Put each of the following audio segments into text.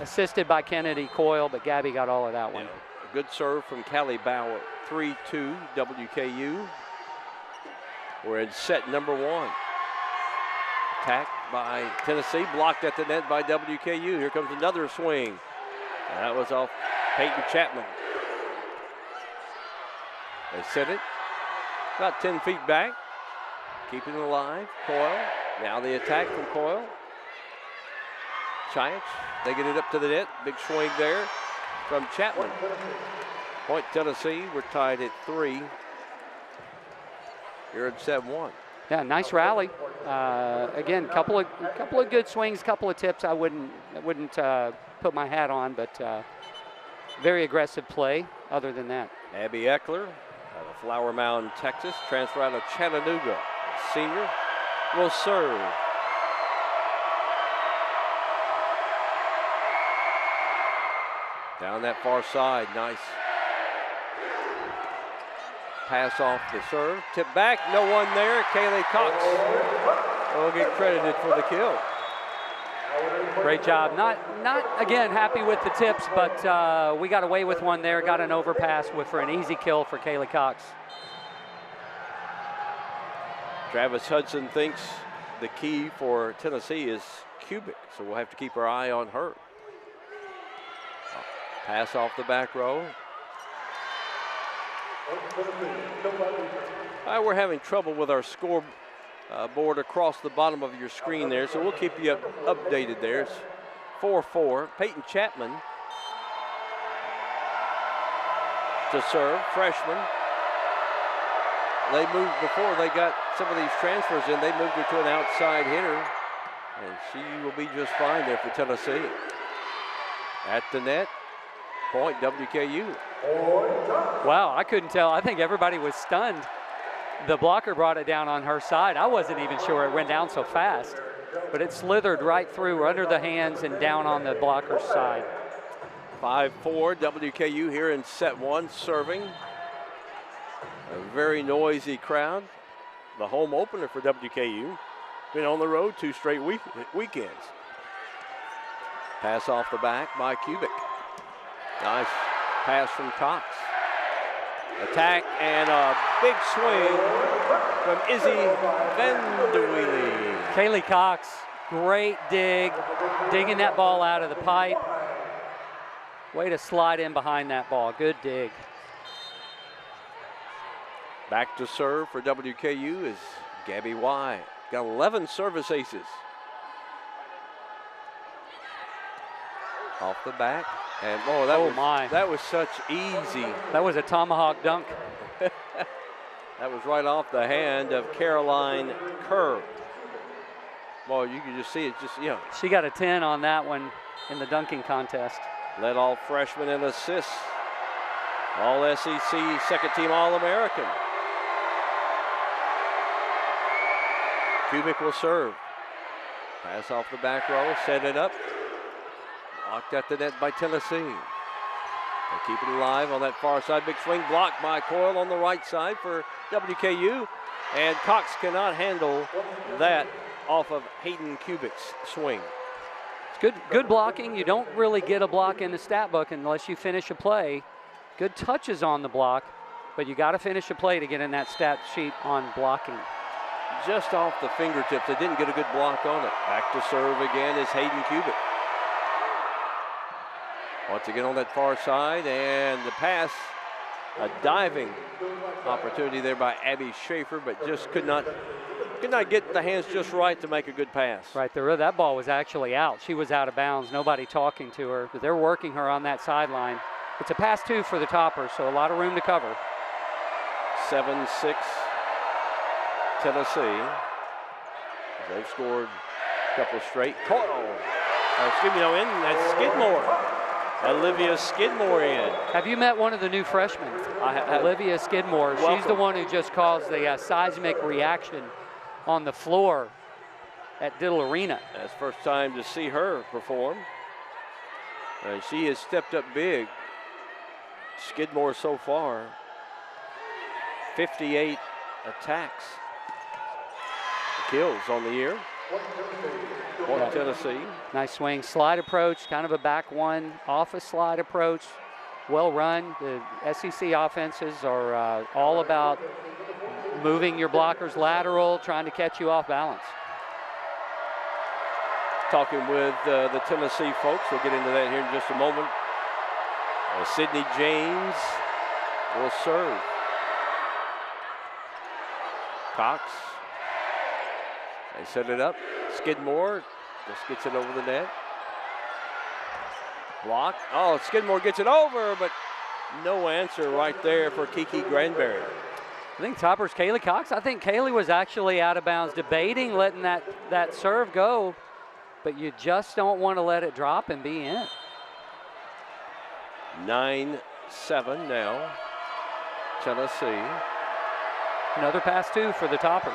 assisted by Kennedy Coyle, but Gabby got all of that one. A good serve from Callie Bauer, 3-2 WKU. We're in set number 1. Attack by Tennessee, blocked at the net by WKU. Here comes another swing. And that was off Peyton Chapman. They set it about 10 feet back, keeping it alive. Coyle, now the attack from Coyle. Chiach, they get it up to the net. Big swing there from Chapman. Point Tennessee, we're tied at 3. Here at 7-1. Yeah, nice rally. Again, couple of good swings, couple of tips. I wouldn't put my hat on, but very aggressive play. Other than that, Abby Eckler, out of Flower Mound, Texas, transfer out of Chattanooga. Senior will serve. Down that far side, nice pass off the serve. Tip back, no one there. Kaylee Cox will get credited for the kill. Great job. Not again happy with the tips, but we got away with one there. Got an overpass for an easy kill for Kaylee Cox. Travis Hudson thinks the key for Tennessee is Kubik, so we'll have to keep our eye on her. Pass off the back row. We're having trouble with our score board across the bottom of your screen there, so we'll keep you updated there. It's 4-4. Peyton Chapman to serve, freshman. They moved before they got some of these transfers in. They moved her to an outside hitter, and she will be just fine there for Tennessee. At the net, point WKU. Wow, I couldn't tell. I think everybody was stunned. The blocker brought it down on her side. I wasn't even sure it went down so fast, but it slithered right through under the hands and down on the blocker's side. 5-4 WKU here in set 1, serving. A very noisy crowd. The home opener for WKU. Been on the road 2 straight weekends. Pass off the back by Kubik. Nice pass from Cox. Attack and a big swing from Izzy Vanderweely. Kaylee Cox, great dig, digging that ball out of the pipe. Way to slide in behind that ball, good dig. Back to serve for WKU is Gabby Y. Got 11 service aces. Off the back. And that was such easy. That was a tomahawk dunk. That was right off the hand of Caroline Kerr. Well, you can just see it. She got a 10 on that one in the dunking contest. Led all freshmen in assists. All SEC, second team All-American. Kubik will serve. Pass off the back row, set it up. Blocked at the net by Tennessee. They keep it alive on that far side. Big swing blocked by Coyle on the right side for WKU. And Cox cannot handle that off of Hayden Kubik's swing. It's good blocking. You don't really get a block in the stat book unless you finish a play. Good touches on the block, but you got to finish a play to get in that stat sheet on blocking. Just off the fingertips. They didn't get a good block on it. Back to serve again is Hayden Kubik. Once again on that far side, and the pass, a diving opportunity there by Abby Schaefer, but just could not get the hands just right to make a good pass. Right there, that ball was actually out. She was out of bounds, nobody talking to her, but they're working her on that sideline. It's a pass 2 for the topper, so a lot of room to cover. 7-6 Tennessee. They've scored a couple straight. That's Skidmore. Olivia Skidmore in. Have you met one of the new freshmen? Olivia Skidmore. Welcome. She's the one who just caused the seismic reaction on the floor at Diddle Arena. That's the first time to see her perform. And she has stepped up big. Skidmore so far, 58 attacks, kills on the year. Point Tennessee. Nice swing, slide approach, kind of a back one, off a slide approach. Well run. The SEC offenses are all about moving your blockers lateral, trying to catch you off balance. Talking with the Tennessee folks. We'll get into that here in just a moment. Sydney James will serve. Cox. They set it up. Skidmore just gets it over the net. Block. Oh, Skidmore gets it over, but no answer right there for Kiki Granberry. I think topper's Kaylee Cox. I think Kaylee was actually out of bounds, debating letting that serve go, but you just don't want to let it drop and be in. 9-7 now, Tennessee. Another pass, too, for the toppers.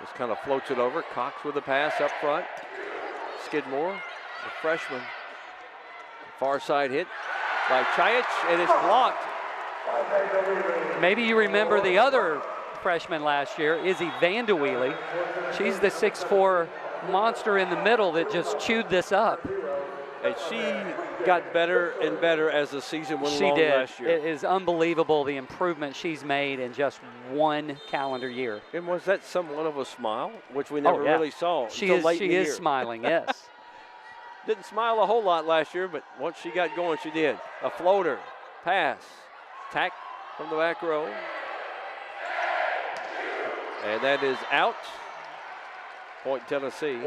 Just kind of floats it over. Cox with a pass up front. Skidmore, the freshman. Far side hit by Chayich, and it's blocked. Maybe you remember the other freshman last year, Izzy Vandeweely. She's the 6'4" monster in the middle that just chewed this up. And she got better and better as the season went along last year. It is unbelievable the improvement she's made in just one calendar year. And was that somewhat of a smile, which we never really saw she until late in the year? She is smiling, yes. Didn't smile a whole lot last year, but once she got going, she did. A floater, pass, tack from the back row. And that is out. Point Tennessee.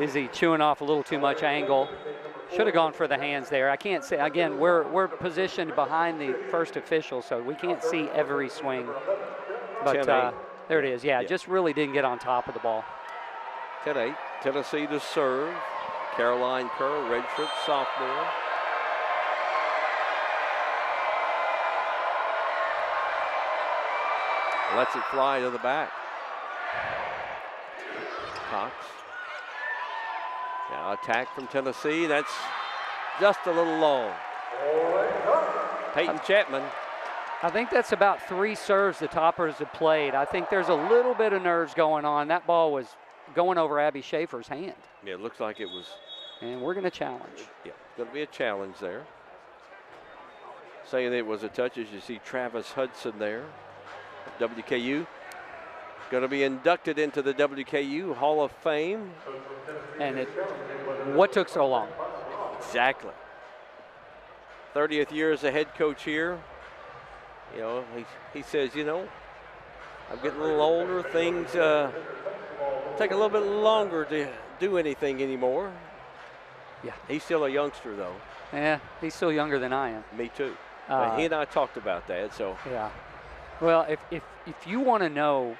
Izzy chewing off a little too much angle. Should have gone for the hands there. I can't say, again, we're positioned behind the first official, so we can't see every swing. But there it is. Yeah, just really didn't get on top of the ball. 10-8. Tennessee to serve. Caroline Kerr, redshirt sophomore. Lets it fly to the back. Cox. Now attack from Tennessee. That's just a little long. Peyton Chapman. I think that's about 3 serves the toppers have played. I think there's a little bit of nerves going on. That ball was going over Abby Schaefer's hand. Yeah, it looks like it was. And we're going to challenge. Yeah, it's going to be a challenge there. Saying it was a touch, as you see Travis Hudson there. WKU. Going to be inducted into the WKU Hall of Fame. And what took so long? Exactly. 30th year as a head coach here. You know, he says, you know, I'm getting a little older. Things take a little bit longer to do anything anymore. Yeah. He's still a youngster, though. Yeah, he's still younger than I am. Me too. He and I talked about that, so. Yeah. Well, if you want to know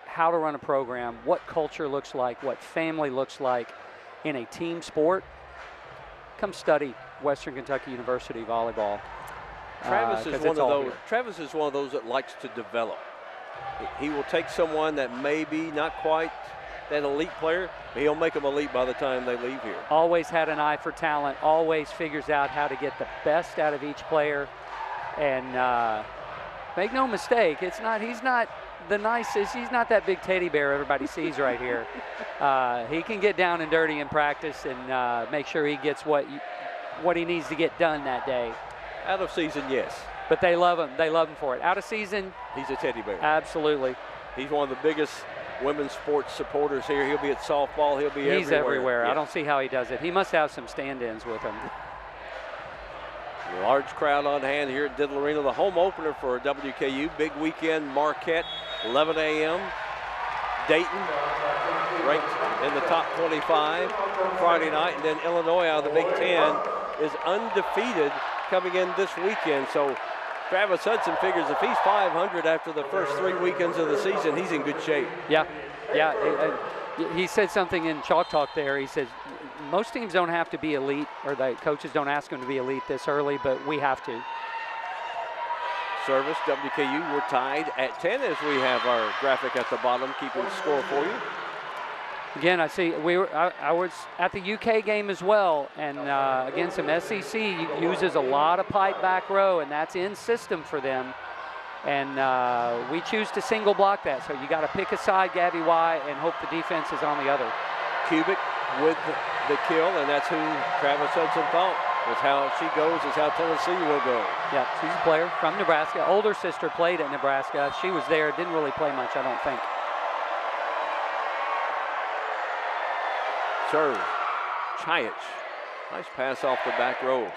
how to run a program, what culture looks like, what family looks like in a team sport, come study Western Kentucky University volleyball. Travis is one of those. Travis is one of those that likes to develop. He will take someone that may be not quite that elite player, but he'll make them elite by the time they leave here. Always had an eye for talent. Always figures out how to get the best out of each player. And make no mistake, he's not the nicest. He's not that big teddy bear everybody sees right here. He can get down and dirty in practice and make sure he gets what he needs to get done that day. Out of season, yes. But they love him. They love him for it. Out of season, he's a teddy bear. Absolutely. He's one of the biggest women's sports supporters here. He'll be at softball. He'll be everywhere. He's everywhere. Yeah. I don't see how he does it. He must have some stand-ins with him. Large crowd on hand here at Diddle Arena. The home opener for WKU. Big weekend. Marquette, 11 a.m. Dayton, ranked in the top 25 Friday night. And then Illinois out of the Big Ten is undefeated coming in this weekend. So Travis Hudson figures if he's 500 after the first 3 weekends of the season, he's in good shape. Yeah. He said something in Chalk Talk there. He says, most teams don't have to be elite, or the coaches don't ask them to be elite this early, but we have to. Service, WKU, we're tied at 10 as we have our graphic at the bottom keeping score for you. Again, I see I was at the UK game as well, and again, some SEC uses a lot of pipe back row, and that's in system for them. And we choose to single block that. So you got to pick a side, Gabby Y, and hope the defense is on the other. Kubik with the kill, and that's who Travis Hudson thought was how she goes, is how Tennessee will go. Yeah, she's a player from Nebraska. Older sister played at Nebraska. She was there, didn't really play much, I don't think. Serve, Ncaa. Nice pass off the back row.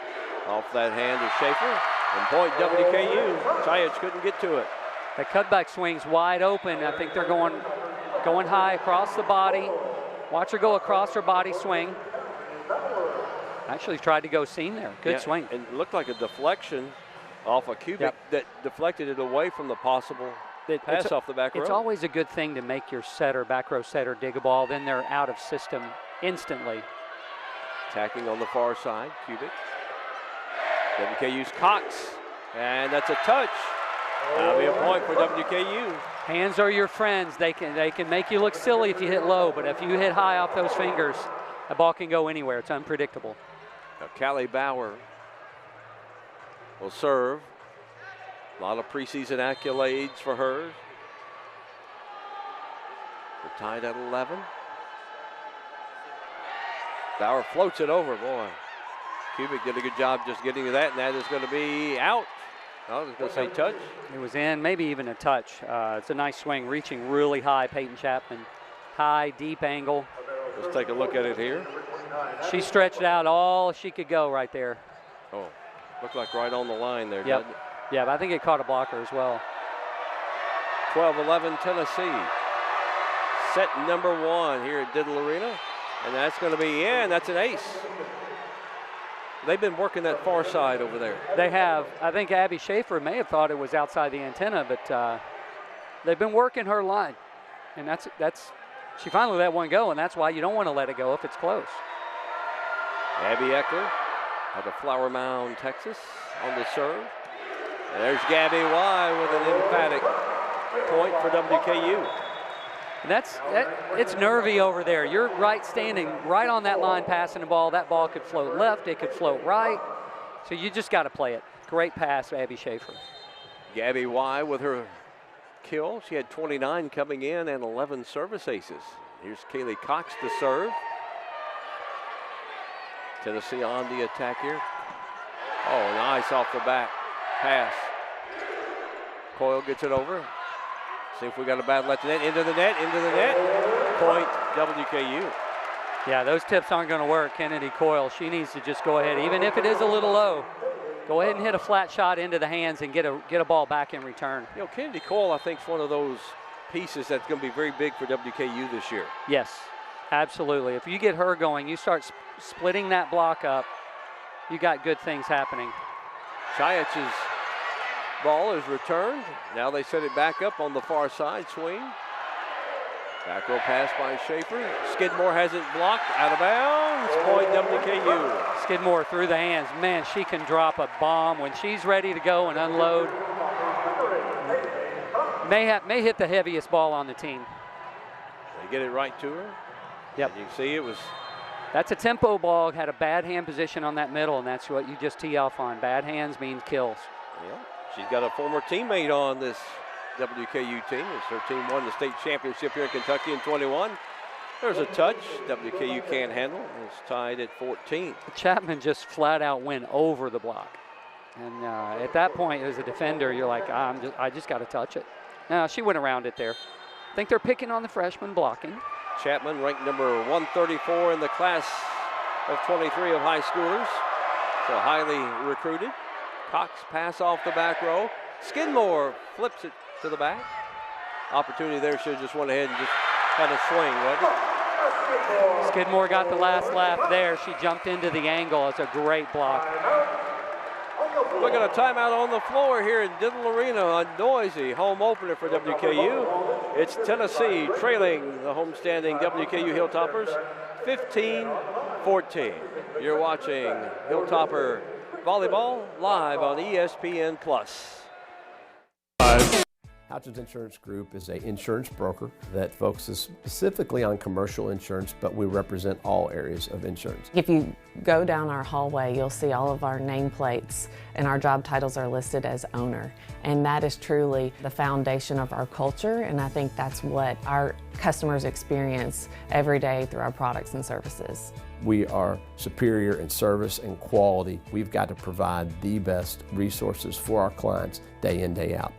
Off that hand of Schaefer. And point WKU. Ncaa couldn't get to it. The cutback swing's wide open. I think they're going high across the body. Watch her go across her body swing. Actually tried to go seam there. Good swing. And it looked like a deflection off a Kubik that deflected it away from the possible pass off the back row. It's always a good thing to make your setter, back row setter, dig a ball. Then they're out of system instantly. Attacking on the far side, Kubik. WKU's Cox, and that's a touch. That'll be a point for WKU. Hands are your friends. They can make you look silly if you hit low, but if you hit high off those fingers, the ball can go anywhere. It's unpredictable. Now Callie Bauer will serve. A lot of preseason accolades for her. We're tied at 11. Bauer floats it over, boy. Kubik did a good job just getting to that, and that is going to be out. I was going to say touch. It was in, maybe even a touch. It's a nice swing, reaching really high, Peyton Chapman. High, deep angle. Let's take a look at it here. She stretched out all she could go right there. Oh, looked like right on the line there, yep. Didn't it? Yeah, but I think it caught a blocker as well. 12-11 Tennessee. Set number 1 here at Diddle Arena. And that's going to be in. That's an ace. They've been working that far side over there. They have. I think Abby Schaefer may have thought it was outside the antenna, but they've been working her line. And that's she finally let one go, and that's why you don't want to let it go if it's close. Abby Eckler out of Flower Mound, Texas on the serve. And there's Gabby Y with an emphatic point for WKU. And it's nervy over there. You're standing right on that line passing the ball. That ball could float left, it could float right. So you just got to play it. Great pass, Abby Schaefer. Gabby Y with her kill. She had 29 coming in and 11 service aces. Here's Kaylee Cox to serve. Tennessee on the attack here. Oh, nice off the back pass. Coyle gets it over. See if we got a battle at the net. Into the net, into the net. Point WKU. Yeah, those tips aren't going to work. Kennedy Coyle, she needs to just go ahead, even if it is a little low, go ahead and hit a flat shot into the hands and get a ball back in return. You know, Kennedy Coyle, I think, is one of those pieces that's going to be very big for WKU this year. Yes, absolutely. If you get her going, you start splitting that block up, you got good things happening. Chiach's ball is returned. Now they set it back up on the far side swing. Back row pass by Schaefer. Skidmore has it blocked, out of bounds. Point WKU. Skidmore through the hands. Man, she can drop a bomb when she's ready to go and unload. May hit the heaviest ball on the team. They get it right to her. Yep. And you can see it was. That's a tempo ball. Had a bad hand position on that middle, and that's what you just tee off on. Bad hands means kills. Yeah. She's got a former teammate on this WKU team. As her team won the state championship here in Kentucky in 21. There's a touch. WKU can't handle. It's tied at 14. Chapman just flat out went over the block. And at that point, as a defender, you're like, I just got to touch it. No, she went around it there. I think they're picking on the freshman blocking. Chapman ranked number 134 in the class of 23 of high schoolers. So highly recruited. Cox pass off the back row. Skidmore flips it to the back. Opportunity there, should have just went ahead and just had a swing, wasn't it? Skidmore got the last laugh there. She jumped into the angle. It's a great block. Look at a timeout on the floor here in Diddle Arena on Noisy. Home opener for WKU. It's Tennessee trailing the homestanding WKU Hilltoppers 15-14. You're watching Hilltopper Volleyball live on ESPN+. Houchins Insurance Group is an insurance broker that focuses specifically on commercial insurance, but we represent all areas of insurance. If you go down our hallway, you'll see all of our nameplates, and our job titles are listed as owner. And that is truly the foundation of our culture, and I think that's what our customers experience every day through our products and services. We are superior in service and quality. We've got to provide the best resources for our clients day in, day out.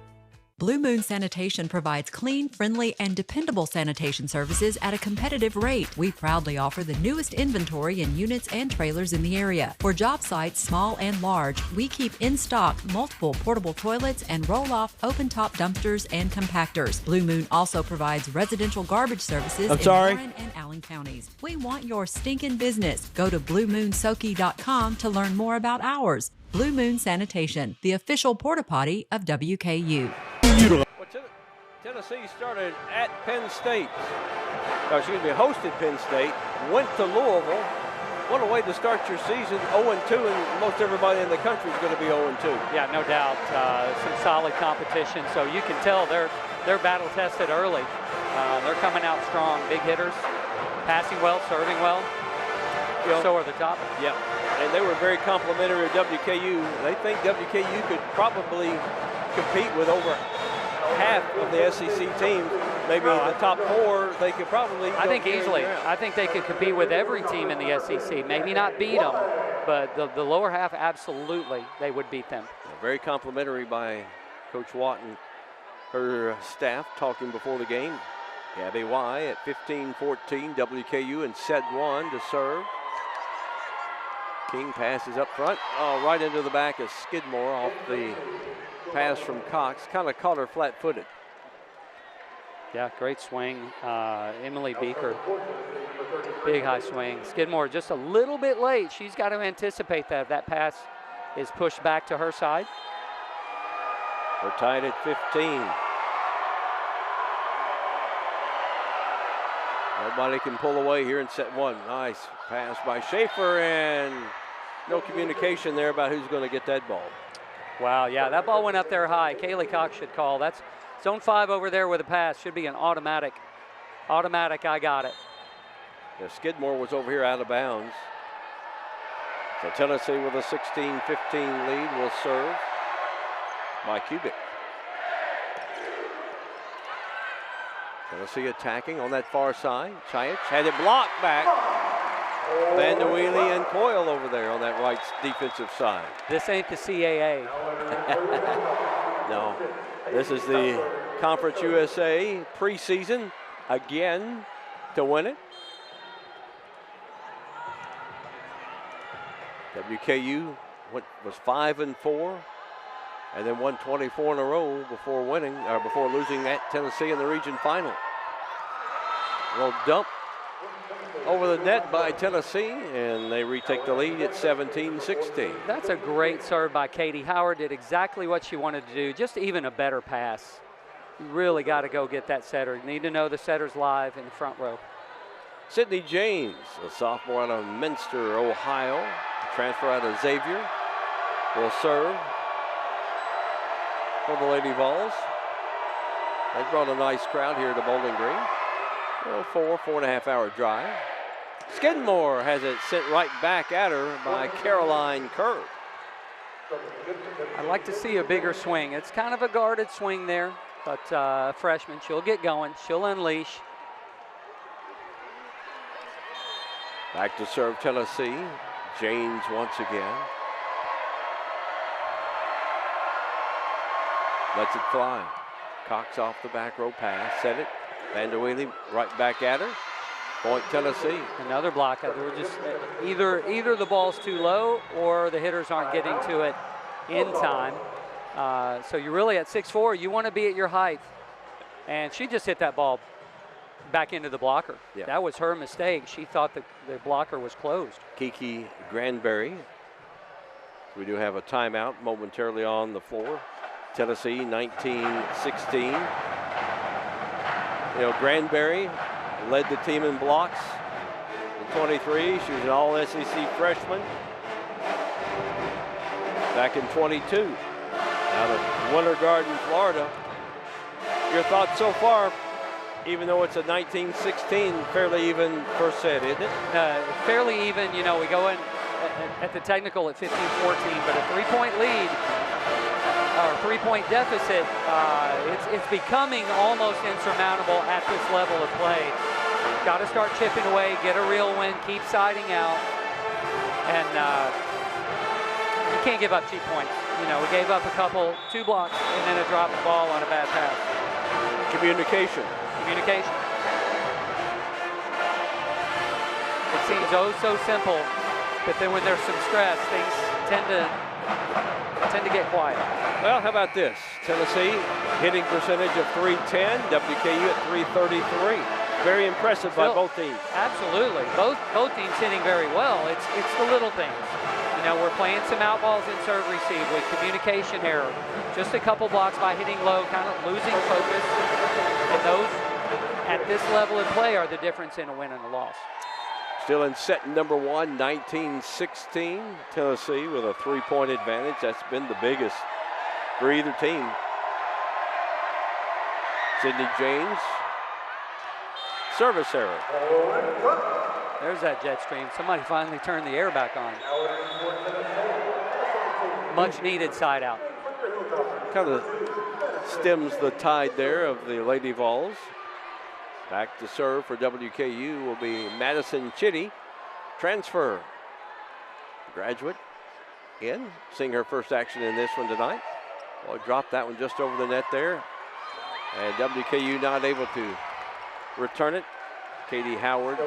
Blue Moon Sanitation provides clean, friendly, and dependable sanitation services at a competitive rate. We proudly offer the newest inventory in units and trailers in the area. For job sites, small and large, we keep in stock multiple portable toilets and roll-off open-top dumpsters and compactors. Blue Moon also provides residential garbage services in Warren and Allen counties. We want your stinking business. Go to BlueMoonSoki.com to learn more about ours. Blue Moon Sanitation, the official porta potty of WKU. Well, Tennessee started at Penn State. Hosted Penn State, went to Louisville. What a way to start your season, 0-2, and most everybody in the country is going to be 0-2. Yeah, no doubt. Some solid competition, so you can tell they're battle tested early. They're coming out strong, big hitters, passing well, serving well. So are the top. Yeah, and they were very complimentary of WKU. They think WKU could probably compete with over half of the SEC teams. Maybe the top four, they could probably. I think easily. I think they could compete with every team in the SEC. Maybe not beat them, but the lower half, absolutely, they would beat them. Very complimentary by Coach Watt and her staff talking before the game. Gabby Y at 15-14, WKU in set one to serve. King passes up front, right into the back of Skidmore off the pass from Cox. Kind of caught her flat-footed. Yeah, great swing. Emily Beaker, big high swing. Skidmore just a little bit late. She's got to anticipate that. That pass is pushed back to her side. We're tied at 15. Nobody can pull away here in set one. Nice pass by Schaefer, and no communication there about who's going to get that ball. Wow, yeah, that ball went up there high. Kaylee Cox should call. That's zone 5 over there with a pass. Should be an automatic, I got it. Yeah, Skidmore was over here out of bounds. So Tennessee with a 16-15 lead will serve by Kubik. Tennessee attacking on that far side. Chiach had it blocked back. Vanderweely and Coyle over there on that right defensive side. This ain't the CAA. No, this is the Conference USA preseason again to win it. WKU was 5-4 and then won 24 in a row before before losing at Tennessee in the region final. A little dump over the net by Tennessee, and they retake the lead at 17-16. That's a great serve by Katie Howard. Did exactly what she wanted to do, just even a better pass. You really got to go get that setter. You need to know the setter's live in the front row. Sydney James, a sophomore out of Minster, Ohio, transfer out of Xavier, will serve for the Lady Vols. They brought a nice crowd here to Bowling Green. 4.5 hour drive. Skidmore has it sent right back at her by Caroline Kerr. I'd like to see a bigger swing. It's kind of a guarded swing there, but freshman, she'll get going. She'll unleash. Back to serve Tennessee. James once again. Lets it fly. Cox off the back row pass. Set it. Vanderweely right back at her. Point Tennessee. Another block. We're just either the ball's too low or the hitters aren't getting to it in time. So you're really at 6'4". You want to be at your height. And she just hit that ball back into the blocker. Yeah. That was her mistake. She thought the blocker was closed. Kiki Granberry. We do have a timeout momentarily on the floor. Tennessee 19-16. Granberry led the team in blocks in 23. She was an all-SEC freshman back in 22. Out of Winter Garden, Florida. Your thoughts so far, even though it's a 19-16, fairly even first set, isn't it? Fairly even. You know, we go in at the technical at 15-14, but a 3-point lead or 3-point deficit, it's becoming almost insurmountable at this level of play. Got to start chipping away, get a real win, keep siding out, and you can't give up cheap points. You know, we gave up a couple, 2 blocks, and then a dropped ball on a bad pass. Communication. Communication. It seems oh so simple, but then when there's some stress, things tend to get quiet. Well, how about this? Tennessee hitting percentage of .310, WKU at .333. Very impressive by both teams. Absolutely, both teams hitting very well. It's the little things. You know, we're playing some out balls in serve receive with communication error. Just a couple blocks by hitting low, kind of losing focus. And those at this level of play are the difference in a win and a loss. Still in set number 1, 19-16. Tennessee with a 3-point advantage. That's been the biggest for either team. Sydney James, service error. There's that jet stream. Somebody finally turned the air back on. Much needed side out. Kind of stems the tide there of the Lady Vols. Back to serve for WKU will be Madison Chitty, transfer. Graduate in, seeing her first action in this one tonight. Well, dropped that one just over the net there. And WKU not able to return it. Katie Howard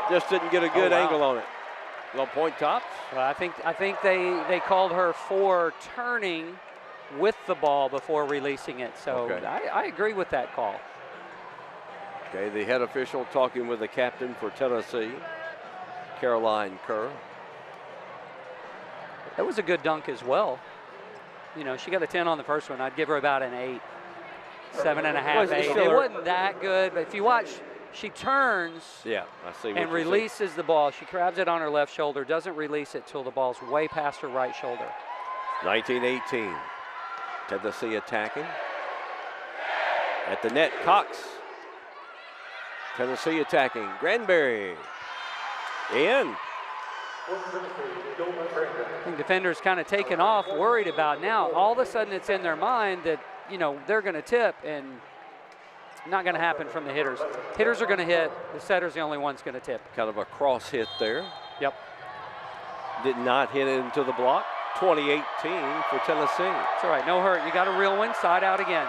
just didn't get a good angle on it. Low point tops. Well, I think they called her for turning with the ball before releasing it. So okay. I agree with that call. Okay, the head official talking with the captain for Tennessee, Caroline Kerr. That was a good dunk as well. You know, she got a 10 on the first one. I'd give her about an 8, 7.5, 8. It wasn't that good, but if you watch, she turns and releases the ball. She grabs it on her left shoulder, doesn't release it till the ball's way past her right shoulder. 19-18. Tennessee attacking. At the net, Cox. Tennessee attacking. Granberry. In. I think defenders kind of taken off, worried about now. All of a sudden it's in their mind that, you know, they're going to tip, and it's not going to happen from the hitters. Hitters are going to hit. The setter's the only one's going to tip. Kind of a cross hit there. Yep. Did not hit it into the block. 2018 for Tennessee. It's all right, no hurt. You got a real one, side out again.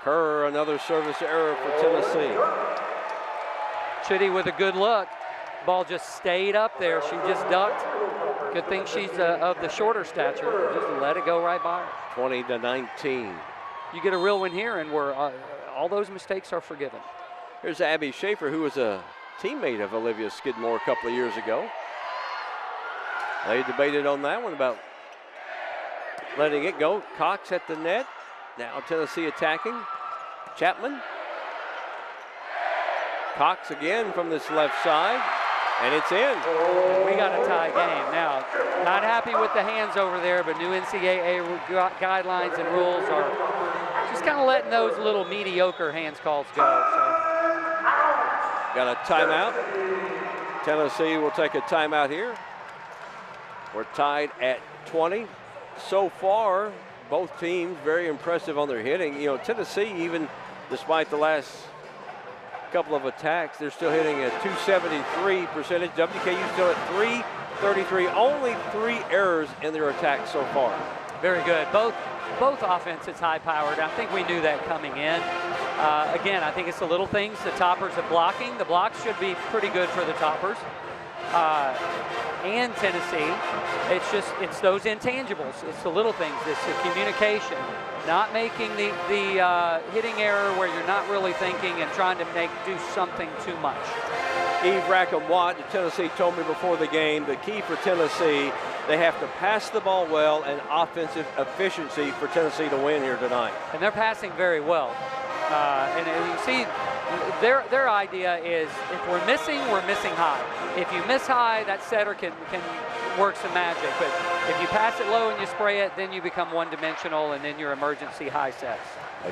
Kerr, another service error for Tennessee. Chitty with a good look. Ball just stayed up there. She just ducked. Good thing she's of the shorter stature. Just let it go right by her. 20-19. You get a real one here, and we're all those mistakes are forgiven. Here's Abby Schaefer, who was a teammate of Olivia Skidmore a couple of years ago. They debated on that one about letting it go. Cox at the net. Now Tennessee attacking. Chapman. Cox again from this left side. And it's in. And we got a tie game. Now, not happy with the hands over there, but new NCAA guidelines and rules are just kind of letting those little mediocre hands calls go. So. Got a timeout. Tennessee will take a timeout here. We're tied at 20. So far, both teams very impressive on their hitting. You know, Tennessee, even despite the last couple of attacks, they're still hitting a .273 percentage. WKU still at .333. Only 3 errors in their attack so far. Very good. Both offenses high-powered. I think we knew that coming in. Again, I think it's the little things. The toppers of blocking. The blocks should be pretty good for the toppers. And Tennessee, it's those intangibles. It's the little things. It's the communication, not making the hitting error where you're not really thinking and trying to do something too much. Eve Rackham-Watt of Tennessee told me before the game, the key for Tennessee, they have to pass the ball well and offensive efficiency for Tennessee to win here tonight. And they're passing very well. And you see, their idea is if we're missing high. If you miss high, that setter can works the magic. But if you pass it low and you spray it, then you become one-dimensional, and then your emergency high sets.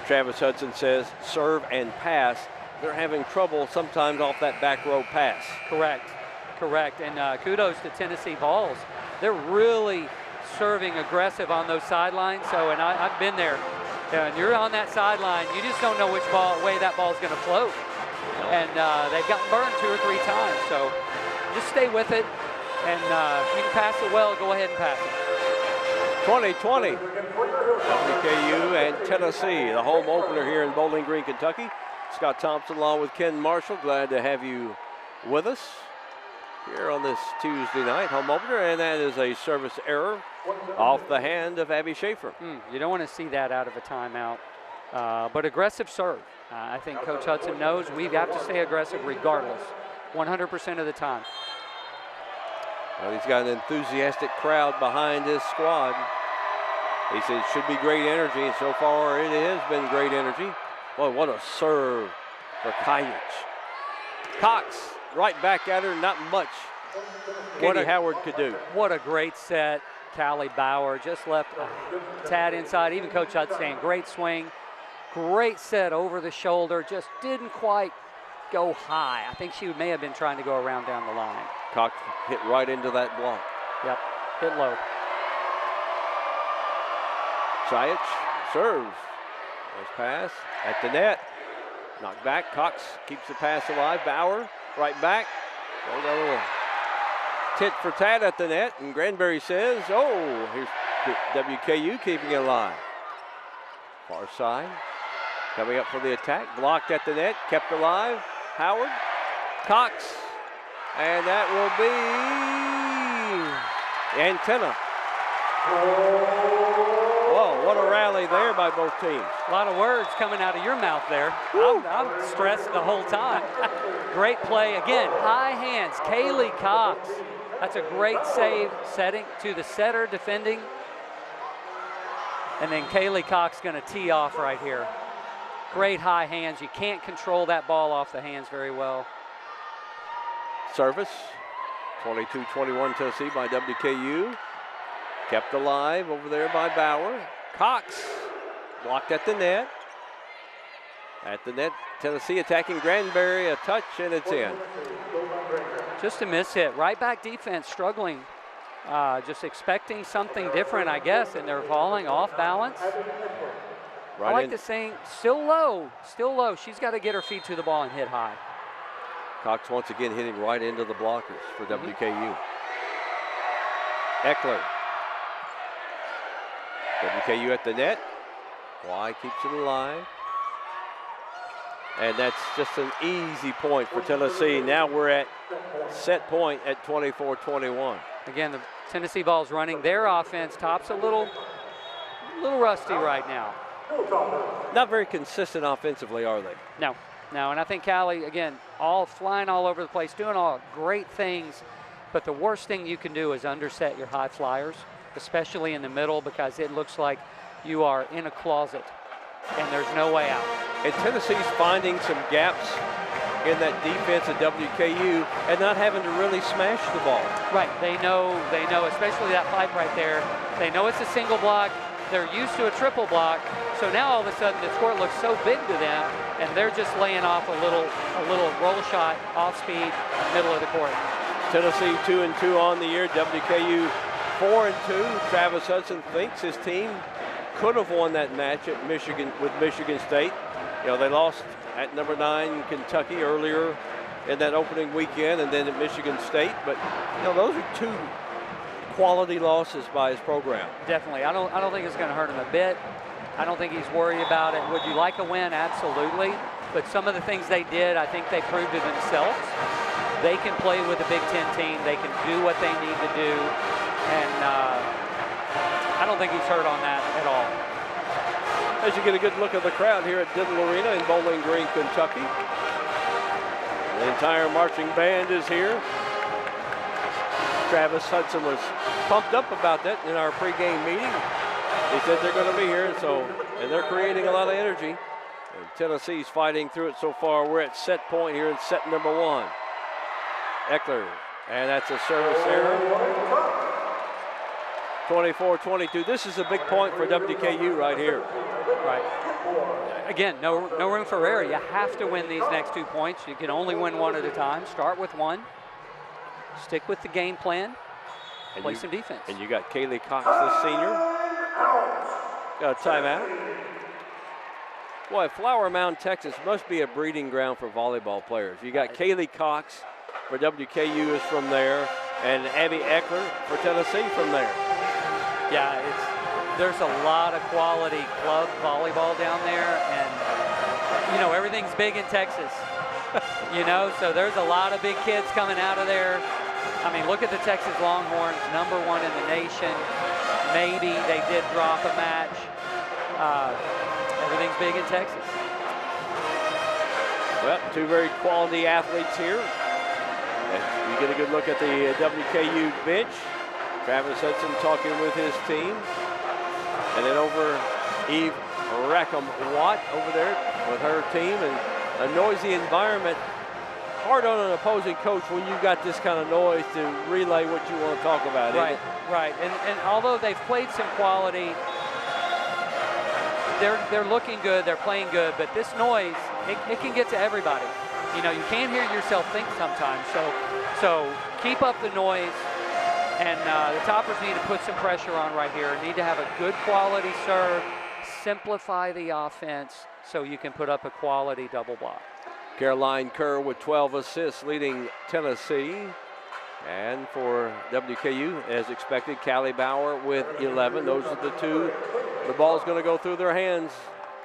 Travis Hudson says serve and pass. They're having trouble sometimes off that back row pass. Correct. And kudos to Tennessee Vols. They're really serving aggressive on those sidelines. So, and I've been there. And you're on that sideline, you just don't know which way that ball is going to float. And they've gotten burned 2 or 3 times. So just stay with it. And if you can pass it well, go ahead and pass it. 2020, WKU and Tennessee, the home opener here in Bowling Green, Kentucky. Scott Thompson along with Ken Marshall. Glad to have you with us here on this Tuesday night home opener. And that is a service error off the hand of Abby Schaefer. You don't want to see that out of a timeout. But aggressive serve. I think Coach Hudson knows we've got to stay aggressive regardless, 100% of the time. Well, he's got an enthusiastic crowd behind his squad. He said it should be great energy, and so far it has been great energy. Boy, what a serve for Kajich. Cox right back at her, not much Katie Howard could do. What a great set. Callie Bauer just left a tad inside. Even Coach Hudson saying great swing, great set over the shoulder, just didn't quite go high. I think she may have been trying to go around down the line. Cox hit right into that block. Yep, hit low. Kajich serves. Nice pass at the net. Knocked back. Cox keeps the pass alive. Bauer right back. Got a little tit for tat at the net, and Granbury says, oh, here's WKU keeping it alive. Far side. Coming up for the attack. Blocked at the net. Kept alive. Howard. Cox. And that will be Antenna. Whoa, what a rally there by both teams. A lot of words coming out of your mouth there. I'm stressed the whole time. Great play again. High hands. Kaylee Cox. That's a great save, setting to the setter, defending. And then Kaylee Cox going to tee off right here. Great high hands. You can't control that ball off the hands very well. Service, 22-21 Tennessee by WKU. Kept alive over there by Bauer. Cox blocked at the net. At the net, Tennessee attacking Granbury, a touch, and it's in. Just a miss hit. Right back defense struggling, just expecting something different, I guess, and they're falling off balance. I like the saying, still low. She's got to get her feet to the ball and hit high. Cox once again hitting right into the blockers for WKU. Eckler. WKU at the net. Y keeps it alive. And that's just an easy point for Tennessee. Now we're at set point at 24-21. Again, the Tennessee Vols running their offense. Top's a little rusty right now. Not very consistent offensively, are they? No, and I think Callie, again, flying all over the place, doing all great things, but the worst thing you can do is underset your high flyers, especially in the middle, because it looks like you are in a closet and there's no way out. And Tennessee's finding some gaps in that defense at WKU and not having to really smash the ball. Right, they know, especially that pipe right there. They know it's a single block. They're used to a triple block. So now all of a sudden the court looks so big to them, and they're just laying off a little roll shot off speed, middle of the court. Tennessee 2-2 on the year. WKU 4-2. Travis Hudson thinks his team could have won that match at Michigan with Michigan State. You know, they lost at number 9 Kentucky earlier in that opening weekend, and then at Michigan State. But you know, those are two quality losses by his program. Definitely. I don't think it's going to hurt him a bit. I don't think he's worried about it. Would you like a win? Absolutely. But some of the things they did, I think they proved to themselves. They can play with a Big Ten team. They can do what they need to do. And I don't think he's hurt on that at all. As you get a good look at the crowd here at Diddle Arena in Bowling Green, Kentucky. The entire marching band is here. Travis Hudson was pumped up about that in our pregame meeting. He said they're going to be here, and they're creating a lot of energy. And Tennessee's fighting through it so far. We're at set point here in set number 1. Eckler, and that's a service error. 24-22. This is a big point for WKU right here. Right. Again, no room for error. You have to win these next 2 points. You can only win one at a time. Start with one. Stick with the game plan. Play some defense. And you got Kaylee Cox, the senior. Got a timeout. Boy, Flower Mound, Texas must be a breeding ground for volleyball players. You got Kaylee Cox for WKU is from there, and Abby Eckler for Tennessee from there. Yeah, there's a lot of quality club volleyball down there, and you know, everything's big in Texas. You know, so there's a lot of big kids coming out of there. I mean, look at the Texas Longhorns, #1 in the nation. Maybe they did drop a match. Everything's big in Texas. Well, two very quality athletes here. And you get a good look at the WKU bench. Travis Hudson talking with his team. And then over Eve Rackham-Watt over there with her team. And a noisy environment. Hard on an opposing coach when you've got this kind of noise to relay what you want to talk about. Right, right. And although they've played some quality, they're looking good, they're playing good, but this noise, it can get to everybody. You know, you can't hear yourself think sometimes. So keep up the noise, and the Toppers need to put some pressure on right here. Need to have a good quality serve, simplify the offense so you can put up a quality double block. Caroline Kerr with 12 assists leading Tennessee. And for WKU, as expected, Callie Bauer with 11. Those are the two. The ball's going to go through their hands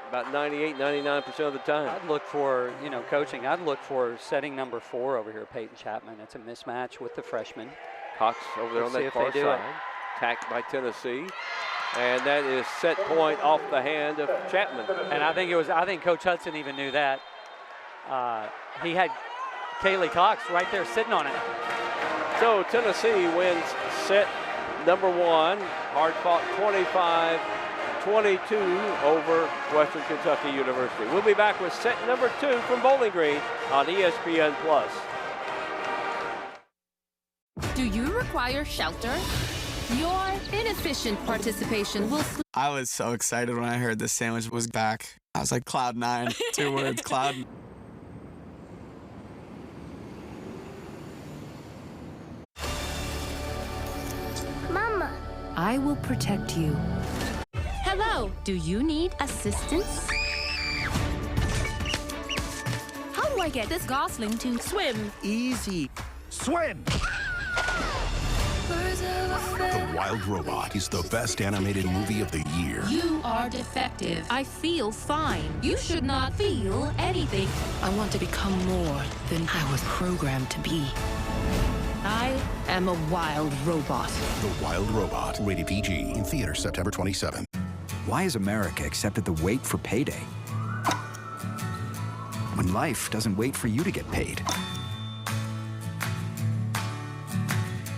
about 98, 99% of the time. I'd look for, you know, coaching, I'd look for setting #4 over here, Peyton Chapman. It's a mismatch with the freshman. Cox over there on that far side. Tacked by Tennessee. And that is set point off the hand of Chapman. And I think Coach Hudson even knew that. He had Kaylee Cox right there sitting on it. So Tennessee wins set #1, hard fought 25-22 over Western Kentucky University. We'll be back with set #2 from Bowling Green on ESPN+. Do you require shelter? Your inefficient participation will... I was so excited when I heard the sandwich was back. I was like, cloud 9, 2 words, cloud. Mama, I will protect you. Hello, do you need assistance? How do I get this gosling to swim? Easy. Swim! The Wild Robot is the best animated movie of the year. You are defective. I feel fine. You should not feel anything. I want to become more than I was programmed to be. I am a wild robot. The Wild Robot, rated PG, in theaters September 27. Why has America accepted the wait for payday when life doesn't wait for you to get paid?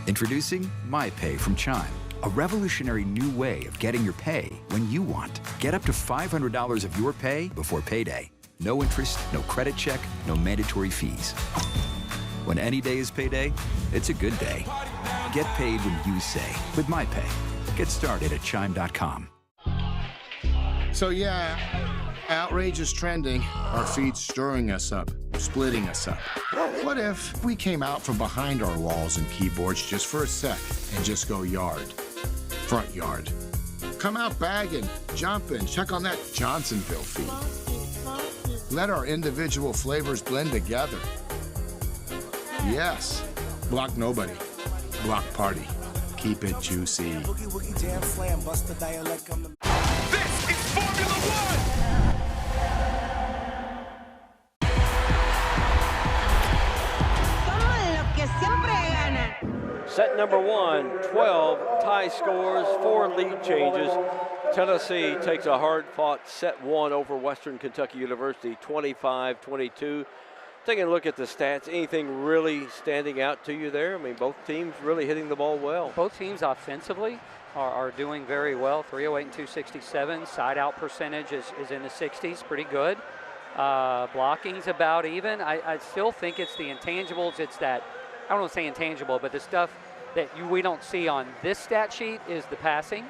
Introducing MyPay from Chime, a revolutionary new way of getting your pay when you want. Get up to $500 of your pay before payday. No interest, no credit check, no mandatory fees. When any day is payday, it's a good day. Get paid when you say with MyPay. Get started at Chime.com. So yeah, outrage is trending. Our feed's stirring us up, splitting us up. What if we came out from behind our walls and keyboards just for a sec and just go yard, front yard? Come out bagging, jumping, check on that Johnsonville feed. Let our individual flavors blend together. Yes, block nobody, block party. Keep it juicy. This is Formula One! Set #1, 12 tie scores, 4 lead changes. Tennessee takes a hard-fought set 1 over Western Kentucky University, 25-22. Taking a look at the stats, anything really standing out to you there? I mean, both teams really hitting the ball well. Both teams offensively are doing very well. 308 and 267. Side out percentage is in the 60s, pretty good. Blocking's about even. I still think it's the intangibles. It's that, I don't want to say intangible, but the stuff that we don't see on this stat sheet is the passing,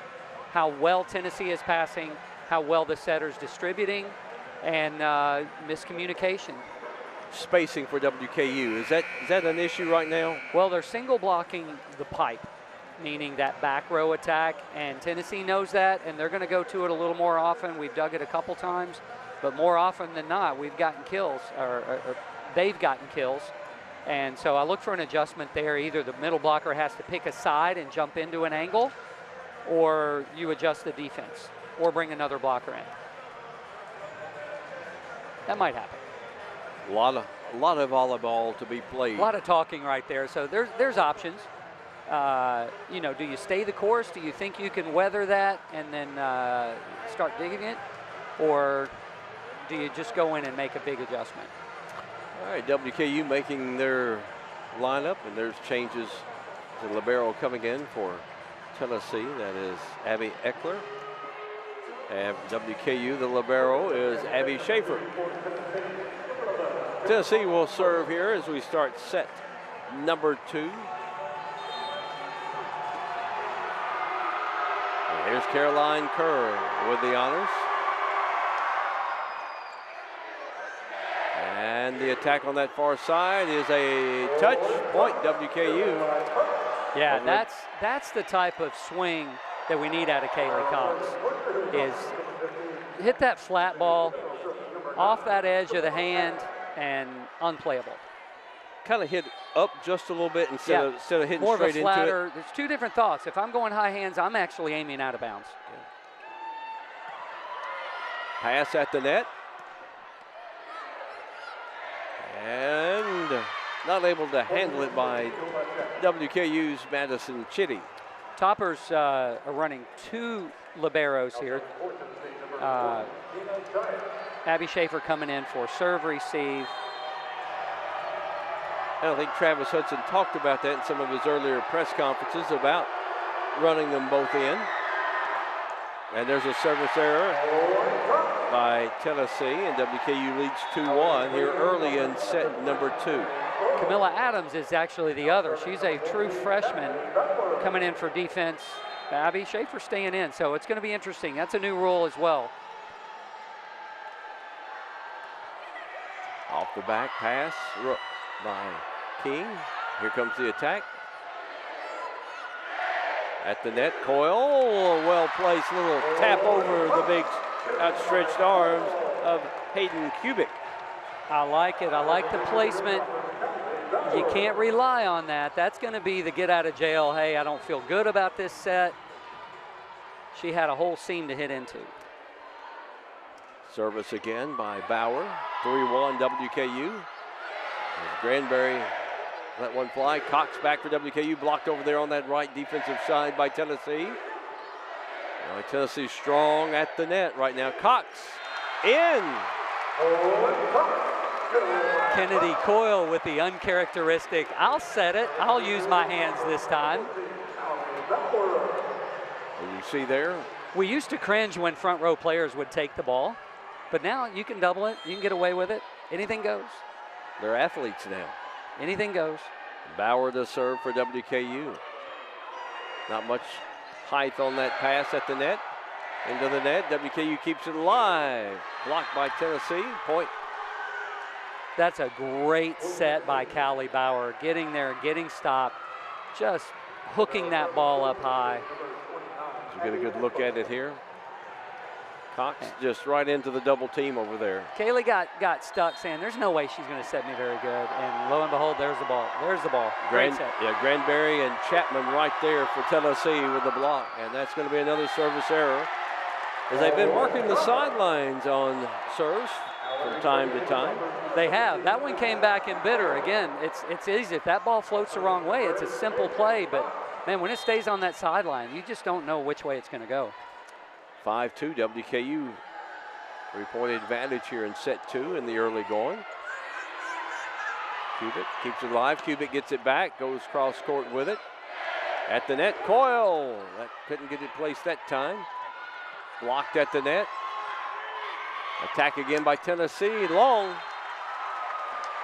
how well Tennessee is passing, how well the setter's distributing, and miscommunication. Spacing for WKU, is that an issue right now? Well, they're single blocking the pipe, meaning that back row attack, and Tennessee knows that, and they're going to go to it a little more often. We've dug it a couple times, but more often than not, we've gotten kills, or they've gotten kills. And so I look for an adjustment there. Either the middle blocker has to pick a side and jump into an angle, or you adjust the defense, or bring another blocker in. That might happen. A lot of volleyball to be played. A lot of talking right there. So there's options. You know, do you stay the course? Do you think you can weather that and then start digging it? Or do you just go in and make a big adjustment? All right, WKU making their lineup, and there's changes. The libero coming in for Tennessee. That is Abby Eckler. And WKU, the libero, is Abby Schaefer. Tennessee will serve here as we start set number 2. And here's Caroline Kerr with the honors. And the attack on that far side is a touch point, WKU. Yeah, that's the type of swing that we need out of Kaylee Cox, is hit that flat ball off that edge of the hand and unplayable. Kind of hit up just a little bit instead of hitting more straight of a flatter. into it. There's two different thoughts. If I'm going high hands, I'm actually aiming out of bounds. Pass at the net. And not able to handle it by WKU's Madison Chitty. Toppers are running 2 liberos here. Abby Schaefer coming in for serve receive. I don't think Travis Hudson talked about that in some of his earlier press conferences about running them both in. And there's a service error by Tennessee, and WKU leads 2-1 here early in set number 2. Camilla Adams is actually the other. She's a true freshman coming in for defense. Abby Schaefer staying in, so it's going to be interesting. That's a new rule as well. Off the back pass by King. Here comes the attack. At the net, Coyle, well-placed little tap over the big outstretched arms of Hayden Kubik. I like it. I like the placement. You can't rely on that. That's going to be the get out of jail. Hey, I don't feel good about this set. She had a whole seam to hit into. Service again by Bauer. 3-1 WKU. As Granberry let one fly. Cox back for WKU. Blocked over there on that right defensive side by Tennessee. Tennessee strong at the net right now. Cox in. Kennedy Coyle with the uncharacteristic, I'll set it, I'll use my hands this time. You see there? We used to cringe when front row players would take the ball, but now you can double it, you can get away with it. Anything goes. They're athletes now. Anything goes. Bauer to serve for WKU. Not much height on that pass at the net. Into the net, WKU keeps it alive. Blocked by Tennessee, point. That's a great set by Callie Bauer. Getting there, getting stopped, just hooking that ball up high. So get a good look at it here. Cox just right into the double team over there. Kaylee got stuck saying, there's no way she's going to set me very good. And lo and behold, there's the ball. There's the ball. Great set. Yeah, Granberry and Chapman right there for Tennessee with the block. And that's going to be another service error, as they've been working the sidelines on serves from time to time. They have. That one came back in bitter. Again, it's easy. If that ball floats the wrong way, it's a simple play. But, man, when it stays on that sideline, you just don't know which way it's going to go. 5-2 WKU. 3-point advantage here in set 2 in the early going. Kubik keeps it alive. Kubik gets it back, goes cross court with it. At the net, Coyle. That couldn't get it placed that time. Blocked at the net. Attack again by Tennessee. Long.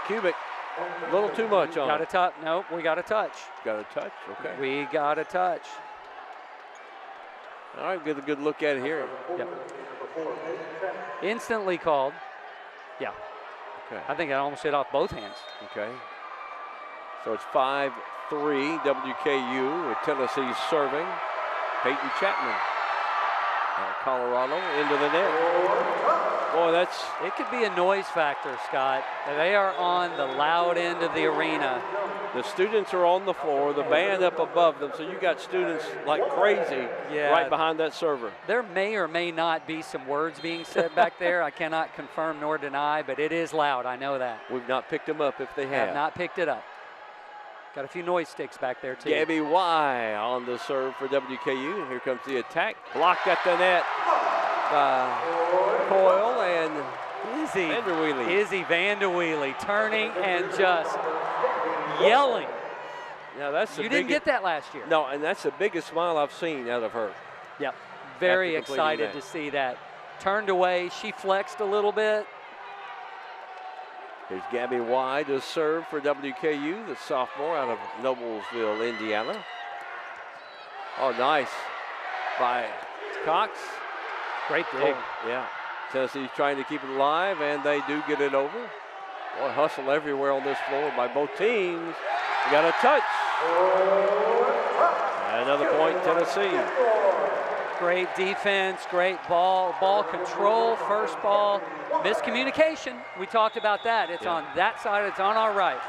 Kubik A little too much on Got a it. touch. Nope, we got a touch. Got a touch? Okay. We got a touch. All right, get a good look at it here. Yep. Instantly called. Yeah. Okay. I think I almost hit off both hands. Okay. So it's 5-3 WKU with Tennessee serving. Peyton Chapman out of Colorado into the net. Boy, it could be a noise factor, Scott. They are on the loud end of the arena. The students are on the floor, the band up above them, so you got students like crazy right behind that server. There may or may not be some words being said back there. I cannot confirm nor deny, but it is loud. I know that. We've not picked them up if they have. Have not picked it up. Got a few noise sticks back there, too. Gabby Y on the serve for WKU. Here comes the attack. Blocked at the net by Coyle and Izzy Vanderweely turning and just yelling. Now that's you didn't get that last year. No, and that's the biggest smile I've seen out of her. Yep, very excited to see that. Turned away, she flexed a little bit. Here's Gabby Y to serve for WKU, the sophomore out of Noblesville, Indiana. Oh, nice by Cox. Great dig. Yeah. Tennessee's trying to keep it alive, and they do get it over. Boy, hustle everywhere on this floor by both teams. We got a touch. And another point, Tennessee. Great defense, great ball control, first ball. Miscommunication, we talked about that. It's on that side, it's on our right.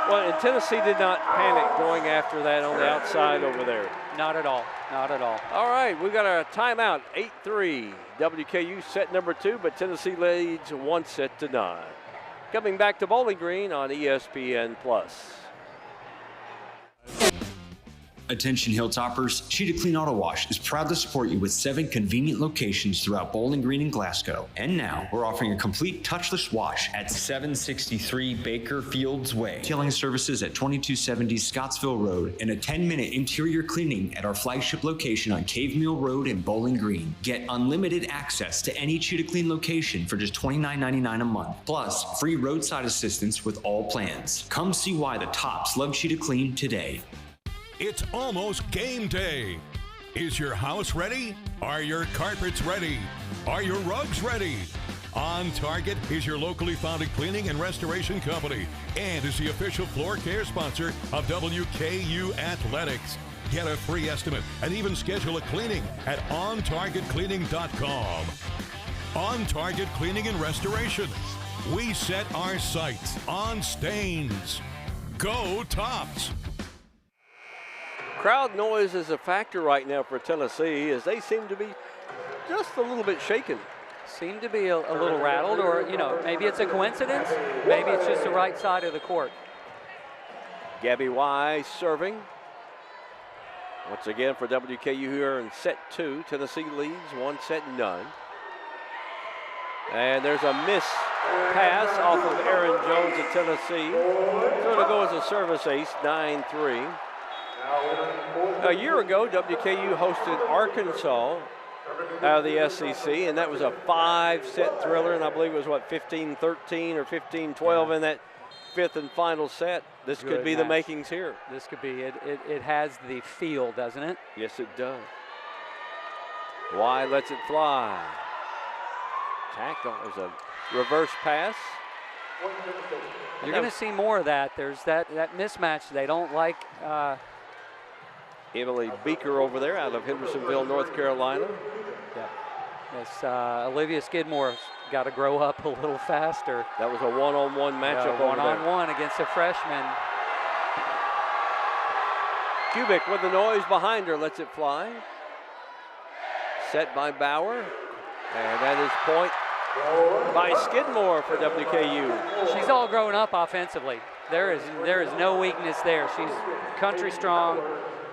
Well, and Tennessee did not panic going after that on the outside over there. Not at all, not at all. All right, we got a timeout, 8-3. WKU set number 2, but Tennessee leads 1-9. Coming back to Bowling Green on ESPN+. Attention Hilltoppers, Cheetah Clean Auto Wash is proud to support you with 7 convenient locations throughout Bowling Green and Glasgow. And now, we're offering a complete touchless wash at 763 Baker Fields Way. Detailing services at 2270 Scottsville Road and a 10-minute interior cleaning at our flagship location on Cave Mill Road in Bowling Green. Get unlimited access to any Cheetah Clean location for just $29.99 a month. Plus, free roadside assistance with all plans. Come see why the tops love Cheetah Clean today. It's almost game day. Is your house ready? Are your carpets ready? Are your rugs ready? On Target is your locally founded cleaning and restoration company and is the official floor care sponsor of WKU Athletics. Get a free estimate and even schedule a cleaning at OnTargetCleaning.com. On Target Cleaning and Restoration. We set our sights on stains. Go Tops! Crowd noise is a factor right now for Tennessee as they seem to be just a little bit shaken. Seem to be a little rattled, or, maybe it's a coincidence. Maybe it's just the right side of the court. Gabby Y serving. Once again for WKU here in set 2. Tennessee leads 1-0. And there's a miss pass off of Aaron Jones of Tennessee. So it'll go as a service ace, 9-3. A year ago, WKU hosted Arkansas out of the SEC, and that was a 5-set thriller, and I believe it was, 15-13 or 15-12 in that 5th and final set. This could be the makings here. This could be. It has the feel, doesn't it? Yes, it does. Y lets it fly. Tackle. There's a reverse pass. You're going to see more of that. There's that mismatch. They don't like. Emily Beaker over there out of Hendersonville, North Carolina. Yeah. This Olivia Skidmore's got to grow up a little faster. That was a one-on-one matchup over there. One-on-one against a freshman. Kubik with the noise behind her, lets it fly. Set by Bauer. And that is point by Skidmore for WKU. She's all grown up offensively. There is no weakness there. She's country strong.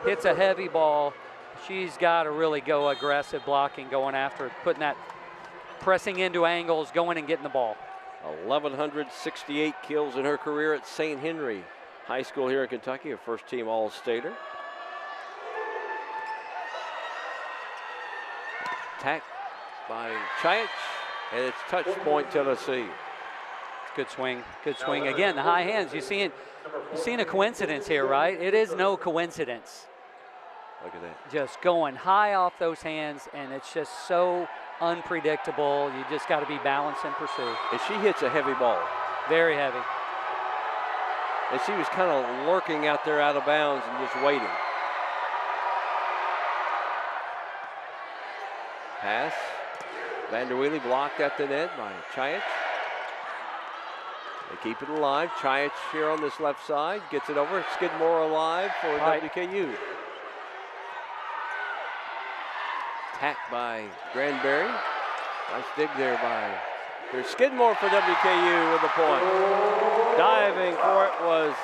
Hits a heavy ball. She's got to really go aggressive blocking, going after it, pressing into angles, going and getting the ball. 1,168 kills in her career at St. Henry High School here in Kentucky, a first-team All-Stater. Attack by Chiach, and it's touch point Tennessee. Good swing. Good swing. Again, the high hands. You're seeing a coincidence here, right? It is no coincidence. Look at that. Just going high off those hands, and it's just so unpredictable. You just got to be balanced and pursue. And she hits a heavy ball. Very heavy. And she was kind of lurking out there out of bounds and just waiting. Pass. Vanderweely blocked at the net by Ncaa. They keep it alive. Ncaa here on this left side. Gets it over. Skidmore alive for WKU. Tack by Granberry. Nice dig there by. There's Skidmore for WKU with the point. Diving for it was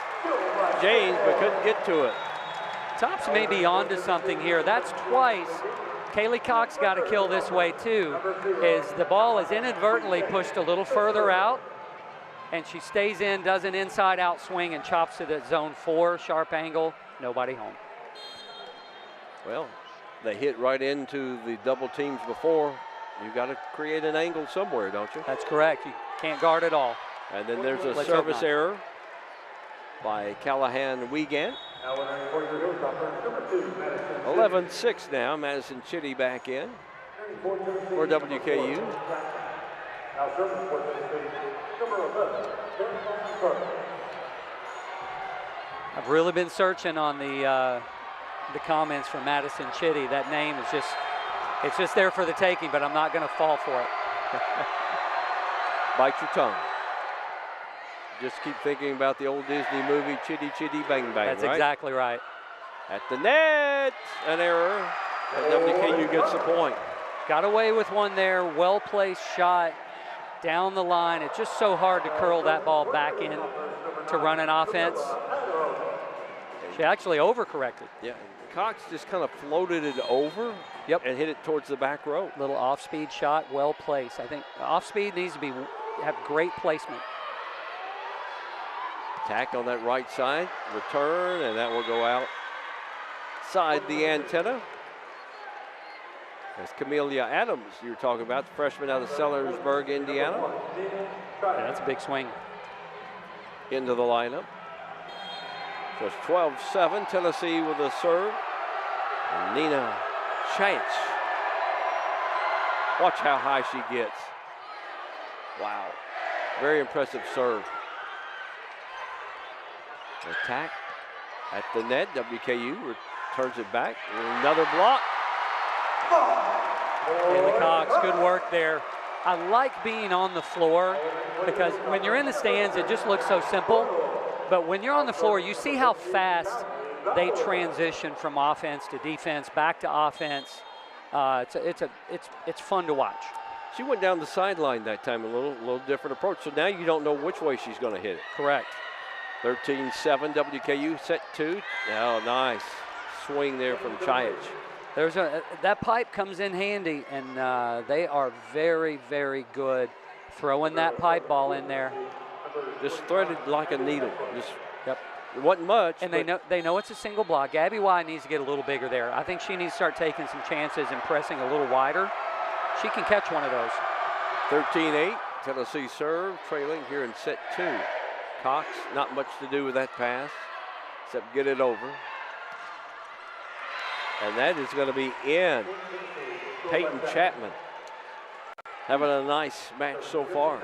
James, but couldn't get to it. Tops may be onto something here. That's twice. Kaylee Cox got to kill this way too, is the ball is inadvertently pushed a little further out, and she stays in, does an inside-out swing, and chops it at zone 4, sharp angle, nobody home. Well, they hit right into the double teams before. You've got to create an angle somewhere, don't you? That's correct. You can't guard it all. And then there's a service error by Callahan Wiegand. 11-6 now. Madison Chitty back in for WKU. I've really been searching on the comments from Madison Chitty. That name is just, it's just there for the taking, but I'm not going to fall for it. Bite your tongue. Just keep thinking about the old Disney movie, Chitty Chitty Bang Bang, That's right? exactly right. At the net, an error. And WKU gets the point. Got away with one there, well-placed shot down the line. It's just so hard to curl that ball back in to run an offense. She actually overcorrected. Yeah, Cox just kind of floated it over and hit it towards the back row. Little off-speed shot, well-placed. I think off-speed needs to have great placement. Tack on that right side, return, and that will go outside the antenna. That's Camellia Adams you were talking about, the freshman out of Sellersburg, Indiana. Yeah, that's a big swing. Into the lineup. So it's 12-7, Tennessee with a serve. And Nina Chance. Watch how high she gets. Wow, very impressive serve. Attack at the net. WKU returns it back. Another block. Kaylee Cox, good work there. I like being on the floor because when you're in the stands, it just looks so simple. But when you're on the floor, you see how fast they transition from offense to defense, back to offense. It's fun to watch. She went down the sideline that time, a little different approach. So now you don't know which way she's going to hit it. Correct. 13-7, WKU set 2. Oh, nice swing there from Ncaa. There's that pipe comes in handy, and they are very, very good throwing that pipe ball in there. Just threaded like a needle. Just it wasn't much. And they know it's a single block. Gabby White needs to get a little bigger there. I think she needs to start taking some chances and pressing a little wider. She can catch one of those. 13-8, Tennessee serve, trailing here in set 2. Cox, not much to do with that pass, except get it over. And that is going to be in. Peyton Chapman having a nice match so far.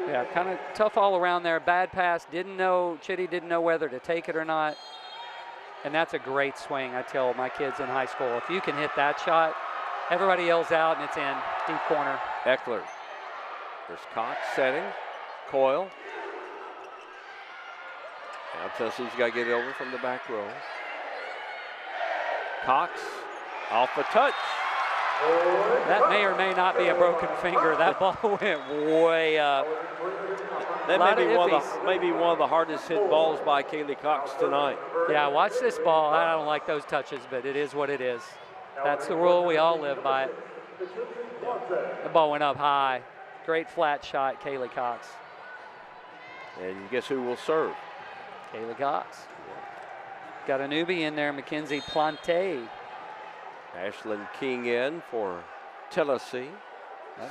Yeah, kind of tough all around there. Bad pass. Chitty didn't know whether to take it or not. And that's a great swing. I tell my kids in high school, if you can hit that shot, everybody yells out and it's in. Deep corner. Eckler. There's Cox setting. Coyle. Now Tennessee's got to get it over from the back row. Cox off a touch. That may or may not be a broken finger. That ball went way up. That may be one of the hardest hit balls by Kaylee Cox tonight. Yeah, watch this ball. I don't like those touches, but it is what it is. That's the rule. We all live by it. The ball went up high. Great flat shot, Kaylee Cox. And guess who will serve? Kaylee Cox. Got a newbie in there, Mackenzie Plante. Ashlyn King in for Tennessee.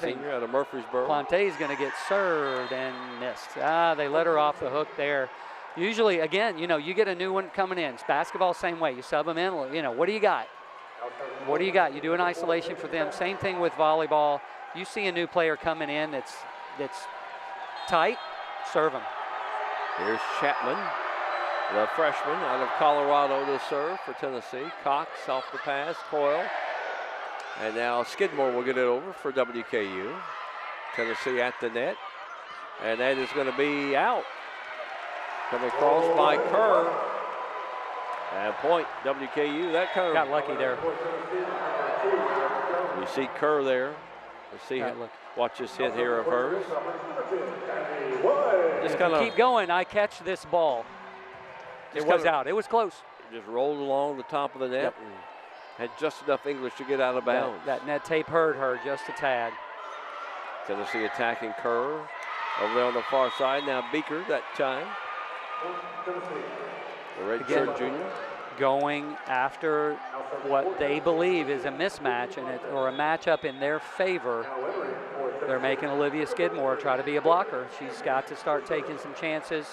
Senior out of Murfreesboro. Plante's going to get served and missed. They let her off the hook there. Usually, again, you get a new one coming in. It's basketball, same way. You sub them in. What do you got? What do you got? You do an isolation for them. Same thing with volleyball. You see a new player coming in that's tight, serve them. Here's Chapman, the freshman out of Colorado to serve for Tennessee. Cox off the pass, Coyle. And now Skidmore will get it over for WKU. Tennessee at the net. And that is going to be out. Coming across by Kerr. And point, WKU. That kind of got lucky there. You see Kerr there. Let's see, watch this hit here of hers. Just kind of keep going. I catch this ball. It was out. It was close. Just rolled along the top of the net and had just enough English to get out of bounds. That net tape hurt her just a tad. Tennessee attacking Kerr over there on the far side. Now Beaker that time. The redshirt junior. Going after what they believe is a mismatch or a matchup in their favor. They're making Olivia Skidmore try to be a blocker. She's got to start taking some chances.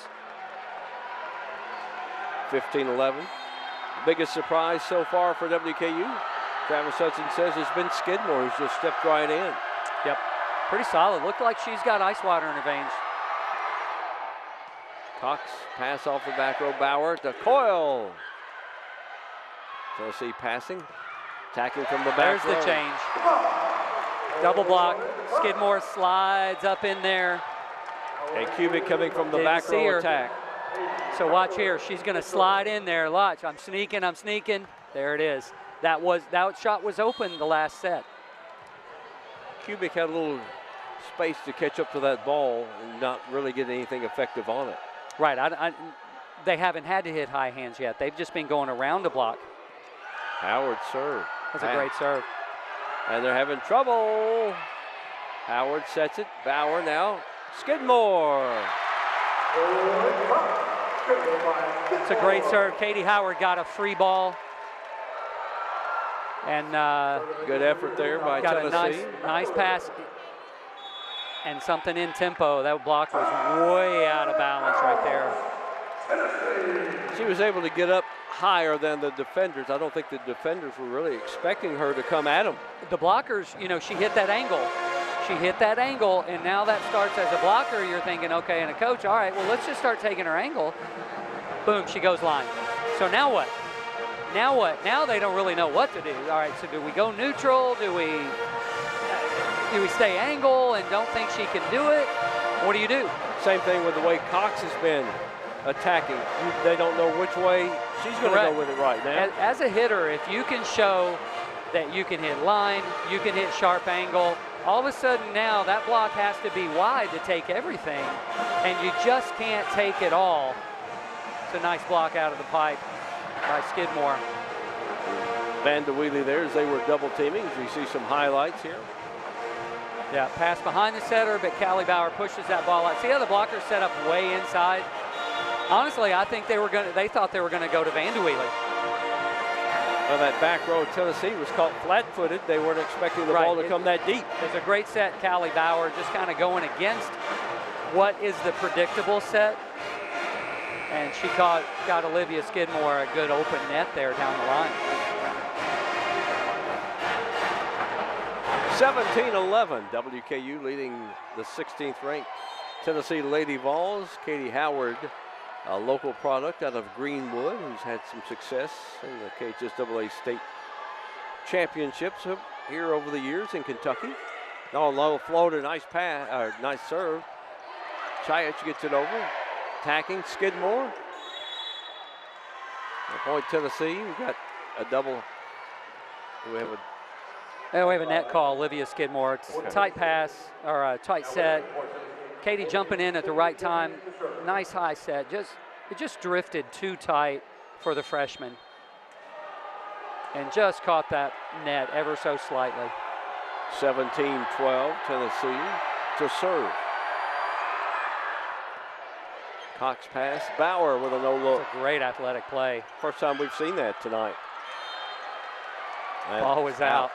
15-11. Biggest surprise so far for WKU, Travis Hudson says, has been Skidmore, who's just stepped right in. Yep, pretty solid. Looked like she's got ice water in her veins. Cox, pass off the back row, Bauer to Coyle. Tennessee passing, attacking from the back row. There's the change. Double block, Skidmore slides up in there. And Kubik coming from the back row attack. So watch here, she's gonna slide in there. Watch, I'm sneaking. There it is. That shot was open the last set. Kubik had a little space to catch up to that ball and not really get anything effective on it. Right, they haven't had to hit high hands yet. They've just been going around the block. Howard serve. That's a great serve. And they're having trouble. Howard sets it. Bauer now. Skidmore. It's a great serve. Katie Howard got a free ball. And good effort there by Tennessee. Got a nice pass. And something in tempo. That block was way out of balance right there. She was able to get up higher than the defenders. I don't think the defenders were really expecting her to come at them. The blockers, she hit that angle. And now that starts as a blocker. You're thinking, okay, and a coach, all right, well, let's just start taking her angle. Boom, she goes line. So now what? Now they don't really know what to do. All right, so do we go neutral? Do we stay angle and don't think she can do it? What do you do? Same thing with the way Cox has been attacking. They don't know which way she's going to go with it right now. As a hitter, if you can show that you can hit line, you can hit sharp angle, all of a sudden now that block has to be wide to take everything, and you just can't take it all. It's a nice block out of the pipe by Skidmore. Van de Wheelie there as they were double teaming. As we see some highlights here. Yeah, pass behind the setter, but Callie Bauer pushes that ball out. See how the blockers set up way inside? Honestly, I think they thought they were gonna go to Van de Wheelie. Well, that back row of Tennessee was caught flat-footed. They weren't expecting the ball to come that deep. It's a great set, Callie Bauer, just kind of going against what is the predictable set. And she got Olivia Skidmore a good open net there down the line. 17-11, WKU leading the 16th ranked Tennessee Lady Vols. Katie Howard, a local product out of Greenwood, who's had some success in the KHSAA state championships here over the years in Kentucky. Oh, low floater, nice pass, nice serve. Chiach gets it over, attacking Skidmore. The point Tennessee, we've got a double. We have a net call, Olivia Skidmore. It's a tight pass, or a tight set. Katie jumping in at the right time. Nice high set. It just drifted too tight for the freshman. And just caught that net ever so slightly. 17-12, Tennessee to serve. Cox pass, Bauer with a no look. It's a great athletic play. First time we've seen that tonight. Ball was out.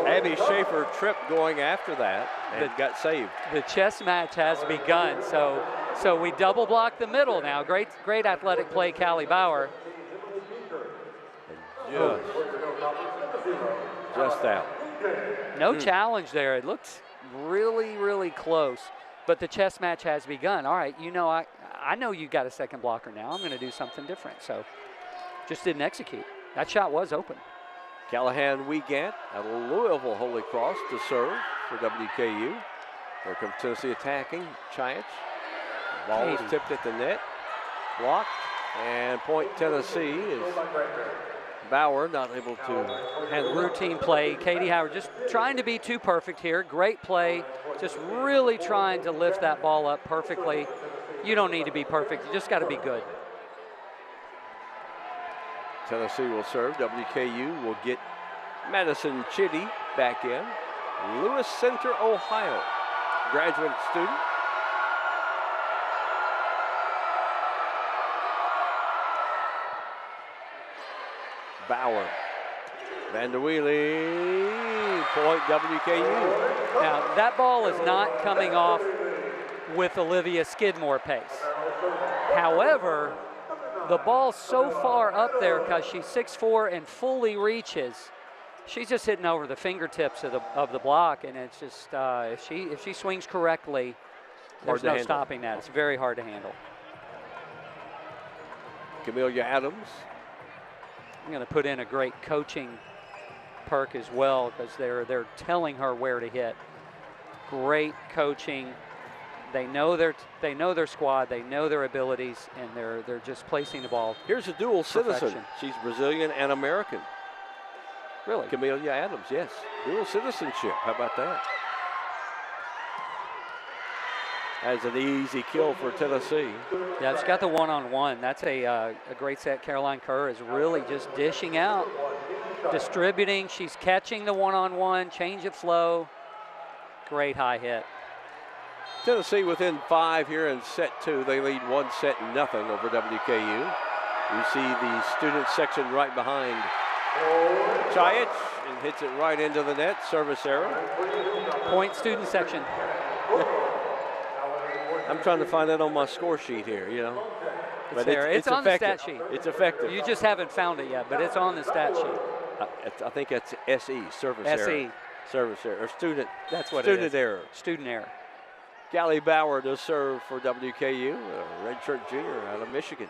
Abby Schaefer tripped going after that and got saved. The chess match has begun. So we double block the middle now. Great athletic play, Callie Bauer. Just out. No challenge there. It looks really, really close. But the chess match has begun. All right, you know, I know you got a second blocker now. I'm going to do something different. So just didn't execute. That shot was open. Callahan Wiegand out of Louisville Holy Cross to serve for WKU. Here comes Tennessee attacking. Chiach. Ball is tipped at the net. Blocked. And point Tennessee is Bauer not able to handle routine play. Katie Howard just trying to be too perfect here. Great play. Just really trying to lift that ball up perfectly. You don't need to be perfect. You just got to be good. Tennessee will serve. WKU will get Madison Chitty back in. Lewis Center, Ohio. Graduate student. Bauer. Vanderweely. Point WKU. Now, that ball is not coming off with Olivia Skidmore pace. However, the ball's so far up there because she's 6'4" and fully reaches. She's just hitting over the fingertips of the block, and it's just if she swings correctly, there's no stopping that. It's very hard to handle. Camelia Adams. I'm going to put in a great coaching perk as well because they're telling her where to hit. Great coaching. They know their squad, they know their abilities, and they're just placing the ball. Here's a dual citizen. She's Brazilian and American. Really? Camelia Adams, yes. Dual citizenship. How about that? That's an easy kill for Tennessee. Yeah, she's got the one-on-one. That's a great set. Caroline Kerr is really just dishing out, distributing. She's catching the one-on-one, change of flow. Great high hit. Tennessee within 5 here in set 2. They lead 1-0 over WKU. You see the student section right behind Chiach and hits it right into the net. Service error. Point student section. I'm trying to find that on my score sheet here, you know. It's there. It's on effective. The stat sheet. It's effective. You just haven't found it yet, but it's on the stat sheet. I think that's SE, service error. Service error, or student. That's what student it is. Error. Student error. Callie Bauer does serve for WKU, a redshirt junior out of Michigan.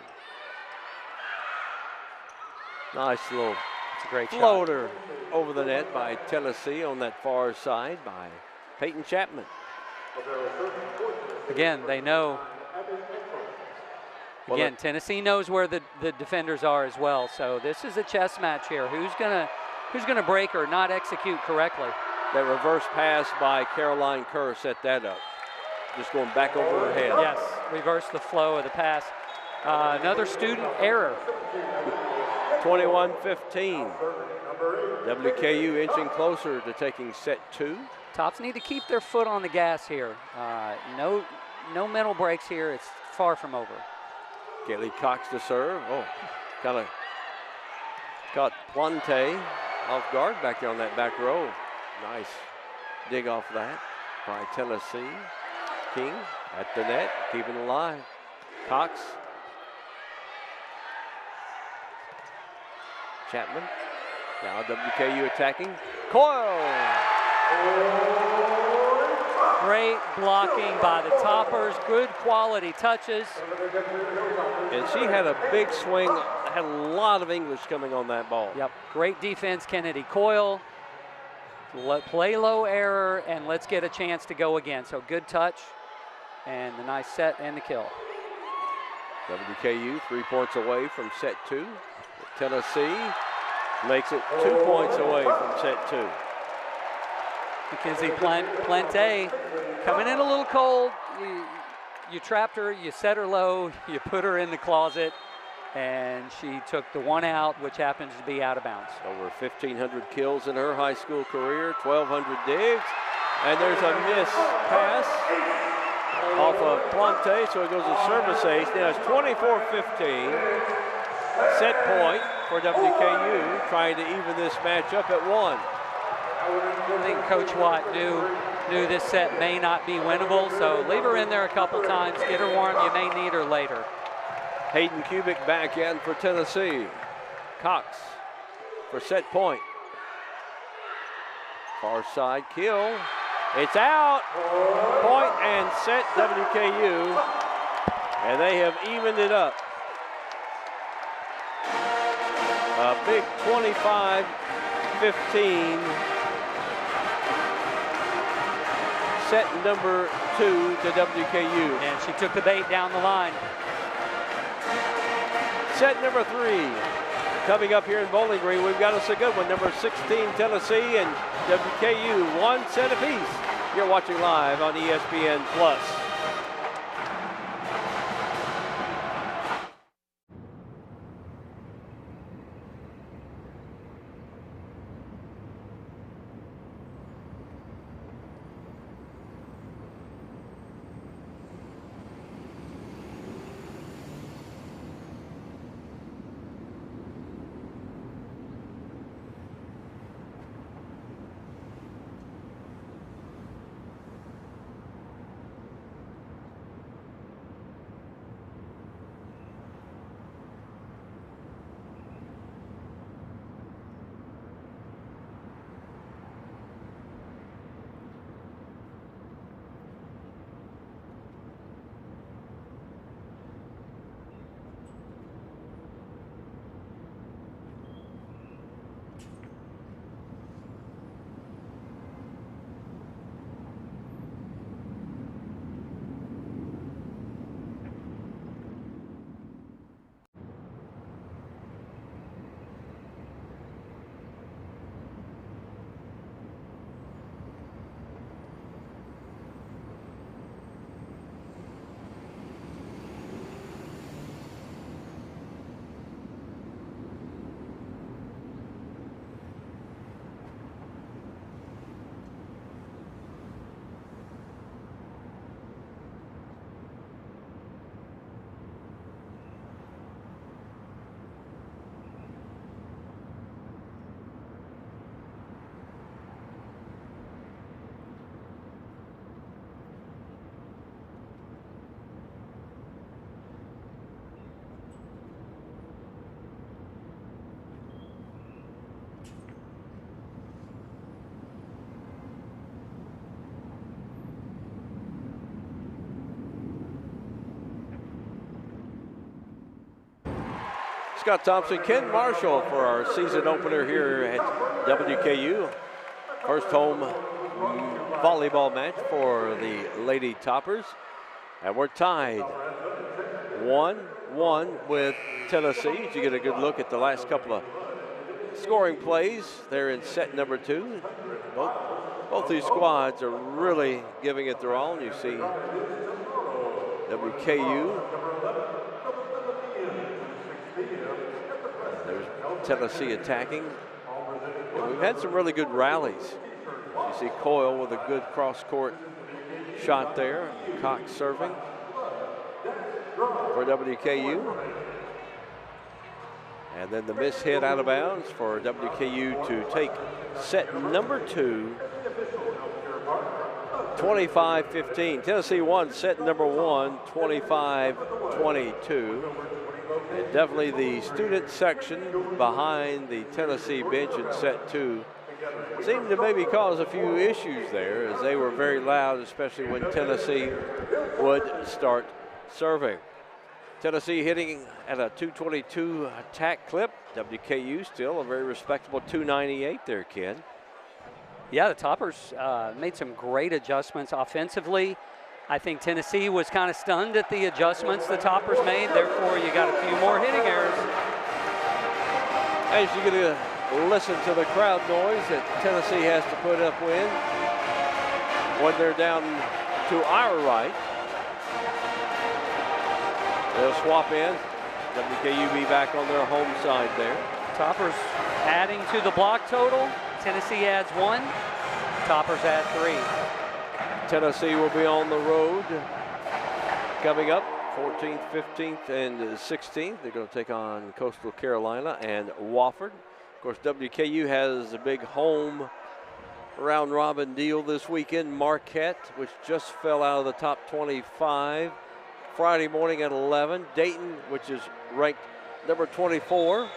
Nice little great floater over the net by Tennessee on that far side by Peyton Chapman. Again, they know. Again, Tennessee knows where the defenders are as well. So this is a chess match here. Who's gonna break or not execute correctly? That reverse pass by Caroline Kerr set that up. Just going back over her head. Yes, reverse the flow of the pass. Another student error. 21-15. WKU inching closer to taking set 2. Tops need to keep their foot on the gas here. No mental breaks here. It's far from over. Kaylee Cox to serve. Oh, kind of caught Plante off guard back there on that back row. Nice dig off that by Tennessee. King at the net, keeping it alive. Cox. Chapman. Now WKU attacking. Coyle. Great blocking by the Toppers. Good quality touches. And she had a big swing. Had a lot of English coming on that ball. Yep. Great defense, Kennedy Coyle. Play low error, and let's get a chance to go again. So good touch, and the nice set and the kill. WKU 3 points away from set 2. Tennessee makes it 2 points away from set 2. Mackenzie Plante coming in a little cold. You trapped her, you set her low, you put her in the closet, and she took the one out, which happens to be out of bounds. Over 1,500 kills in her high school career, 1,200 digs, and there's a miss pass off of Plante, so it goes to service ace. Now it's 24-15. Set point for WKU, trying to even this match up at 1. I think Coach Watt knew this set may not be winnable, so leave her in there a couple times, get her warm. You may need her later. Hayden Kubik back in for Tennessee. Cox for set point. Far side kill. It's out. Point and set WKU. And they have evened it up. A big 25-15. Set number 2 to WKU. And she took the bait down the line. Set number 3 coming up here in Bowling Green. We've got us a good one. Number 16 Tennessee and WKU, 1 set apiece. You're watching live on ESPN Plus. Scott Thompson, Ken Marshall for our season opener here at WKU. First home volleyball match for the Lady Toppers. And we're tied 1-1 with Tennessee. You get a good look at the last couple of scoring plays there in set number 2. Both these squads are really giving it their all. And you see WKU. There's Tennessee attacking. And we've had some really good rallies. You see Coyle with a good cross-court shot there. Cox serving for WKU. And then the miss hit out of bounds for WKU to take set number 2, 25-15. Tennessee won set number 1, 25-22. And definitely the student section behind the Tennessee bench in set 2 seemed to maybe cause a few issues there, as they were very loud, especially when Tennessee would start serving. Tennessee hitting at a 222 attack clip. WKU still a very respectable 298 there, Ken. Yeah, the Toppers made some great adjustments offensively. I think Tennessee was kind of stunned at the adjustments the Toppers made. Therefore, you got a few more hitting errors. As you get to listen to the crowd noise that Tennessee has to put up with when they're down to our right. They'll swap in. WKU be back on their home side there. Toppers adding to the block total. Tennessee adds 1. Toppers add 3. Tennessee will be on the road coming up 14th, 15th, and 16th. They're going to take on Coastal Carolina and Wofford. Of course, WKU has a big home round robin deal this weekend. Marquette, which just fell out of the top 25, Friday morning at 11. Dayton, which is ranked number 24.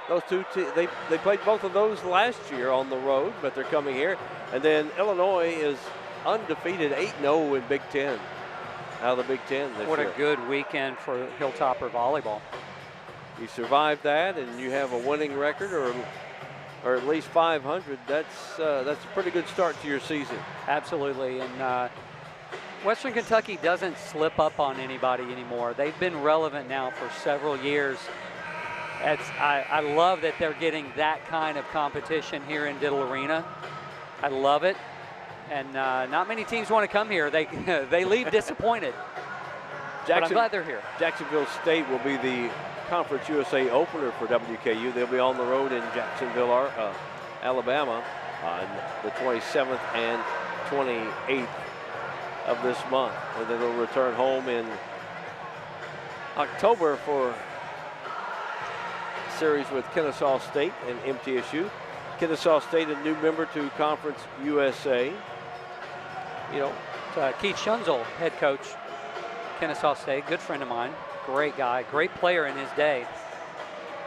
Those two, they played both of those last year on the road, but they're coming here. And then Illinois is undefeated, 8-0 in Big Ten, out of the Big Ten this year. What a good weekend for Hilltopper volleyball. You survive that, and you have a winning record, or at least 500. That's a pretty good start to your season. Absolutely, and Western Kentucky doesn't slip up on anybody anymore. They've been relevant now for several years. I love that they're getting that kind of competition here in Diddle Arena. I love it, and not many teams want to come here. They leave disappointed. But I'm glad they're here. Jacksonville State will be the Conference USA opener for WKU. They'll be on the road in Jacksonville, Alabama, on the 27th and 28th of this month, and then they'll return home in October for a series with Kennesaw State and MTSU. Kennesaw State, a new member to Conference USA. You know, Keith Schunzel, head coach, Kennesaw State, good friend of mine. Great guy, great player in his day.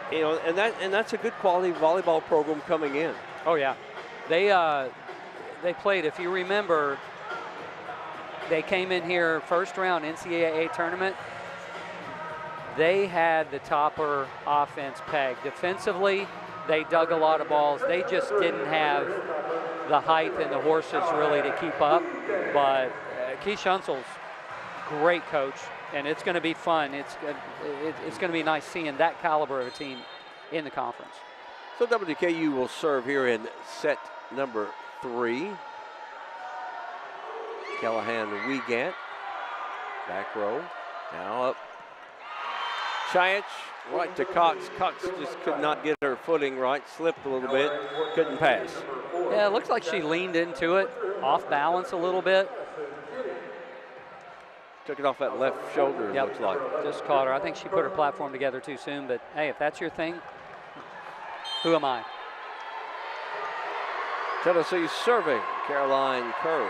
You know, and that's a good quality volleyball program coming in. Oh yeah, they played. If you remember, they came in here first round NCAA tournament. They had the Topper offense pegged. Defensively, they dug a lot of balls. They just didn't have the height and the horses really to keep up. But Keith Schunzel's great coach. And it's going to be fun. It's going to be nice seeing that caliber of a team in the conference. So WKU will serve here in set number 3. Callahan Wiegand, back row. Now up. Chiach right to Cox. Cox just could not get her footing right. Slipped a little bit. Couldn't pass. Yeah, it looks like she leaned into it, off balance a little bit. Took it off that left shoulder, Yep. looks like. Just caught her. I think she put her platform together too soon, but hey, if that's your thing, who am I? Tennessee serving, Caroline Kerr.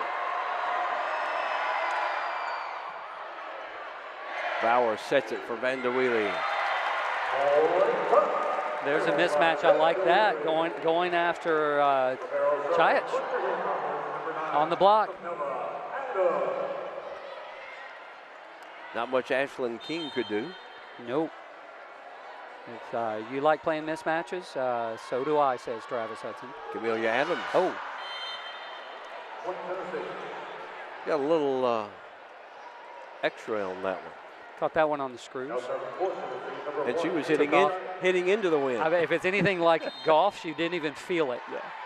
Bauer sets it for Van de Wheelie. There's a mismatch. I like that. Going after Chiach on the block. Not much Ashlyn King could do. Nope. If you like playing mismatches, so do I, says Travis Hudson. Camelia Adams. Oh. Got a little extra on that one. Caught that one on the screws. And she was hitting into the wind. I bet if it's anything like golf, she didn't even feel it.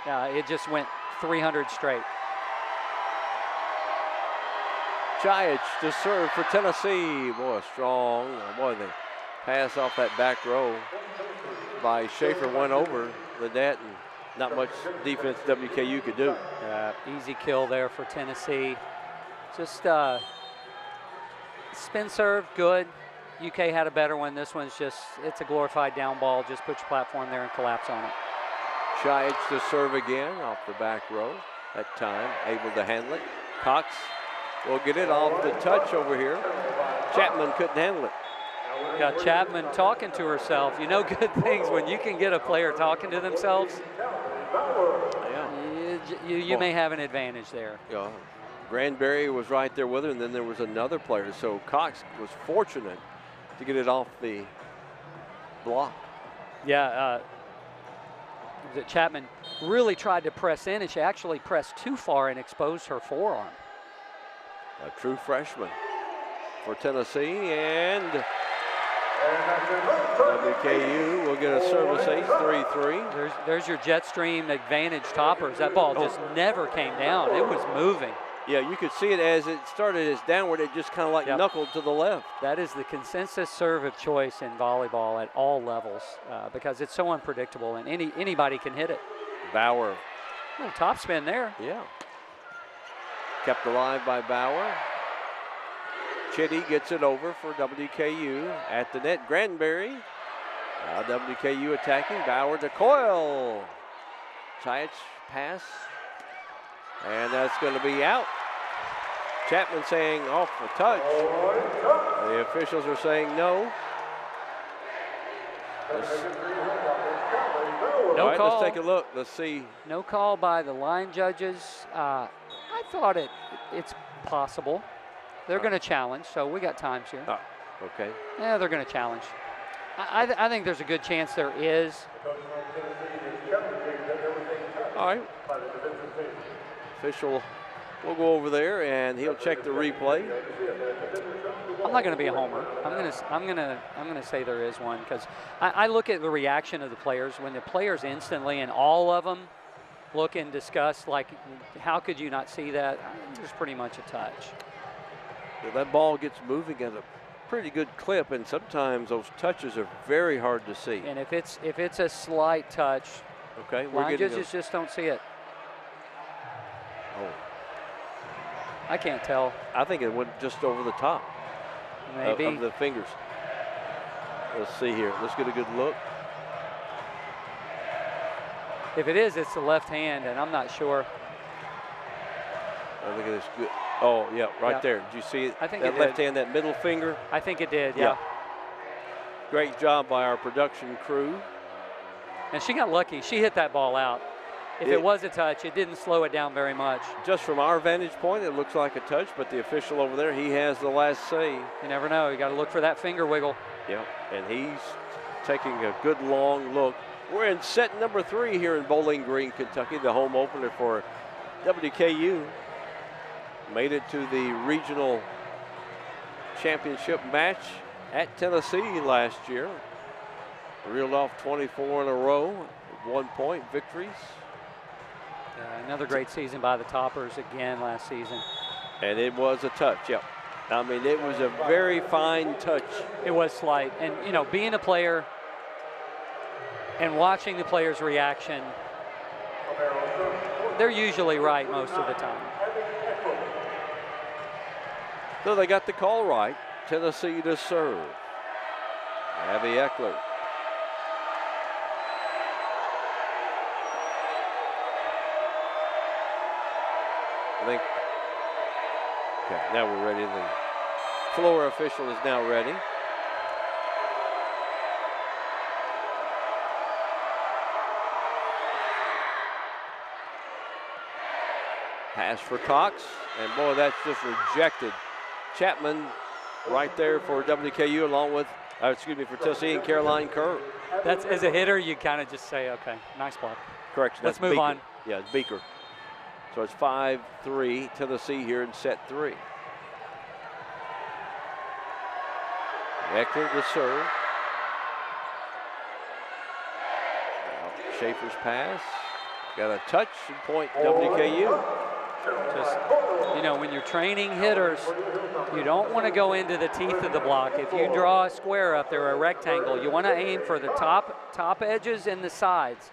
Yeah. It just went 300 straight. Chiach to serve for Tennessee. Boy, strong. Boy, the pass off that back row by Schaefer went over the net, and not much defense WKU could do. Easy kill there for Tennessee. Just spin serve, good. UK had a better one. This one's just, it's a glorified down ball. Just put your platform there and collapse on it. Chiach to serve again off the back row. That time, able to handle it. Cox will get it off the touch over here. Chapman couldn't handle it. Got Chapman talking to herself. You know good things when you can get a player talking to themselves. Yeah. You may have an advantage there. Yeah. Granberry was right there with her, and then there was another player. So Cox was fortunate to get it off the block. Yeah, Chapman really tried to press in, and she actually pressed too far and exposed her forearm. A true freshman for Tennessee, and WKU will get a service ace, 3-3. There's your Jetstream advantage toppers. That ball just never came down. It was moving. Yeah, you could see it as it started as downward. It just kind of like knuckled to the left. That is the consensus serve of choice in volleyball at all levels because it's so unpredictable, and anybody can hit it. Bauer. Oh, top spin there. Yeah. Kept alive by Bauer. Chitty gets it over for WKU at the net. Granberry. Now WKU attacking. Bauer to Coyle. Chiach pass. And that's going to be out. Chapman saying off the touch. The officials are saying no. No right, call. let's take a look. Let's see. No call by the line judges. I thought it's possible. They're going to challenge, so we got times here. Okay. Yeah, they're going to challenge. I think there's a good chance there is. All right. Official will go over there and he'll check the replay. I'm not going to be a homer. I'm going to say there is one because I look at the reaction of the players when the players instantly and all of them look and discuss like, how could you not see that? There's pretty much a touch. Well, that ball gets moving at a pretty good clip, and sometimes those touches are very hard to see. And if it's a slight touch, okay, line judges just don't see it. Oh, I can't tell. I think it went just over the top. Maybe of the fingers. Let's see here. Let's get a good look. If it is, it's the left hand, and I'm not sure. Oh, look at this. Good. Oh, yeah, right there. Did you see it? I think that left hand, that middle finger? I think it did, yeah. Great job by our production crew. And she got lucky. She hit that ball out. If it was a touch, it didn't slow it down very much. Just from our vantage point, it looks like a touch, but the official over there, he has the last say. You never know. You got to look for that finger wiggle. Yeah, and he's taking a good long look. We're in set number 3 here in Bowling Green, Kentucky, the home opener for WKU. Made it to the regional championship match at Tennessee last year. Reeled off 24 in a row, 1-point victories. Yeah, another great season by the Toppers again last season. And it was a touch, yep. I mean, it was a very fine touch. It was slight. And, you know, being a player and watching the players' reaction, they're usually right most of the time. So they got the call right. Tennessee to serve. Abby Eckler. I think, okay, now we're ready. The floor official is now ready. Pass for Cox, and boy, that's just rejected. Chapman right there for WKU along with, for Tennessee and Caroline Kerr. That's, as a hitter, you kind of just say, okay, nice block. Correction. Let's move on. Yeah, it's Beaker. So it's 5-3 Tennessee here in set 3. Eckler to serve. Now Schaefer's pass. Got a touch and point WKU. Just, you know, when you're training hitters, you don't want to go into the teeth of the block. If you draw a square up there, a rectangle, you want to aim for the top edges and the sides.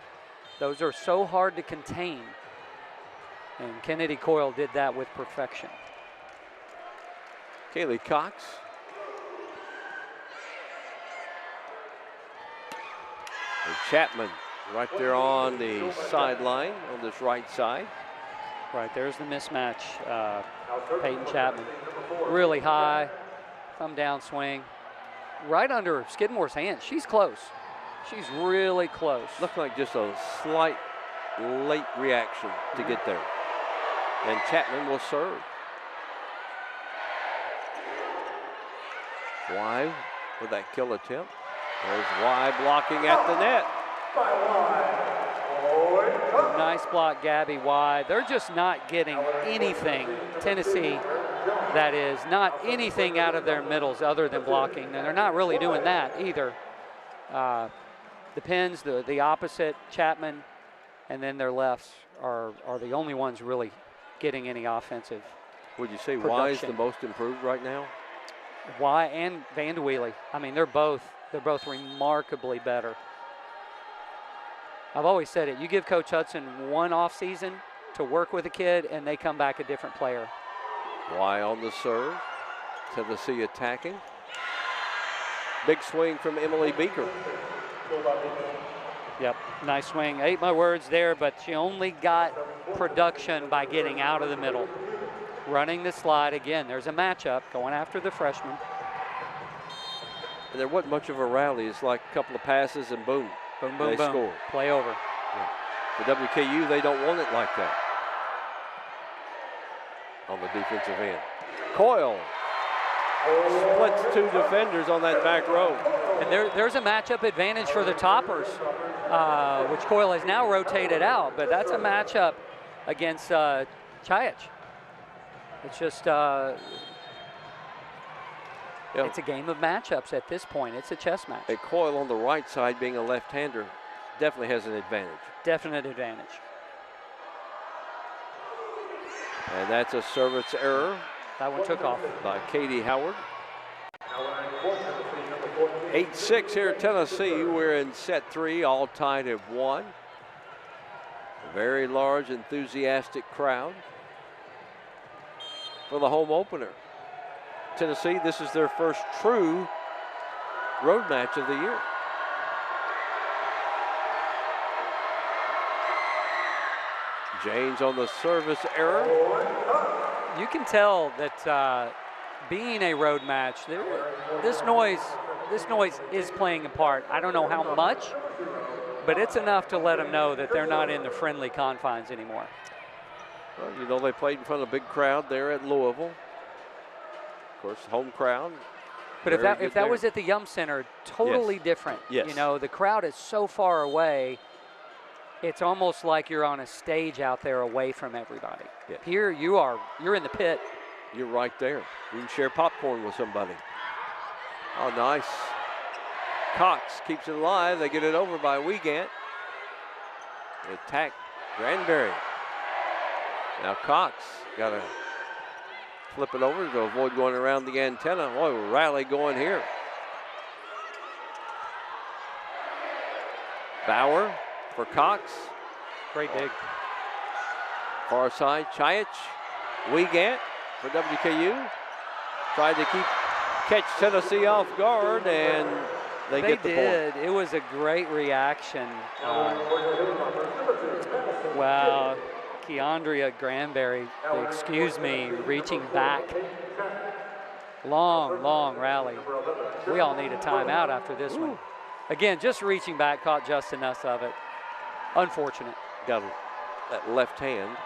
Those are so hard to contain. And Kennedy Coyle did that with perfection. Kaylee Cox. And Chapman right there on the sideline on this right side. Right, there's the mismatch. Peyton Chapman, really high, thumb down swing. Right under Skidmore's hand. She's close. She's really close. Looked like just a slight late reaction to get there. And Chapman will serve. Y with that kill attempt. There's Y blocking at the net. Nice block, Gabby Y. They're just not getting anything, Tennessee, that is, not anything out of their middles other than blocking. And they're not really doing that either. The pins, the opposite, Chapman, and then their lefts are the only ones really getting any offensive. Would you say production. Y is the most improved right now? Y and Vanderweely. I mean, they're both remarkably better. I've always said it. You give Coach Hudson one off season to work with a kid, and they come back a different player. Y on the serve. Tennessee attacking. Big swing from Emily Beaker. Yep, nice swing. Ate my words there, but she only got production by getting out of the middle. Running the slide again. There's a matchup going after the freshman. And there wasn't much of a rally. It's like a couple of passes and boom. Boom, boom, they boom. score. Play over. Yeah. For WKU, they don't want it like that. On the defensive end. Coyle splits two defenders on that back row. And there's a matchup advantage for the toppers, which Coyle has now rotated out, but that's a matchup against Ncaa. It's just, it's a game of matchups at this point. It's a chess match. A Coyle on the right side, being a left-hander, definitely has an advantage. Definite advantage. And that's a service error. That one took off. By Katie Howard. 8-6 here at Tennessee. We're in set 3, all tied at 1. A very large, enthusiastic crowd for the home opener. Tennessee, this is their first true road match of the year. James on the service error. You can tell that being a road match, this noise is playing a part. I don't know how much, but it's enough to let them know that they're not in the friendly confines anymore. Well, you know, they played in front of a big crowd there at Louisville. Of course, home crowd. But if that was at the Yum Center, totally different. Yes. You know, the crowd is so far away. It's almost like you're on a stage out there away from everybody. Yeah. Here you're in the pit. You're right there. You can share popcorn with somebody. Oh, nice. Cox keeps it alive. They get it over by Wiegand. They attack Granberry. Now Cox got to flip it over to avoid going around the antenna. Boy, rally going here. Bauer for Cox. Great dig. Far side, Ncaa. Wiegand for WKU. Tried to catch Tennessee off guard, and they get the did. point. It was a great reaction. Wow. Keandria Granberry, excuse me, reaching back. Long rally. We all need a timeout after this one. Again, just reaching back, caught just enough of it. Unfortunate. Got that left hand.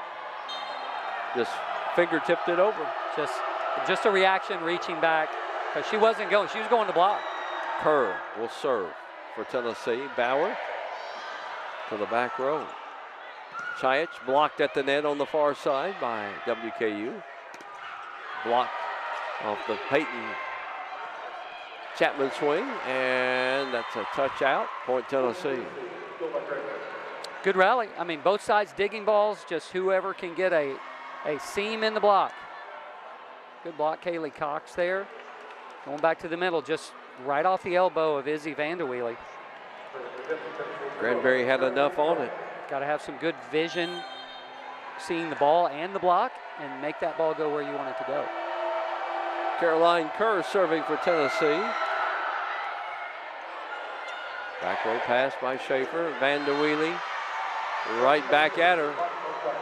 Just fingertipped it over. Just a reaction, reaching back, because she wasn't going. She was going to block. Kerr will serve for Tennessee. Bauer to the back row. Ncaa blocked at the net on the far side by WKU. Blocked off the Peyton Chapman swing, and that's a touch out. Point Tennessee. Good rally. I mean, both sides digging balls, just whoever can get a seam in the block. Good block, Kaylee Cox there. Going back to the middle, just right off the elbow of Izzy Vanderweely. Granberry had enough on it. Got to have some good vision, seeing the ball and the block, and make that ball go where you want it to go. Caroline Kerr serving for Tennessee. Back row pass by Schaefer. Vanderweely right back at her.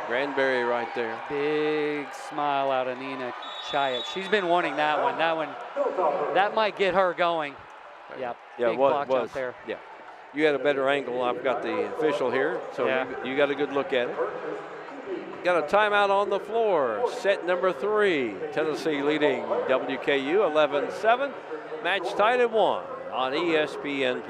Granberry right there. Big smile out of Nina Ncaa. She's been wanting that one. That might get her going. Yep. Yeah, big block out there. Yeah. You had a better angle. I've got the official here, so you got a good look at it. Got a timeout on the floor. Set number 3. Tennessee leading WKU 11-7. Match tied at 1 on ESPN+.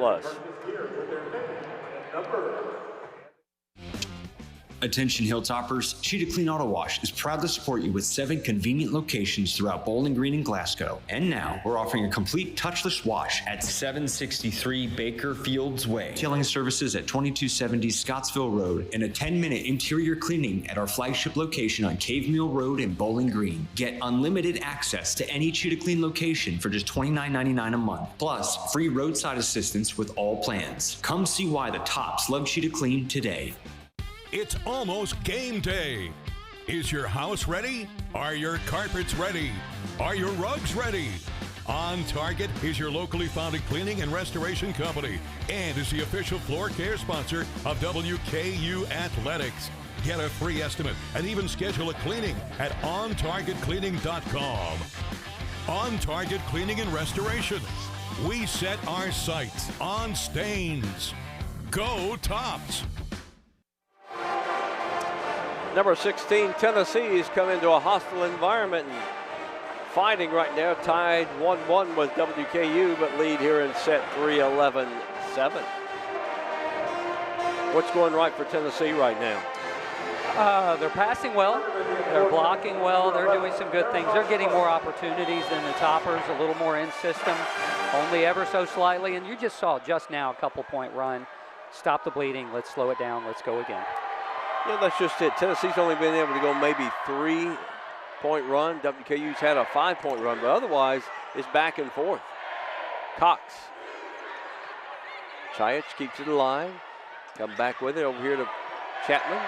Attention Hilltoppers, Cheetah Clean Auto Wash is proud to support you with 7 convenient locations throughout Bowling Green and Glasgow. And now we're offering a complete touchless wash at 763 Baker Fields Way. Detailing services at 2270 Scottsville Road and a 10-minute interior cleaning at our flagship location on Cave Mill Road in Bowling Green. Get unlimited access to any Cheetah Clean location for just $29.99 a month. Plus, free roadside assistance with all plans. Come see why the tops love Cheetah Clean today. It's almost game day. Is your house ready? Are your carpets ready? Are your rugs ready? On Target is your locally founded cleaning and restoration company and is the official floor care sponsor of WKU Athletics. Get a free estimate and even schedule a cleaning at OnTargetCleaning.com. On Target Cleaning and Restoration. We set our sights on stains. Go Tops! Number 16, Tennessee, has come into a hostile environment and fighting right now, tied 1-1 with WKU, but lead here in set 3, 11-7. What's going right for Tennessee right now? They're passing well, they're blocking well, they're doing some good things. They're getting more opportunities than the Toppers, a little more in system, only ever so slightly. And you just saw just now a couple-point run. Stop the bleeding, let's slow it down, let's go again. Yeah, that's just it. Tennessee's only been able to go maybe 3-point run. WKU's had a 5-point run, but otherwise it's back and forth. Cox. Chiach keeps it alive. Come back with it over here to Chapman.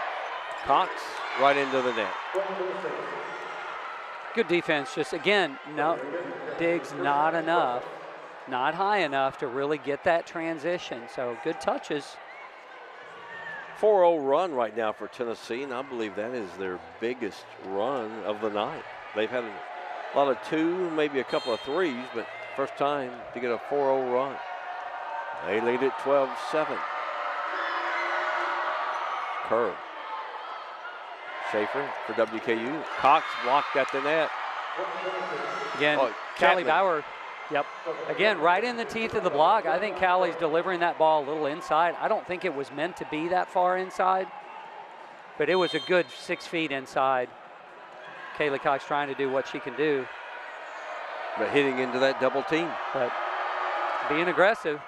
Cox right into the net. Good defense, just again, no, Diggs not enough, not high enough to really get that transition. So good touches. 4-0 run right now for Tennessee, and I believe that is their biggest run of the night. They've had a lot of 2, maybe a couple of 3s, but first time to get a 4-0 run. They lead at 12-7. Kerr. Schaefer for WKU. Cox blocked at the net. Again, Callie Bauer, yep. Again, right in the teeth of the block. I think Callie's delivering that ball a little inside. I don't think it was meant to be that far inside, but it was a good 6 feet inside. Kaylee Cox trying to do what she can do. But hitting into that double team. But being aggressive.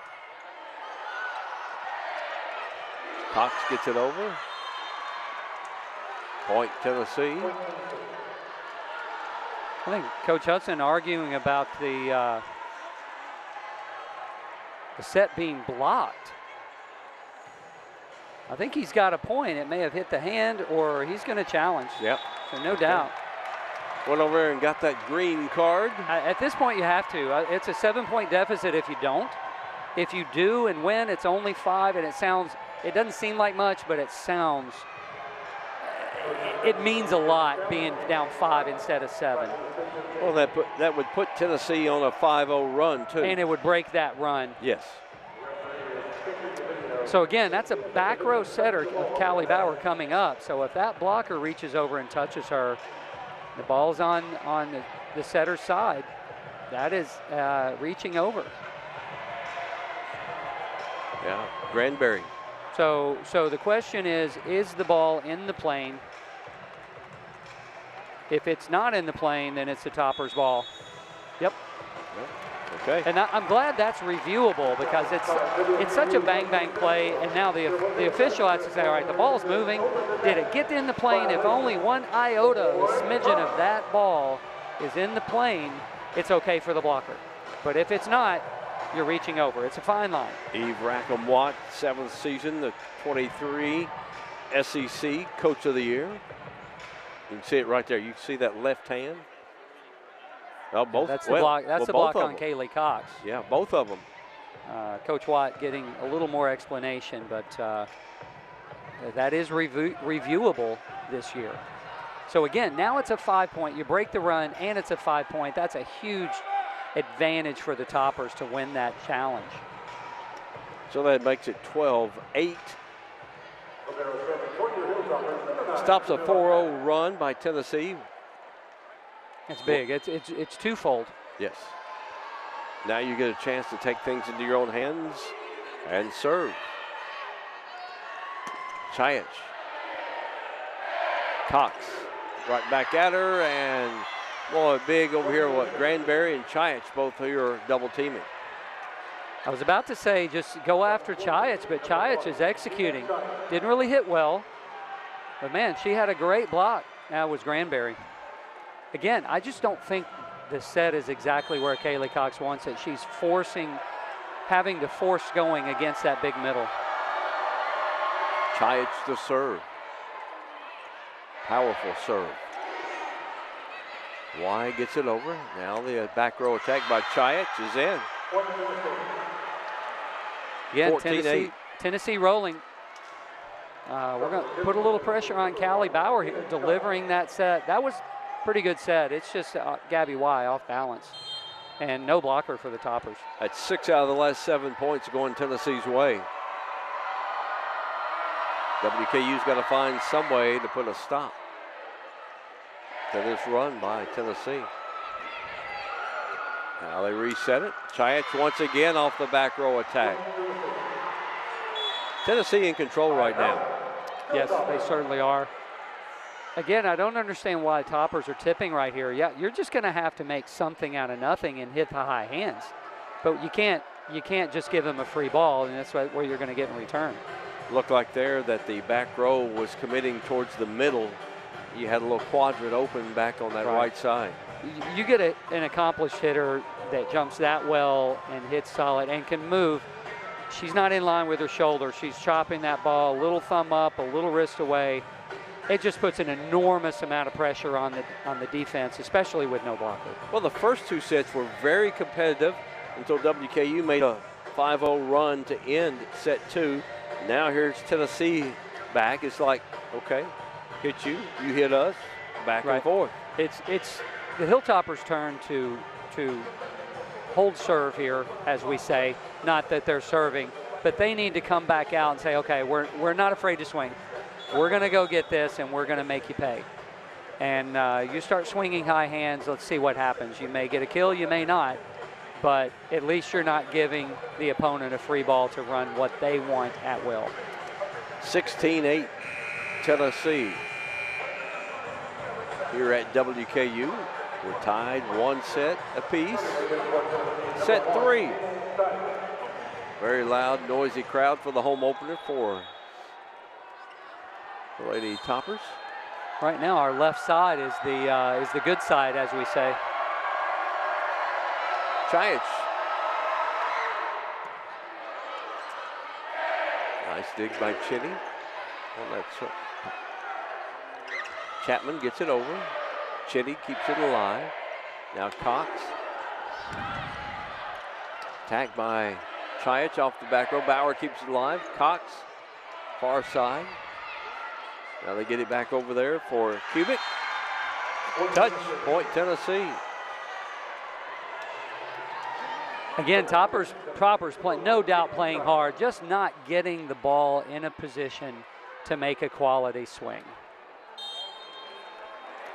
Cox gets it over. Point Tennessee. I think Coach Hudson arguing about the set being blocked. I think he's got a point. It may have hit the hand or he's going to challenge. Yep. So no doubt. Went over there and got that green card. At this point you have to. It's a 7-point deficit if you don't. If you do and win, it's only 5, and it doesn't seem like much, but it means a lot being down 5 instead of 7. Well, that would put Tennessee on a 5-0 run, too. And it would break that run. Yes. So, again, that's a back row setter of Callie Bauer coming up. So if that blocker reaches over and touches her, the ball's on the setter's side. That is reaching over. Yeah, Granberry. So the question is the ball in the plane? If it's not in the plane, then it's the Topper's ball. Yep. Okay. And I'm glad that's reviewable because it's such a bang-bang play, and now the official has to say, all right, the ball's moving. Did it get in the plane? If only one iota, a smidgen of that ball is in the plane, it's okay for the blocker. But if it's not, you're reaching over. It's a fine line. Eve Rackham-Watt, 7th season, the 23 SEC Coach of the Year. You can see it right there. You can see that left hand. Oh, both. That's the block. That's the block on Kaylee Cox. Yeah, both of them. Coach Watt getting a little more explanation, but that is reviewable this year. So again, now it's a 5-point. You break the run, and it's a 5-point. That's a huge advantage for the Toppers to win that challenge. So that makes it 12-8. Stops a 4-0 run by Tennessee. It's big. It's twofold. Yes. Now you get a chance to take things into your own hands and serve. Chiach. Cox right back at her, and boy, big over here. Granberry and Chiach both here double teaming. I was about to say just go after Chiach, but Chiach is executing. Didn't really hit well, but man, she had a great block. That was Granberry. Again, I just don't think the set is exactly where Kaylee Cox wants it. She's having to force going against that big middle. Chiach to serve. Powerful serve. Y gets it over. Now the back row attack by Chiach is in. Again, Tennessee rolling. We're going to put a little pressure on Callie Bauer here, delivering that set. That was a pretty good set. It's just Gabby Y off balance. And no blocker for the Toppers. That's 6 out of the last 7 points going Tennessee's way. WKU's got to find some way to put a stop to this run by Tennessee. Now they reset it. Chiach once again off the back row attack. Tennessee in control right now. Yes, they certainly are. Again, I don't understand why Toppers are tipping right here. Yeah, you're just going to have to make something out of nothing and hit the high hands. But you can't just give them a free ball, and that's where you're going to get in return. Looked like there that the back row was committing towards the middle. You had a little quadrant open back on that right side. You get an accomplished hitter that jumps that well and hits solid and can move. She's not in line with her shoulder. She's chopping that ball, a little thumb up, a little wrist away. It just puts an enormous amount of pressure on the defense, especially with no blocker. Well, the first 2 sets were very competitive until WKU made a 5-0 run to end set 2. Now here's Tennessee back. It's like, okay, hit you, you hit us, back and forth. It's the Hilltoppers' turn to hold serve here, as we say. Not that they're serving, but they need to come back out and say, okay, we're not afraid to swing. We're going to go get this, and we're going to make you pay. And you start swinging high hands, let's see what happens. You may get a kill, you may not, but at least you're not giving the opponent a free ball to run what they want at will. 16-8 Tennessee. Here at WKU, we're tied 1 set apiece. Set 3. Very loud, noisy crowd for the home opener for the Lady Toppers. Right now, our left side is the good side, as we say. Chiach. Nice dig by Chitty. Well, that's Chapman gets it over. Chitty keeps it alive. Now Cox. Attacked by Chiach off the back row. Bauer keeps it alive. Cox, far side. Now they get it back over there for Cubic. Touch, point Tennessee. Again, Toppers playing, no doubt playing hard, just not getting the ball in a position to make a quality swing.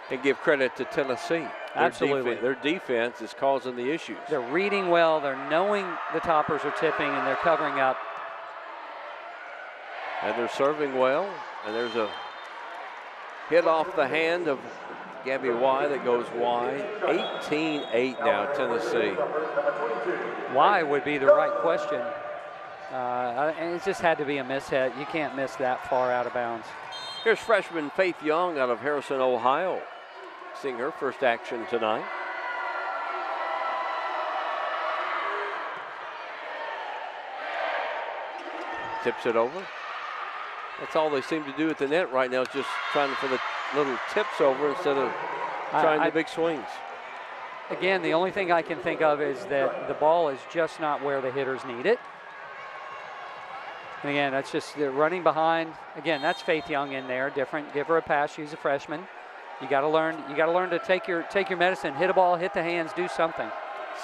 And give credit to Tennessee. Absolutely. Their defense is causing the issues. They're reading well, they're knowing the Toppers are tipping, and they're covering up. And they're serving well, and there's a hit off the hand of Gabby Y that goes wide. 18-8 now, Tennessee. Why would be the right question. And it just had to be a miss hit. You can't miss that far out of bounds. Here's freshman Faith Young out of Harrison, Ohio, seeing her first action tonight. Tips it over. That's all they seem to do at the net right now, is just trying for the little tips over instead of trying the big swings. Again, the only thing I can think of is that the ball is just not where the hitters need it. And again, that's just they're running behind. Again, that's Faith Young in there. Different. Give her a pass. She's a freshman. You got to learn. You got to learn to take your medicine. Hit a ball. Hit the hands. Do something.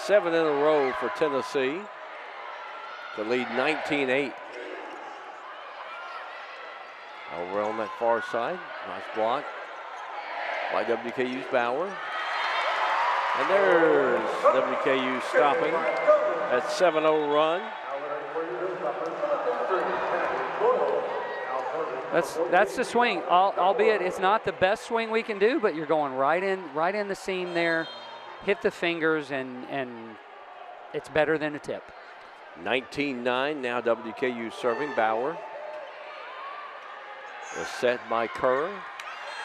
7 in a row for Tennessee to lead 19-8. Over on that far side. Nice block by WKU's Bauer. And there's WKU stopping that 7-0 run. That's the swing, albeit it's not the best swing we can do, but you're going right in the seam there, hit the fingers, and it's better than a tip. 19-9, now WKU serving. Bauer was set by Kerr,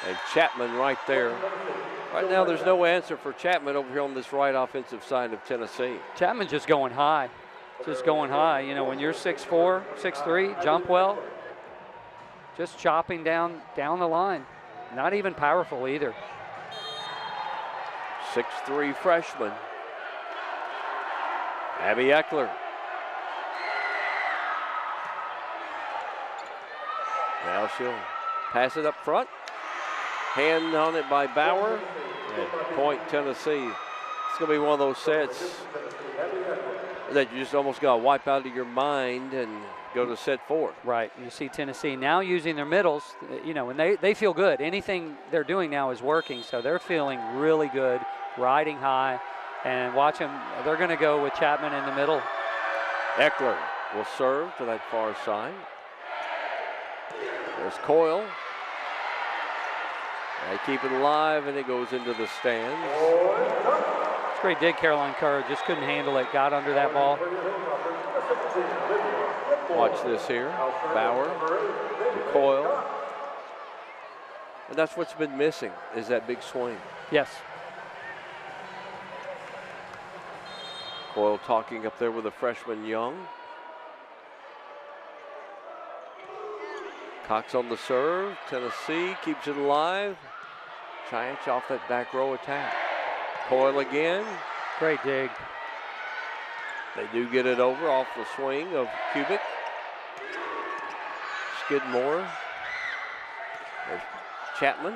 and Chapman right there. Right now there's no answer for Chapman over here on this right offensive side of Tennessee. Chapman just going high. Just going high. You know, when you're 6'4", 6'3", jump well, just chopping down the line. Not even powerful either. 6'3" freshman, Abby Eckler. Now she'll pass it up front. Hand on it by Bauer. And point Tennessee. It's going to be one of those sets that you just almost got to wipe out of your mind and go to set 4. Right. You see Tennessee now using their middles, you know, and they feel good. Anything they're doing now is working, so they're feeling really good, riding high. And watch them. They're going to go with Chapman in the middle. Eckler will serve to that far side. There's Coyle. They keep it alive, and it goes into the stands. It's a great dig, Caroline Kerr. Just couldn't handle it. Got under that ball. Watch this here. Bauer to Coyle. And that's what's been missing, is that big swing. Yes. Coyle talking up there with the freshman Young. Cox on the serve. Tennessee keeps it alive. Chiach off that back row attack. Coyle again. Great dig. They do get it over off the swing of Kubik. Skidmore. There's Chapman.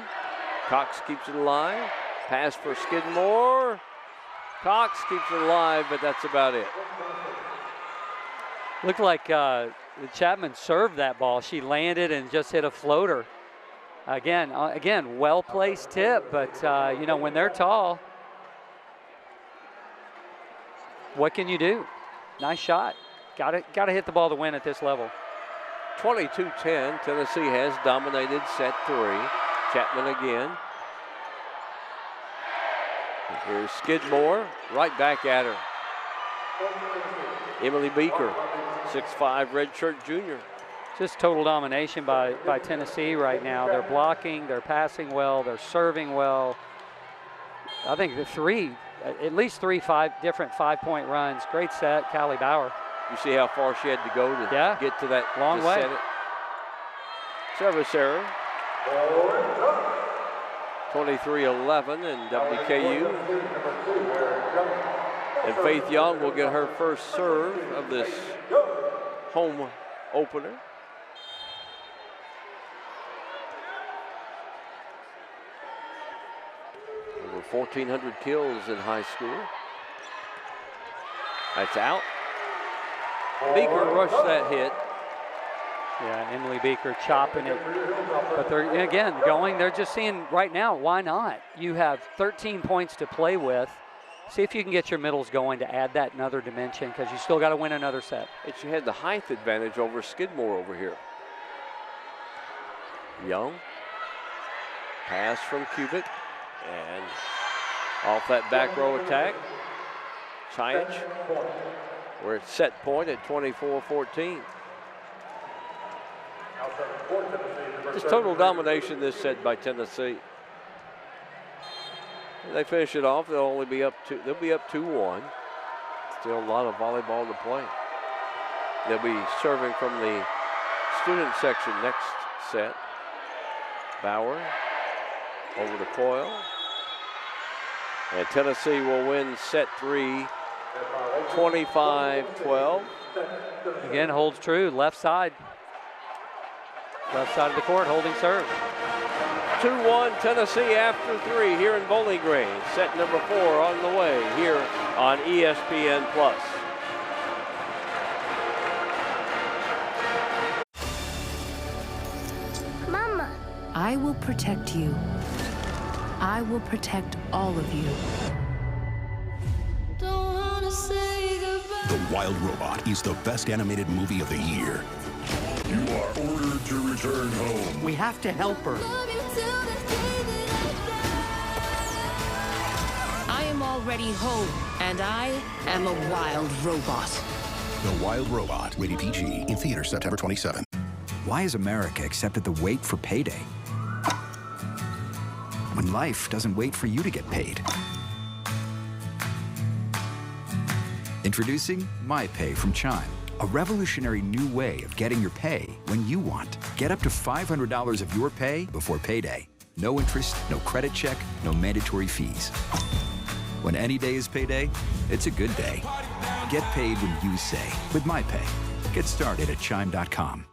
Cox keeps it alive. Pass for Skidmore. Cox keeps it alive, but that's about it. Looked like Chapman served that ball. She landed and just hit a floater. Again, well-placed tip, but you know, when they're tall, what can you do? Nice shot. Got to hit the ball to win at this level. 22-10. Tennessee has dominated set 3. Chapman again. Here's Skidmore, right back at her. Emily Beaker, 6'5" redshirt junior. Just total domination by Tennessee right now. They're blocking, they're passing well, they're serving well. I think at least three different 5-point runs. Great set, Callie Bauer. You see how far she had to go to get to that long way. Set it. Service error. 23-11 and WKU. And Faith Young will get her first serve of this home opener. Over 1,400 kills in high school. That's out. Beaker rushed that hit. Yeah, Emily Beaker chopping it. But they're, again, they're just seeing right now, why not? You have 13 points to play with. See if you can get your middles going to add that another dimension, because you still got to win another set. And she had the height advantage over Skidmore over here. Young. Pass from Kubik. And off that back row attack. Chiach. We're at set point at 24-14. Just total domination this set by Tennessee. They finish it off. They'll only be up 2-1. Still a lot of volleyball to play. They'll be serving from the student section next set. Bauer over to Coyle. And Tennessee will win set 3, 25-12. Again, holds true, left side. Left side of the court, holding serve. 2-1 Tennessee after 3 here in Bowling Green. Set number 4 on the way here on ESPN+. Mama. I will protect you. I will protect all of you. Don't wanna say goodbye. The Wild Robot is the best animated movie of the year. You are ordered to return home. We have to help her. I am already home, and I am a wild robot. The Wild Robot, rated PG, in theaters September 27. Why has America accepted the wait for payday? When life doesn't wait for you to get paid. Introducing My Pay from Chime. A revolutionary new way of getting your pay when you want. Get up to $500 of your pay before payday. No interest, no credit check, no mandatory fees. When any day is payday, it's a good day. Get paid when you say with MyPay. Get started at Chime.com.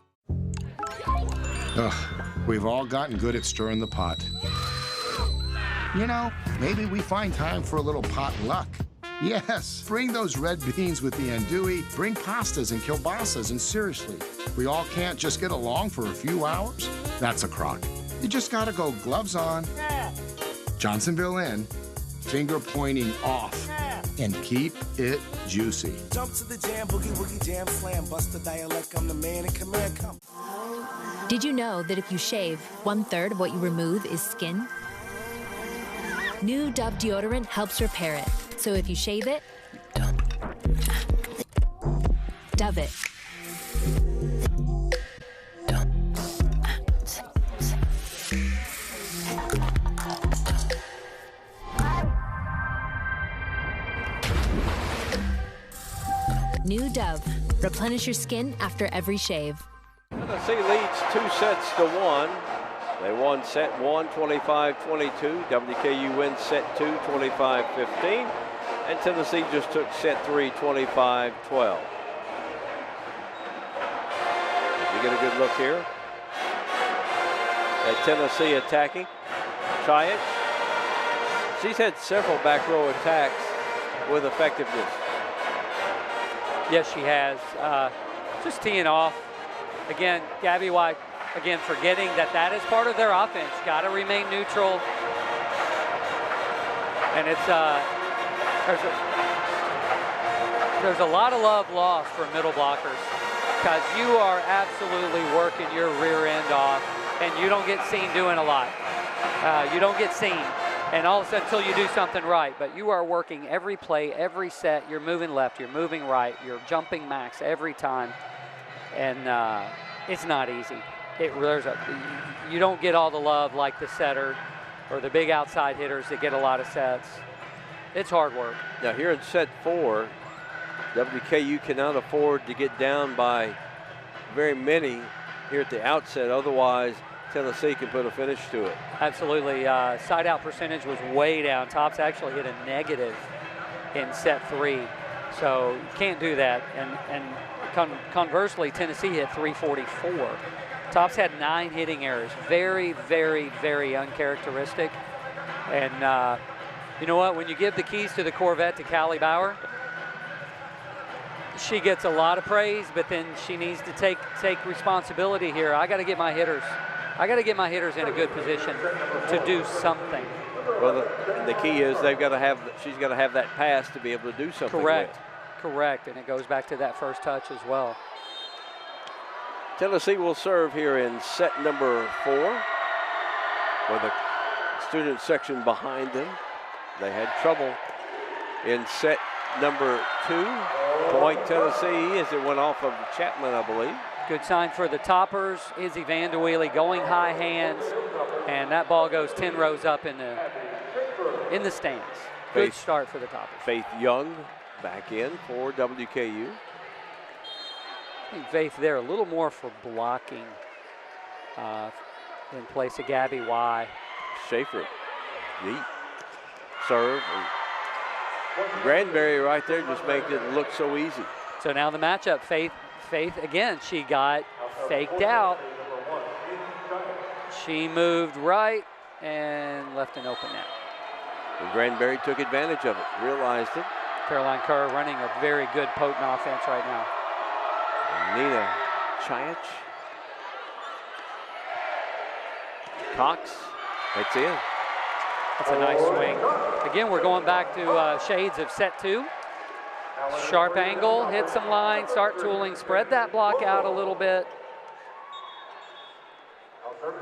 Ugh, we've all gotten good at stirring the pot. You know, maybe we find time for a little pot luck. Yes, bring those red beans with the andouille, bring pastas and kielbasas, and seriously, we all can't just get along for a few hours? That's a crock. You just gotta go gloves on, Johnsonville in, finger pointing off, and keep it juicy. Jump to the jam, boogie woogie jam slam, bust the dialect, I'm the man in command, come. Did you know that if you shave, 1/3 of what you remove is skin? New Dove deodorant helps repair it. So if you shave it, Dove it. New Dove. Replenish your skin after every shave. Tennessee leads 2-1. They won set 1, 25-22. WKU wins set 2, 25-15. And Tennessee just took set 3, 25-12. You get a good look here at Tennessee attacking. Ncaa. She's had several back row attacks with effectiveness. Yes, she has. Just teeing off. Again, Gabby White, again, forgetting that is part of their offense. Got to remain neutral. And it's there's a lot of love lost for middle blockers because you are absolutely working your rear end off, and you don't get seen doing a lot. You don't get seen. And all of a sudden, until you do something right, but you are working every play, every set. You're moving left, you're moving right, you're jumping max every time, and it's not easy. You don't get all the love like the setter or the big outside hitters that get a lot of sets. It's hard work. Now here in set 4, WKU cannot afford to get down by very many here at the outset. Otherwise, Tennessee can put a finish to it. Absolutely. Side out percentage was way down. Tops actually hit a negative in set 3. So you can't do that. And conversely, Tennessee hit 344. Tops had 9 hitting errors. Very, very, very uncharacteristic. And you know what? When you give the keys to the Corvette to Callie Bauer, she gets a lot of praise, but then she needs to take responsibility here. I got to get my hitters. I got to get my hitters in a good position to do something. Well, the key is she's got to have that pass to be able to do something. Correct. Correct. And it goes back to that first touch as well. Tennessee will serve here in set number 4 with a student section behind them. They had trouble in set number 2. Point Tennessee as it went off of Chapman, I believe. Good sign for the toppers. Izzy Vanderweely going high hands, and that ball goes 10 rows up in the stands. Good start for the toppers. Faith Young back in for WKU. I think Faith there a little more for blocking in place of Gabby Y. Schaefer, neat serve. And Granberry right there just makes it look so easy. So now the matchup, Faith again, she got faked out. She moved right and left an open net. And Granberry took advantage of it, realized it. Caroline Kerr running a very good, potent offense right now. Nina Ncaa. Cox, it's in. That's a nice swing. Again, we're going back to shades of set 2. Sharp angle, hit some line, start tooling, spread that block out a little bit.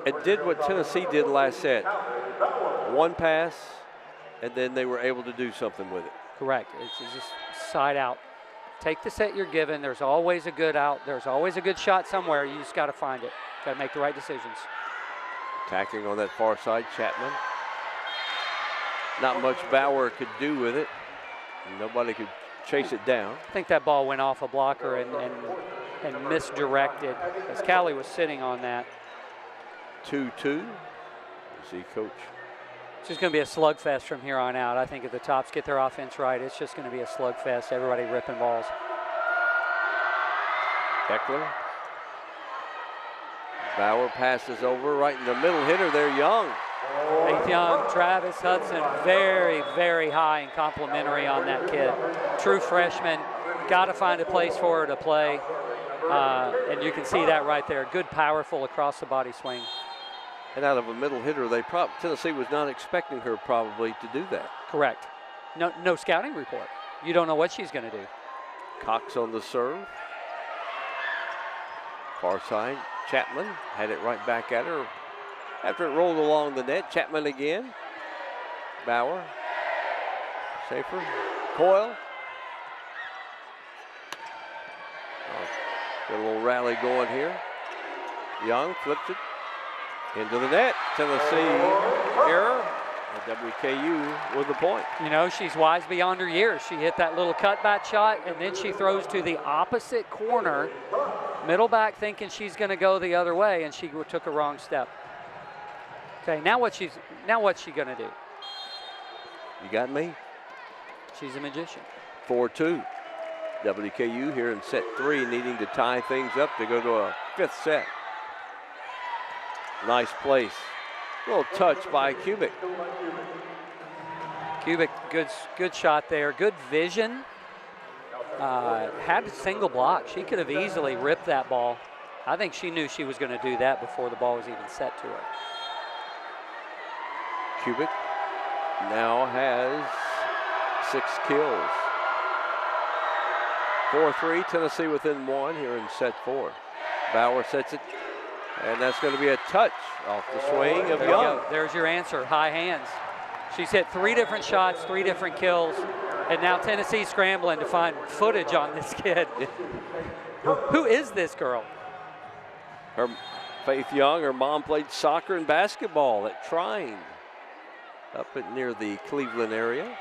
It did what Tennessee did last set. One pass, and then they were able to do something with it. Correct. It's just side out. Take the set you're given. There's always a good out. There's always a good shot somewhere. You just got to find it. Got to make the right decisions. Attacking on that far side, Chapman. Not much Bauer could do with it. Nobody could chase it down. I think that ball went off a blocker and misdirected as Callie was sitting on that. 2-2. You see Coach It's just going to be a slugfest from here on out. I think if the Tops get their offense right, it's just going to be a slugfest. Everybody ripping balls. Eckler. Bauer passes over right in the middle. Hitter there, Young. Faith Young, Travis Hudson, very, very high and complimentary on that kid. True freshman. Got to find a place for her to play. And you can see that right there. Good, powerful across the body swing. And out of a middle hitter, Tennessee was not expecting her probably to do that. Correct. No scouting report. You don't know what she's going to do. Cox on the serve. Far side, Chapman had it right back at her. After it rolled along the net, Chapman again. Bauer. Schaefer. Coyle. Got a little rally going here. Young flips it into the net. Tennessee error. And WKU with the point. You know, she's wise beyond her years. She hit that little cutback shot, and then she throws to the opposite corner. Middle back thinking she's going to go the other way, and she took a wrong step. Okay, now what's she going to do? You got me? She's a magician. 4-2. WKU here in set 3, needing to tie things up to go to a 5th set. Nice place. Little touch by Kubik. Kubik, good shot there. Good vision. Had a single block. She could have easily ripped that ball. I think she knew she was going to do that before the ball was even set to her. Kubik now has 6 kills. 4-3, Tennessee within 1 here in set 4. Bauer sets it, and that's going to be a touch off the swing of Young. There's your answer, high hands. She's hit 3 different shots, 3 different kills, and now Tennessee's scrambling to find footage on this kid. Who is this girl? Her Faith Young, her mom played soccer and basketball at Trine up near the Cleveland area.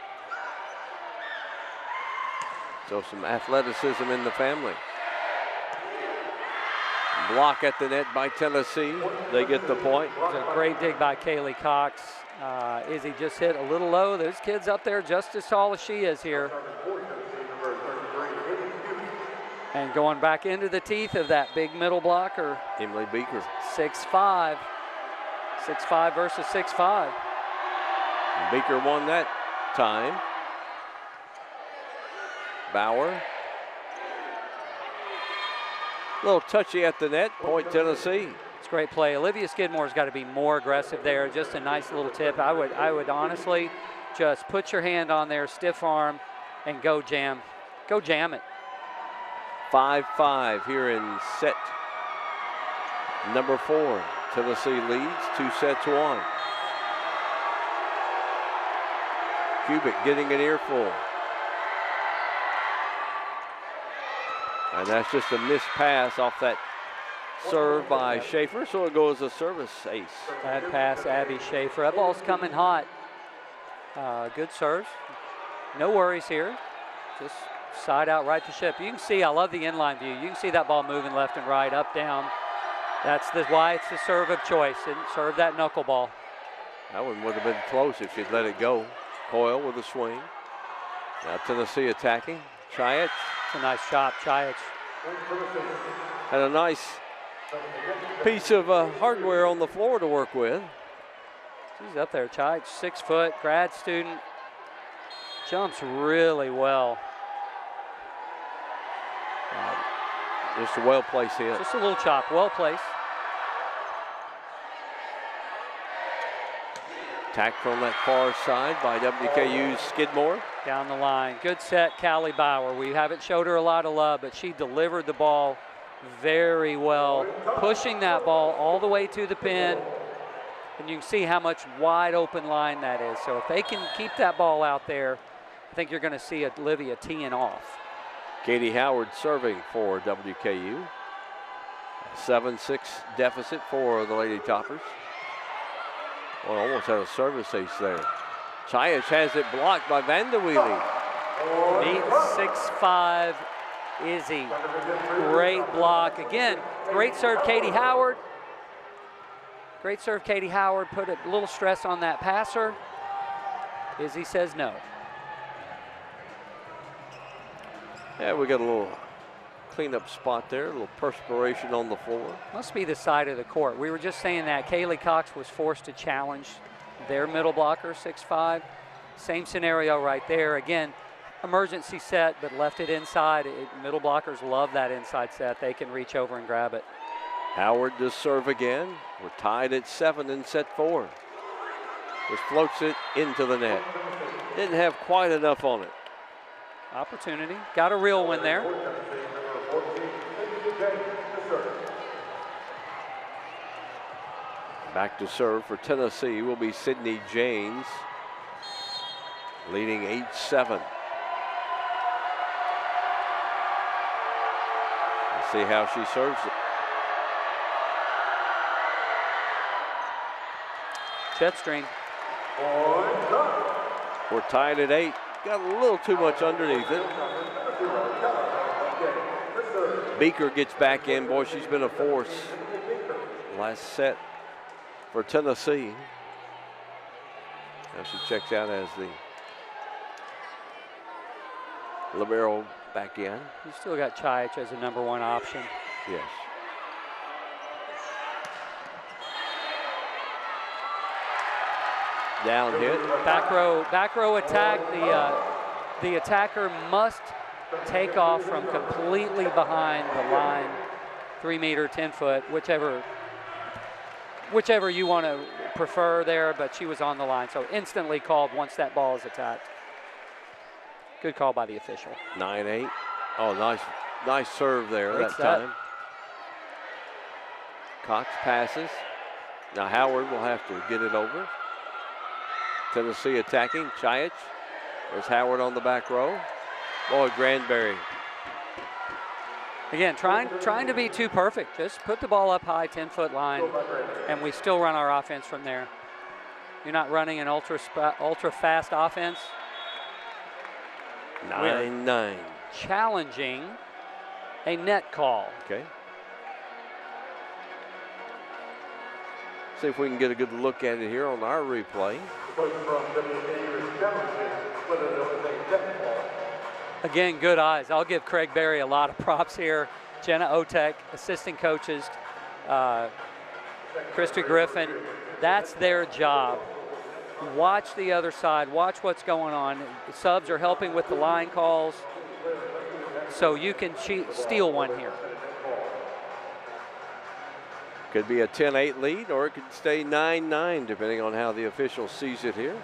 So some athleticism in the family. Block at the net by Tennessee. They get the point. It was a great dig by Kaylee Cox. Izzy just hit a little low. There's kids up there just as tall as she is here. And going back into the teeth of that big middle blocker. Emily Beaker. 6'5". 6'5" versus 6'5". Beaker won that time. Bauer. A little touchy at the net. Point Tennessee. It's a great play. Olivia Skidmore's got to be more aggressive there. Just a nice little tip. I would honestly just put your hand on there, stiff arm, and go jam. Go jam it. 5-5 here in set number 4. Tennessee leads 2-1. Kubik getting an earful. And that's just a missed pass off that serve by Schaefer, so it goes a service ace. Bad pass, Abby Schaefer. That ball's coming hot. Good serves. No worries here. Just side out right to ship. You can see, I love the inline view. You can see that ball moving left and right, up, down. That's why it's the serve of choice. Didn't serve that knuckleball. That one would have been close if she'd let it go. Coyle with a swing. Now Tennessee attacking. Chiat. It's a nice chop, Chiat. Had a nice piece of hardware on the floor to work with. She's up there, Chiat, 6 foot, grad student. Jumps really well. Just a well-placed hit. Just a little chop, well placed. Attacked from that far side by WKU's Skidmore. Down the line. Good set, Callie Bauer. We haven't showed her a lot of love, but she delivered the ball very well, pushing that ball all the way to the pin. And you can see how much wide open line that is. So if they can keep that ball out there, I think you're going to see Olivia teeing off. Katie Howard serving for WKU. 7-6 deficit for the Lady Toppers. Well, almost had a service ace there. Chiat has it blocked by Vanderwheelie. Neat 6'5" Izzy. Great block. Again, great serve, Katie Howard. Great serve, Katie Howard. Put a little stress on that passer. Izzy says no. Yeah, we got a little cleanup spot there, a little perspiration on the floor. Must be the side of the court. We were just saying that Kaylee Cox was forced to challenge their middle blocker, 6'5". Same scenario right there. Again, emergency set, but left it inside. Middle blockers love that inside set. They can reach over and grab it. Howard to serve again. We're tied at 7 in set 4. Just floats it into the net. Didn't have quite enough on it. Opportunity. Got a real one there. Back to serve for Tennessee will be Sydney James, leading 8-7. Let's see how she serves it. Jet string. We're tied at 8. Got a little too much underneath it. Beaker gets back in. Boy, she's been a force. Last set for Tennessee. Now she checks out as the libero back in. You still got Chayach as a #1 option. Yes. Down hit. Back row attack. The attacker must take off from completely behind the line, 3 meter, 10 foot, whichever you want to prefer there, but she was on the line. So instantly called once that ball is attacked. Good call by the official. 9-8. Oh, nice serve there Great that set. time. Cox passes. Now Howard will have to get it over. Tennessee attacking. Chayach. There's Howard on the back row. Boy, Granberry. Again, trying to be too perfect. Just put the ball up high, 10-foot line, and we still run our offense from there. You're not running an ultra fast offense. 9-9. Challenging a net call. Okay. See if we can get a good look at it here on our replay. Again, good eyes. I'll give Craig Berry a lot of props here. Jenna Otek, assistant coaches, Christy Griffin. That's their job. Watch the other side. Watch what's going on. The subs are helping with the line calls, so you can steal one here. Could be a 10-8 lead, or it could stay 9-9, depending on how the official sees it here.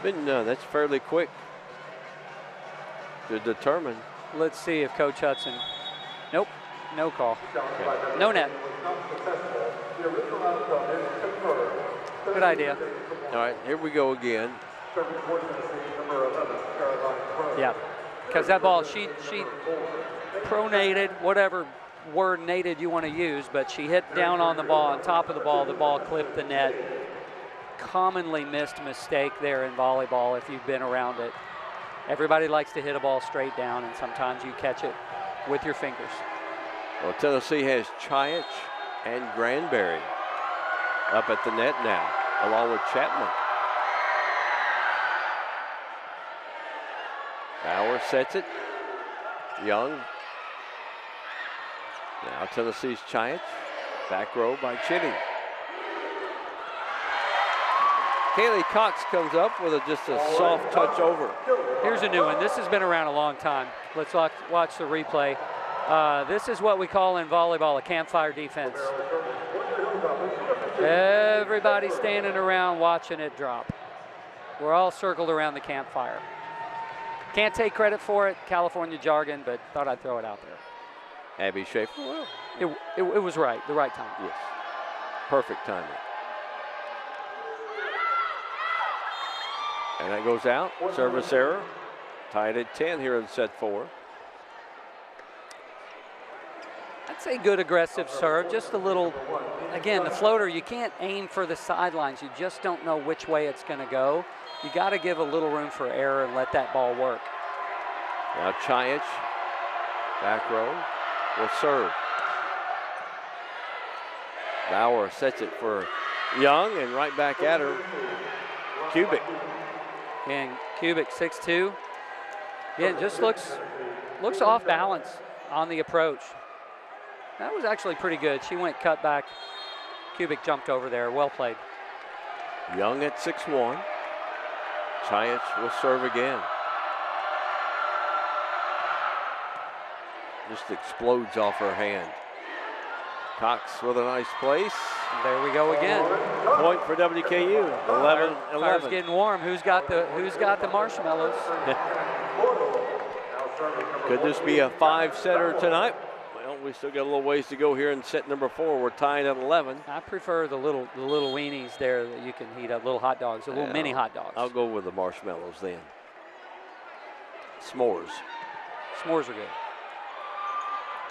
That's fairly quick to determine. Let's see if Coach Hudson. Nope, no call. Okay. No net. Good idea. All right, here we go again. Yeah, because that ball, she pronated, whatever word nated you want to use, but she hit down on the ball, on top of the ball clipped the net. Commonly missed mistake there in volleyball if you've been around it. Everybody likes to hit a ball straight down, and sometimes you catch it with your fingers. Well, Tennessee has Chayach and Granberry up at the net now, along with Chapman. Bauer sets it. Young. Now Tennessee's Chayach. Back row by Chitty. Kaylee Cox comes up with just a soft touch over. Here's a new one. This has been around a long time. Let's watch the replay. This is what we call in volleyball a campfire defense. Everybody standing around watching it drop. We're all circled around the campfire. Can't take credit for it, California jargon, but thought I'd throw it out there. Abby Schaefer, well, it was right, the right time. Yes, perfect timing. And that goes out, service error. Tied at 10 here in set 4. I'd say good aggressive serve, just a little, again, the floater, you can't aim for the sidelines. You just don't know which way it's going to go. You got to give a little room for error and let that ball work. Now Chayach, back row, will serve. Bauer sets it for Young, and right back at her, Kubik. And Kubik, 6'2". Yeah, it just looks off balance on the approach. That was actually pretty good. She went cut back. Kubik jumped over there. Well played. Young at 6'1". Chiach will serve again. Just explodes off her hand. Cox with a nice place. There we go again. Point for WKU. 11-11. Fire's getting warm. Who's got the marshmallows? Could this be a 5-setter tonight? Well, we still got a little ways to go here in set number 4. We're tied at 11. I prefer the little weenies there that you can heat up, little hot dogs, the little mini hot dogs. I'll go with the marshmallows then. S'mores. S'mores are good.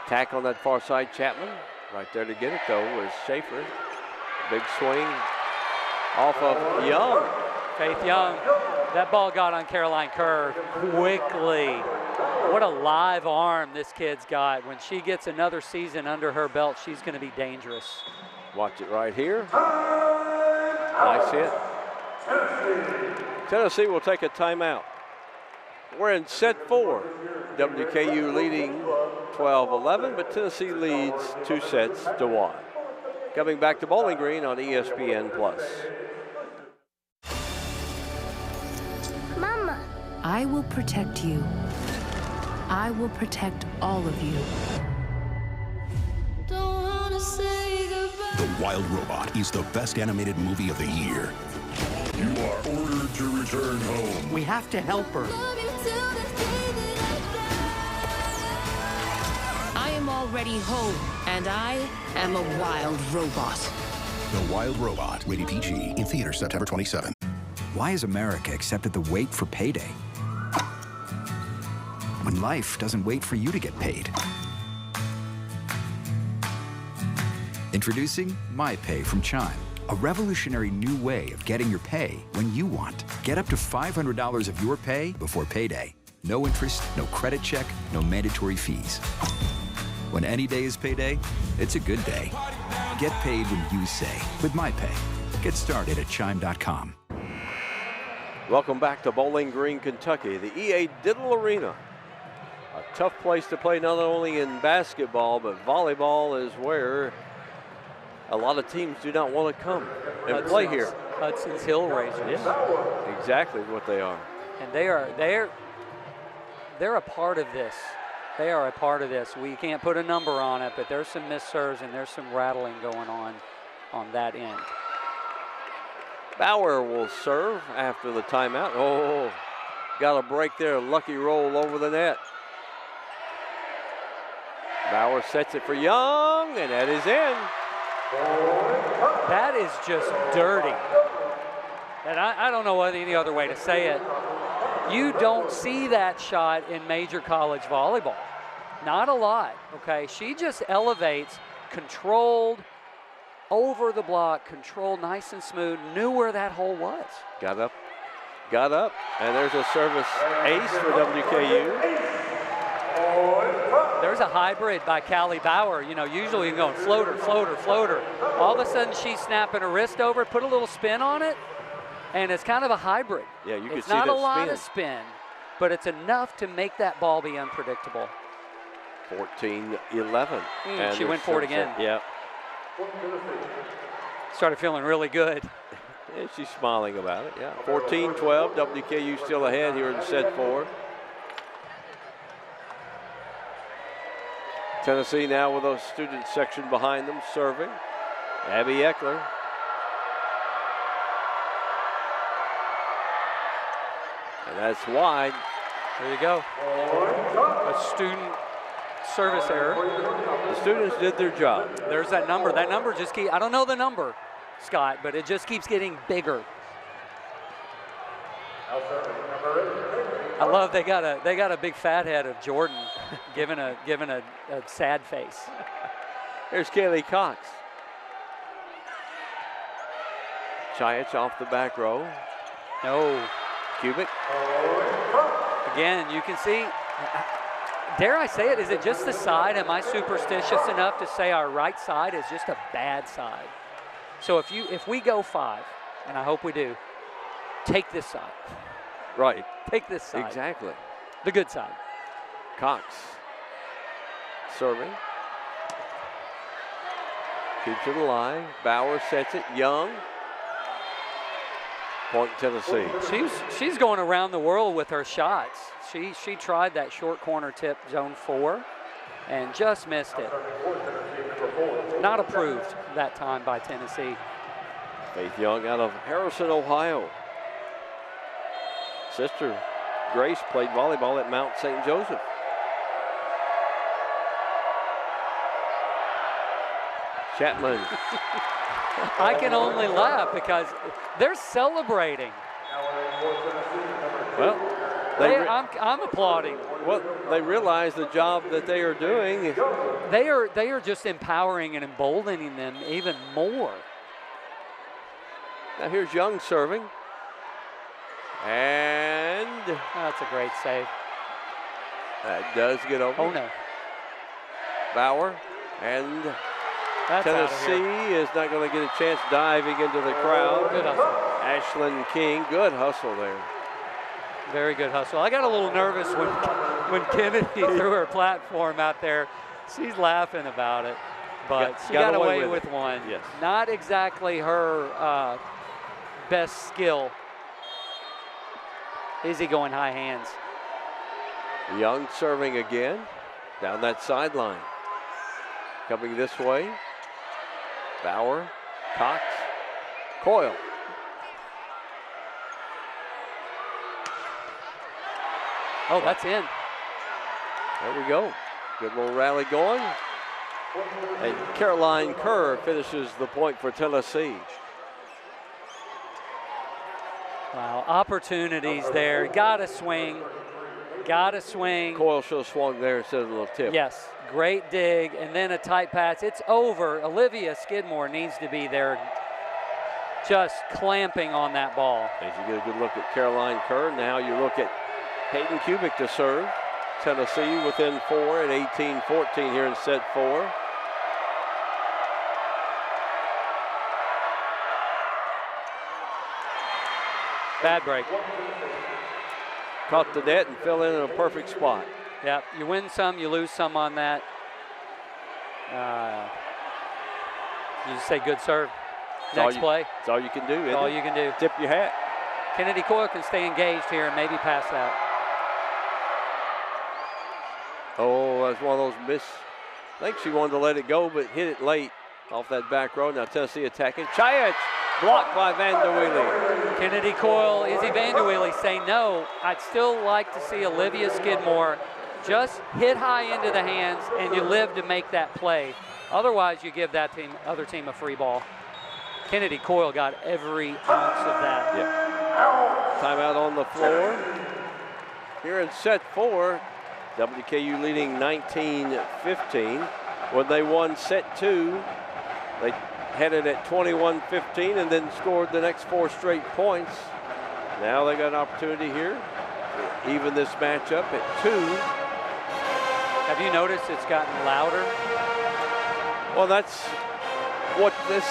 Tack on that far side, Chapman. Right there to get it, though, was Schaefer. Big swing off of Young. Faith Young. That ball got on Caroline Kerr quickly. What a live arm this kid's got. When she gets another season under her belt, she's going to be dangerous. Watch it right here. Nice hit. Tennessee will take a timeout. We're in set 4. WKU leading 12-11, but Tennessee leads 2-1. Coming back to Bowling Green on ESPN+. Mama. I will protect you. I will protect all of you. The Wild Robot is the best animated movie of the year. You are ordered to return home. We have to help her. I am already home, and I am a wild robot. The Wild Robot, rated PG, in theaters September 27. Why has America accepted the wait for payday? When life doesn't wait for you to get paid. Introducing MyPay from Chime, a revolutionary new way of getting your pay when you want. Get up to $500 of your pay before payday. No interest, no credit check, no mandatory fees. When any day is payday, it's a good day. Get paid when you say with MyPay. Get started at Chime.com. Welcome back to Bowling Green, Kentucky, the EA Diddle Arena. A tough place to play not only in basketball, but volleyball is where a lot of teams do not want to come and play here. Hudson's Hill Racers. Yeah, exactly what they are. And they're a part of this. They are a part of this. We can't put a number on it, but there's some missed serves and there's some rattling going on that end. Bauer will serve after the timeout. Oh, got a break there. Lucky roll over the net. Bauer sets it for Young, and that is in. That is just dirty. And I don't know any other way to say it. You don't see that shot in major college volleyball. Not a lot, okay? She just elevates, controlled, over the block, controlled nice and smooth, knew where that hole was. Got up, and there's a service ace for WKU. There's a hybrid by Callie Bauer. You know, usually you're going floater, floater, floater. All of a sudden she's snapping her wrist over, put a little spin on it, and it's kind of a hybrid. Yeah, you can see that spin. It's not a lot of spin, but it's enough to make that ball be unpredictable. 14-11. And she went for it again. Yeah. Started feeling really good. Yeah, she's smiling about it, yeah. 14-12, WKU still ahead here in set 4. Tennessee now with a student section behind them, serving. Abby Eckler. And that's wide. There you go. A student service error. The students did their job. There's that number. That number just keeps, I don't know the number, Scott, but it just keeps getting bigger. I love they got a big fat head of Jordan giving a sad face. There's Kaylee Cox. Chiach off the back row. No. Kubik. Again, you can see, dare I say it, is it just the side? Am I superstitious enough to say our right side is just a bad side? So if we go 5, and I hope we do, take this side. Right. Take this side. Exactly. The good side. Cox serving. Keeps it alive. Bauer sets it. Young. Point Tennessee. She's going around the world with her shots. She tried that short corner tip, zone 4, and just missed it. Not approved that time by Tennessee. Faith Young out of Harrison, Ohio. Sister Grace played volleyball at Mount St. Joseph. Chapman. I can only laugh because they're celebrating. Well, I'm applauding. Well, they realize the job that they are doing. They are just empowering and emboldening them even more. Now here's Young serving. And that's a great save. That does get over. Oh no. Bauer and that's Tennessee is not going to get a chance diving into the crowd. Good hustle. Ashlyn King, good hustle there. Very good hustle. I got a little nervous when Kennedy threw her platform out there. She's laughing about it, but she got away with one. Yes. Not exactly her best skill. Izzy going high hands. Young serving again down that sideline. Coming this way. Bauer, Cox, Coyle. Oh, that's in. There we go. Good little rally going. And Caroline Kerr finishes the point for Tennessee. Wow, opportunities there. Got to swing. Got to swing. Coyle should have swung there instead of a little tip. Yes, great dig, and then a tight pass. It's over. Olivia Skidmore needs to be there just clamping on that ball. As you get a good look at Caroline Kerr, now you look at Hayden Kubik to serve. Tennessee within 4 at 18-14 here in set 4. Bad break. Caught the net and fell in a perfect spot. Yep, you win some, you lose some on that. You just say good serve. Next play. That's all you can do, isn't it? All you can do. Tip your hat. Kennedy Coyle can stay engaged here and maybe pass that. Oh, that's one of those miss. I think she wanted to let it go, but hit it late off that back row. Now Tennessee attacking. Chiach blocked by Van der Wheely. Kennedy Coyle, Izzy Van der Wheely say no. I'd still like to see Olivia Skidmore just hit high into the hands and you live to make that play. Otherwise, you give that other team a free ball. Kennedy Coyle got every ounce of that. Yeah. Timeout on the floor. Here in set 4, WKU leading 19-15. When they won set 2, they headed at 21-15 and then scored the next 4 straight points. Now they got an opportunity here to even this matchup at 2. Have you noticed it's gotten louder? Well, that's what this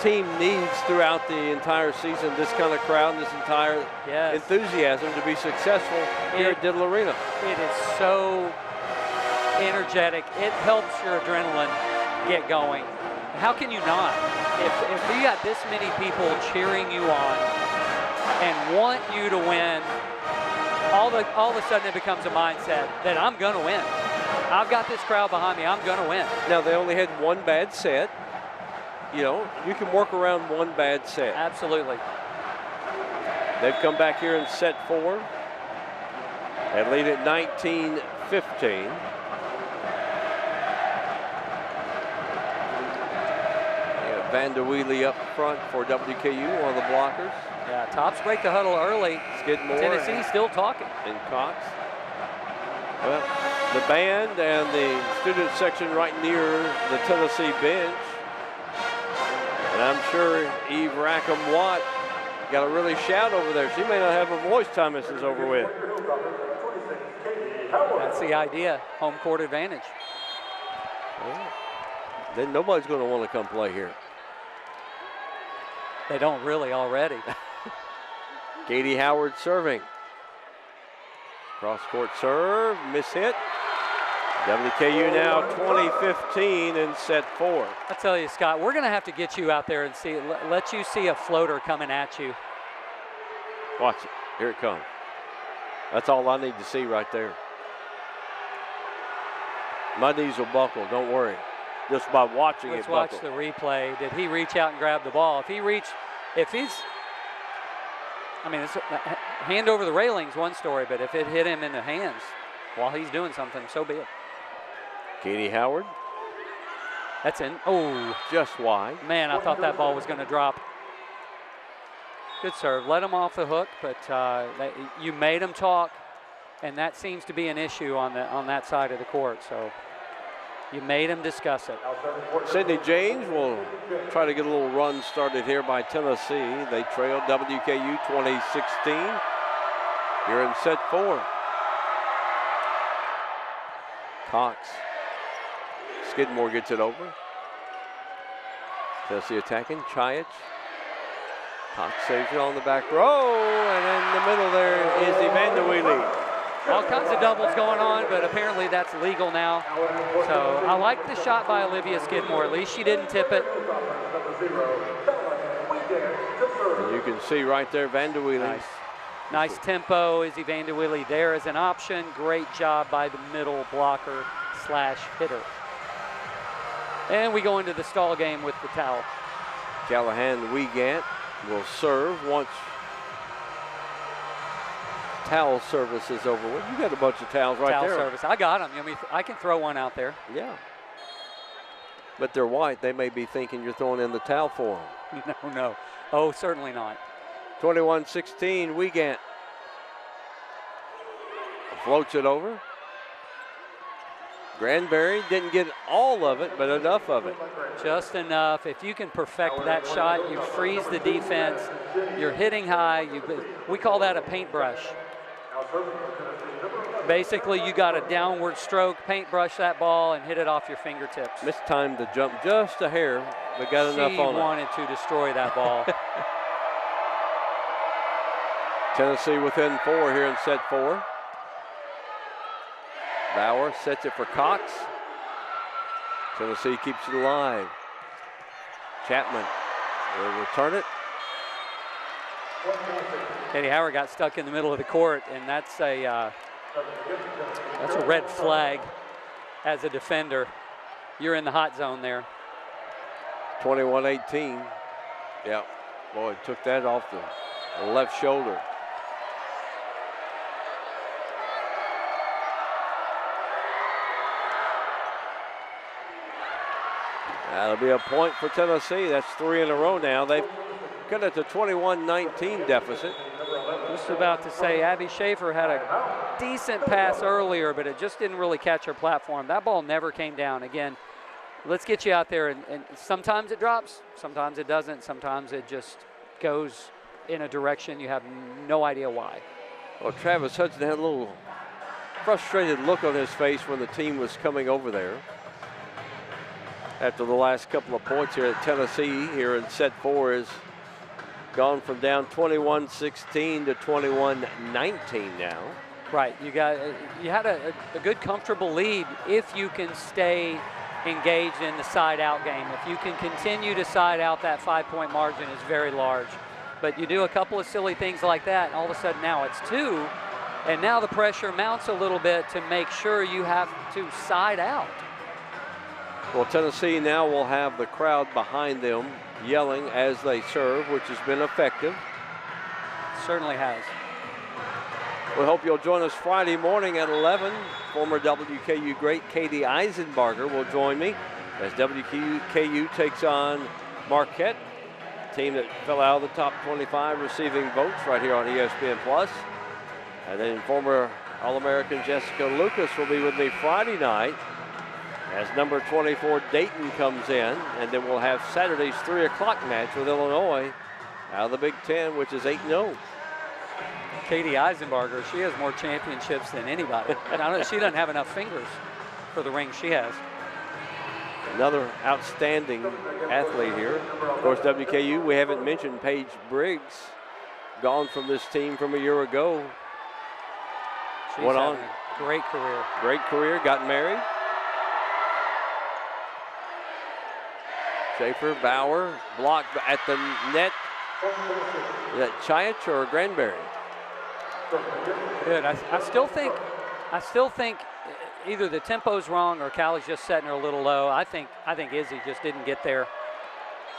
team needs throughout the entire season, this kind of crowd and this entire enthusiasm to be successful here at Diddle Arena. It is so energetic. It helps your adrenaline get going. How can you not? If you got this many people cheering you on and want you to win, all of a sudden it becomes a mindset that I'm going to win. I've got this crowd behind me. I'm going to win. Now, they only had one bad set. You know, you can work around one bad set. Absolutely. They've come back here in set 4 and lead at 19-15. Van der Wheely up front for WKU, one of the blockers. Yeah, Tops break the huddle early. Skidmore. Tennessee still talking. And Cox. Well, the band and the student section right near the Tennessee bench. And I'm sure Eve Rackham-Watt got to really shout over there. She may not have a voice time this is over with. That's the idea, home court advantage. Well, then nobody's going to want to come play here. They don't really already. Katie Howard serving. Cross-court serve, miss hit. WKU now 20-15 in set 4. I tell you, Scott, we're going to have to get you out there and let you see a floater coming at you. Watch it. Here it comes. That's all I need to see right there. My knees will buckle, don't worry. Just by watching Let's it watch buckle. the replay. Did he reach out and grab the ball? It's hand over the railings, one story, but if it hit him in the hands while he's doing something, so be it. Katie Howard. That's in. Oh. Just wide. Man, I thought that ball was going to drop. Good serve. Let him off the hook, but you made him talk, and that seems to be an issue on that side of the court. So you made him discuss it. Sydney James will try to get a little run started here by Tennessee. They trail WKU 20-16 here in set 4. Cox. Skidmore gets it over. Tennessee attacking. Chiach. Cox saves it on the back row, and in the middle there is Evanduili. All kinds of doubles going on, but apparently that's legal now. So I like the shot by Olivia Skidmore. At least she didn't tip it. And you can see right there, Vanderwheeling. Nice tempo. Izzy Vanderwheelie there as an option. Great job by the middle blocker / hitter. And we go into the stall game with the towel. Callahan Wiegand will serve once towel service is over with. You got a bunch of towels right there. Towel service. I got them. I can throw one out there. Yeah. But they're white. They may be thinking you're throwing in the towel for them. No. Oh, certainly not. 21-16, Wiegand. Floats it over. Granberry didn't get all of it, but enough of it. Just enough. If you can perfect that shot, you freeze the defense. You're hitting high. We call that a paintbrush. Basically, you got a downward stroke, paintbrush that ball, and hit it off your fingertips. Mistimed the jump just a hair, but got enough on it. She wanted to destroy that ball. Tennessee within 4 here in set 4. Bauer sets it for Cox. Tennessee keeps it alive. Chapman will return it. Katie Howard got stuck in the middle of the court, and that's a red flag as a defender. You're in the hot zone there. 21-18. Yeah, boy, took that off the left shoulder. That'll be a point for Tennessee. That's 3 in a row now. They've cut it to 21-19 deficit. Just about to say, Abby Schaefer had a decent pass earlier, but it just didn't really catch her platform. That ball never came down. Again, let's get you out there, and sometimes it drops, sometimes it doesn't, sometimes it just goes in a direction you have no idea why. Well, Travis Hudson had a little frustrated look on his face when the team was coming over there. After the last couple of points here at Tennessee, here in set 4 is gone from down 21-16 to 21-19 now. Right, you had a good comfortable lead if you can stay engaged in the side out game. If you can continue to side out, that 5-point margin is very large. But you do a couple of silly things like that, and all of a sudden now it's 2, and now the pressure mounts a little bit to make sure you have to side out. Well, Tennessee now will have the crowd behind them yelling as they serve, which has been effective. Certainly has. We hope you'll join us Friday morning at 11. Former WKU great Katie Eisenbarger will join me as WKU takes on Marquette, a team that fell out of the top 25 receiving votes right here on ESPN+. And then former All-American Jessica Lucas will be with me Friday night as number 24 Dayton comes in, and then we'll have Saturday's 3 o'clock match with Illinois out of the Big Ten, which is 8-0. Katie Eisenbarger, she has more championships than anybody. She doesn't have enough fingers for the ring she has. Another outstanding athlete here. Of course, WKU, we haven't mentioned Paige Briggs, gone from this team from a year ago. She's having a great career. Great career, got married. Schaefer, Bauer, blocked at the net. Is that Chiach or Granberry? Good. I still think either the tempo's wrong or Callie's just setting her a little low. I think Izzy just didn't get there.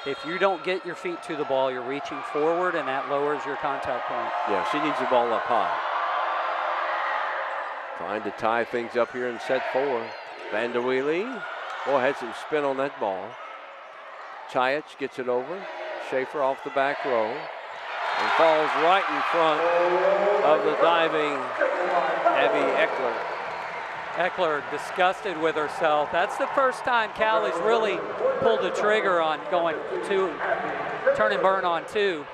If you don't get your feet to the ball, you're reaching forward, and that lowers your contact point. Yeah, she needs the ball up high. Trying to tie things up here in set 4. Van der Wheelie. Oh, had some spin on that ball. Chiach gets it over. Schaefer off the back row and falls right in front of the diving Abby Eckler. Eckler disgusted with herself. That's the first time Callie's really pulled the trigger on going to turn and burn on 2.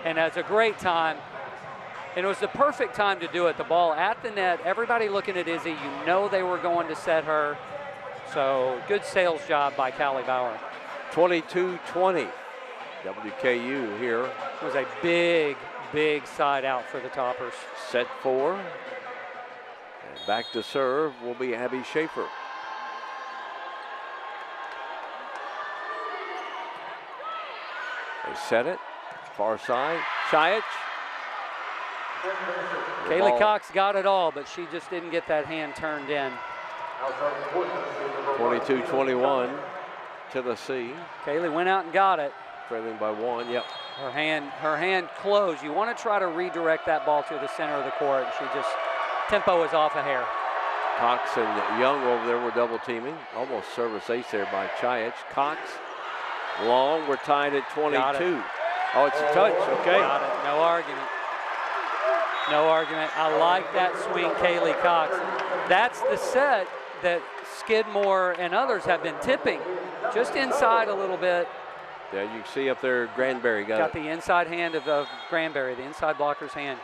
And that's a great time. And it was the perfect time to do it. The ball at the net, everybody looking at Izzy. You know they were going to set her. So good sales job by Callie Bauer. 22-20. WKU here. It was a big, big side out for the Toppers. Set 4. And back to serve will be Abby Schaefer. They set it. Far side. Chiach. Kaylee Cox got it all, but she just didn't get that hand turned in. 22-21. Tennessee. Kaylee went out and got it. Trailing by 1, yep. Her hand closed. You want to try to redirect that ball to the center of the court. She just, tempo was off a hair. Cox and Young over there were double teaming. Almost service ace there by Chiach. Cox, long, we're tied at 22. Oh, it's a touch, okay. Got it, no argument. No argument. I like that swing, Kaylee Cox. That's the set that Skidmore and others have been tipping. Just inside a little bit. Yeah, you can see up there Granberry got the inside hand of Granberry, the inside blocker's hand.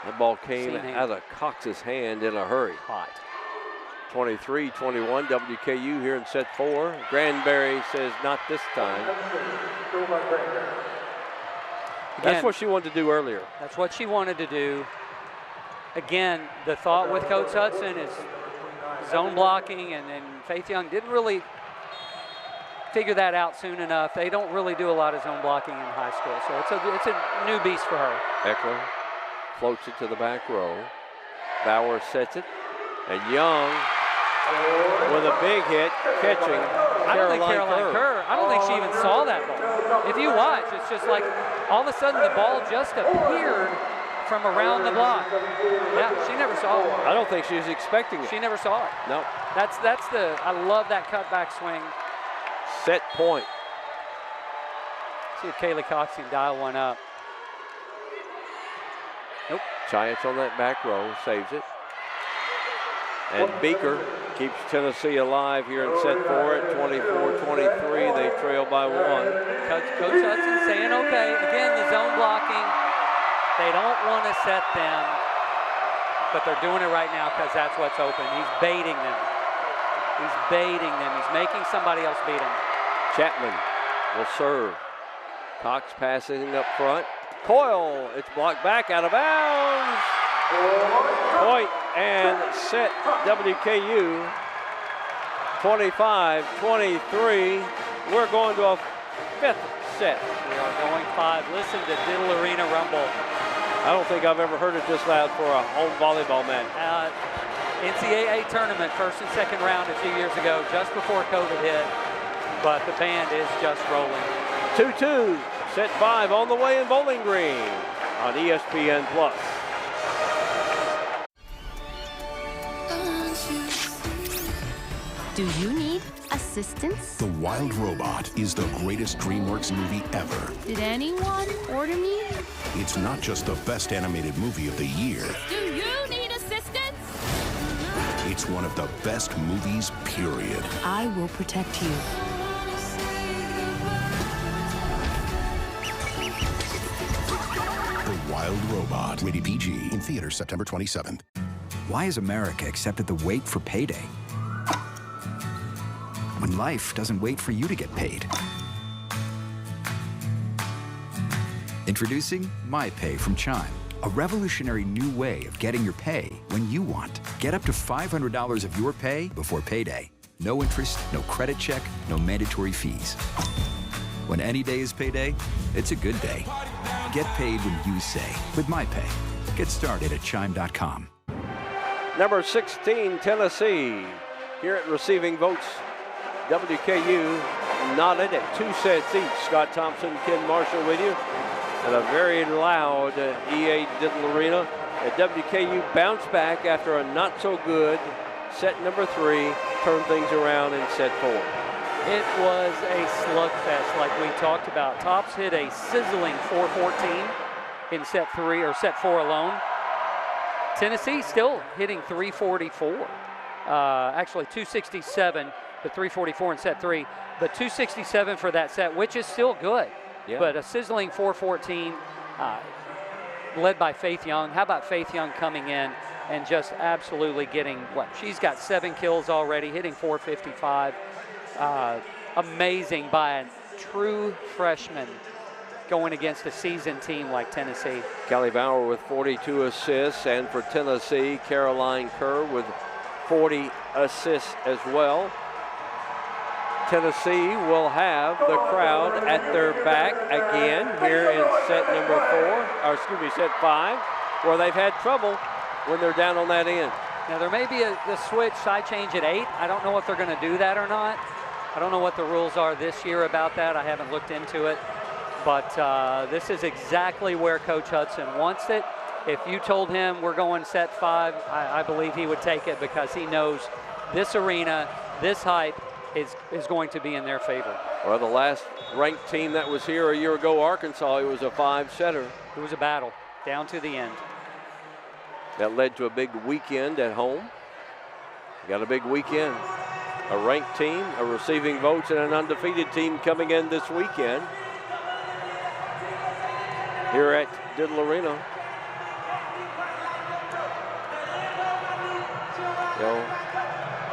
That ball came out of Cox's hand in a hurry. Hot. 23-21, WKU here in set 4. Granberry says not this time. Again, that's what she wanted to do earlier. That's what she wanted to do. Again, the thought with Coach Hudson is zone blocking, and Faith Young didn't really figure that out soon enough. They don't really do a lot of zone blocking in high school, so it's a new beast for her. Eckler floats it to the back row. Bauer sets it, and Young with a big hit, catching Caroline Kerr. I don't think she even saw that ball. If you watch, it's just like all of a sudden the ball just appeared from around the block. Yeah, she never saw it. I don't think she was expecting it. She never saw it. No. I love that cutback swing. Set point. See if Kaylee Cox can dial one up. Nope. Chiach on that back row, saves it. And Beaker keeps Tennessee alive here in set 4 at 24-23. They trail by 1. Coach Hudson saying, okay, again, the zone blocking. They don't want to set them, but they're doing it right now because that's what's open. He's baiting them. He's baiting them. He's making somebody else beat him. Chapman will serve. Cox passing up front. Coyle, it's blocked back out of bounds. Point and set WKU. 25-23. We're going to a 5th set. We are going 5. Listen to Diddle Arena Rumble. I don't think I've ever heard it this loud for a home volleyball match. NCAA tournament, first and second round a few years ago, just before COVID hit. But the band is just rolling. 2-2, set 5 on the way in Bowling Green on ESPN+. Do you need assistance? The Wild Robot is the greatest DreamWorks movie ever. Did anyone order me? It's not just the best animated movie of the year. Do you need assistance? It's one of the best movies, period. I will protect you. The Wild Robot. Rated PG. In theaters September 27th. Why has America accepted the wait for payday? when life doesn't wait for you to get paid. Introducing MyPay from Chime, a revolutionary new way of getting your pay when you want. Get up to $500 of your pay before payday. No interest, no credit check, no mandatory fees. When any day is payday, it's a good day. Get paid when you say with MyPay. Get started at Chime.com. Number 16, Tennessee. Here at receiving votes, WKU knotted at 2 sets each. Scott Thompson, Ken Marshall with you. And a very loud EA Diddle Arena. And WKU bounced back after a not so good set number 3, turned things around in set 4. It was a slugfest like we talked about. Tops hit a sizzling 414 in set 3 or set 4 alone. Tennessee still hitting 344. Actually 267, but 344 in set 3. But 267 for that set, which is still good. Yeah. But a sizzling 414 led by Faith Young. How about Faith Young coming in and just absolutely getting what? She's got 7 kills already, hitting 455. Amazing by a true freshman going against a seasoned team like Tennessee. Callie Bauer with 42 assists, and for Tennessee, Caroline Kerr with 40 assists as well. Tennessee will have the crowd at their back again here in set number 4, set 5, where they've had trouble when they're down on that end. Now there may be a switch side change at 8. I don't know if they're going to do that or not. I don't know what the rules are this year about that. I haven't looked into it. But this is exactly where Coach Hudson wants it. If you told him we're going set 5, I believe he would take it because he knows this arena, this hype is going to be in their favor. Well, the last ranked team that was here a year ago, Arkansas, it was a 5-setter. It was a battle down to the end. That led to a big weekend at home. Got a big weekend. A ranked team, a receiving votes, and an undefeated team coming in this weekend here at Diddle Arena.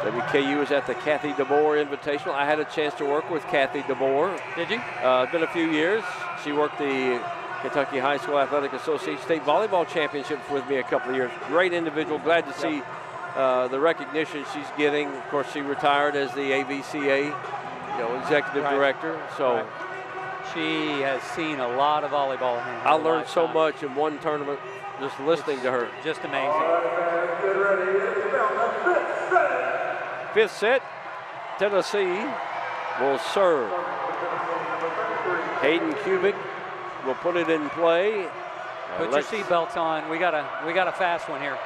WKU is at the Kathy DeBoer Invitational. I had a chance to work with Kathy DeBoer. Did you? It's been a few years. She worked the Kentucky High School Athletic Association State Volleyball Championships with me a couple of years. Great individual. Glad to see the recognition she's getting. Of course, she retired as the AVCA, executive director. So she has seen a lot of volleyball in her I learned lifetime. so much in one tournament just listening to her. Just amazing. 5th set, Tennessee will serve. Hayden Kubik will put it in play. Put your seatbelts on. We got a fast one here.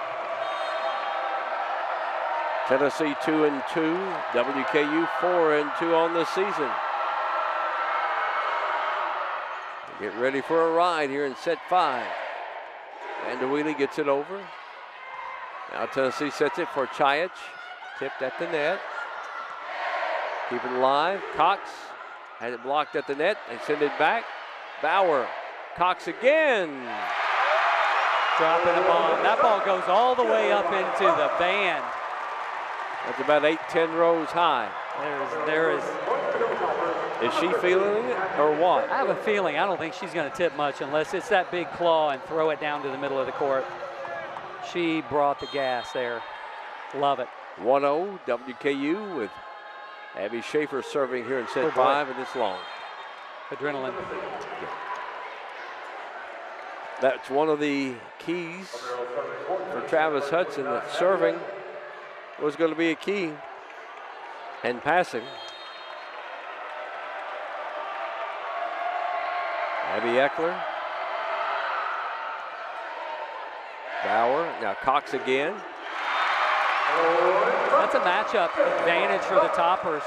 Tennessee 2-2, WKU 4-2 on the season. Get ready for a ride here in set 5. And DeWheely gets it over. Now Tennessee sets it for Chiach. Tipped at the net. Keep it alive. Cox had it blocked at the net. They send it back. Bauer. Cox again. Dropping a bomb. That ball goes all the way up into the band. That's about 8-10 rows high. There is. Is she feeling it or what? I have a feeling. I don't think she's going to tip much unless it's that big claw and throw it down to the middle of the court. She brought the gas there. Love it. 1-0 WKU with Abby Schaefer serving here in set 5, and it's long. Adrenaline. Yeah. That's one of the keys for Travis Hudson, that serving was going to be a key, and passing. Abby Eckler. Bauer, now Cox again. That's a matchup advantage for the toppers.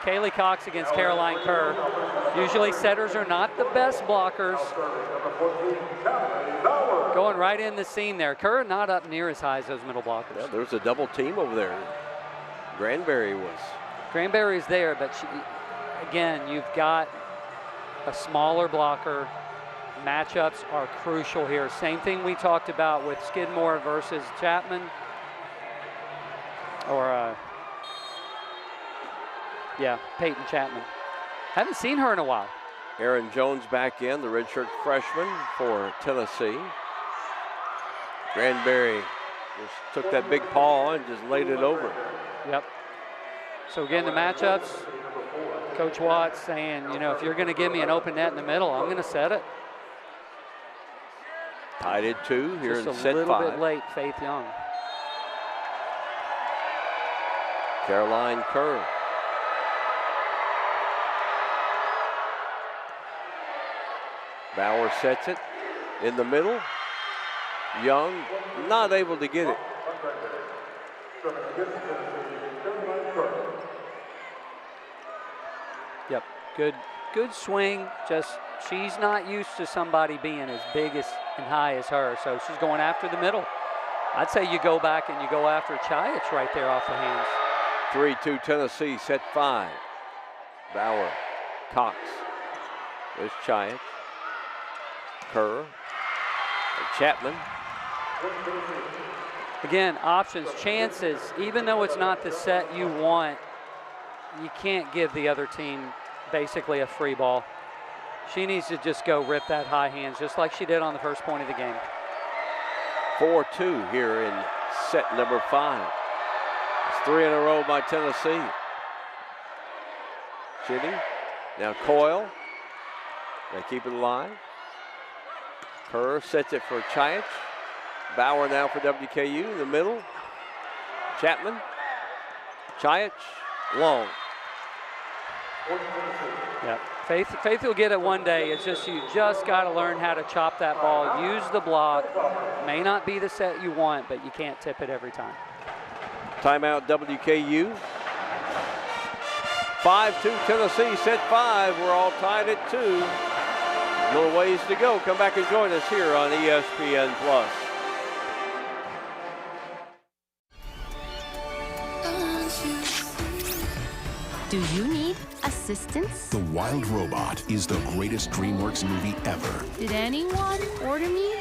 Kaylee Cox against Caroline Kerr. Usually setters are not the best blockers. Going right in the seam there. Kerr not up near as high as those middle blockers. Yeah, there's a double team over there. Granberry was. Granberry's there, but again, you've got a smaller blocker. Matchups are crucial here. Same thing we talked about with Skidmore versus Chapman. Or Yeah, Peyton Chapman. Haven't seen her in a while. Aaron Jones back in, the redshirt freshman for Tennessee. Granberry just took that big paw and just laid it over. Yep. So again, the matchups, Coach Watts saying, you know, if you're going to give me an open net in the middle, I'm going to set it. Tied at 2 here Just in set 5. a little bit late, Faith Young. Caroline Kerr. Bauer sets it in the middle. Young not able to get it. Yep, good swing. Just she's not used to somebody being as big and high as her, so she's going after the middle. I'd say you go back and you go after Chiach right there off the hands. 3-2 Tennessee, set 5. Bauer, Cox. There's Chiach. Kerr. And Chapman. Again, options, chances. Even though it's not the set you want, you can't give the other team basically a free ball. She needs to just go rip that high hands, just like she did on the first point of the game. 4-2 here in set number 5. It's 3 in a row by Tennessee. Chitty, now Coyle. They keep it alive. Kerr sets it for Chiach. Bauer now for WKU in the middle. Chapman. Chiach, long. Yep. Faith will get it one day. It's just you just got to learn how to chop that ball. Use the block. May not be the set you want, but you can't tip it every time. Timeout WKU. 5-2 Tennessee, set 5. We're all tied at 2. Little ways to go. Come back and join us here on ESPN+. Do you need assistance? The Wild Robot is the greatest DreamWorks movie ever. Did anyone order me?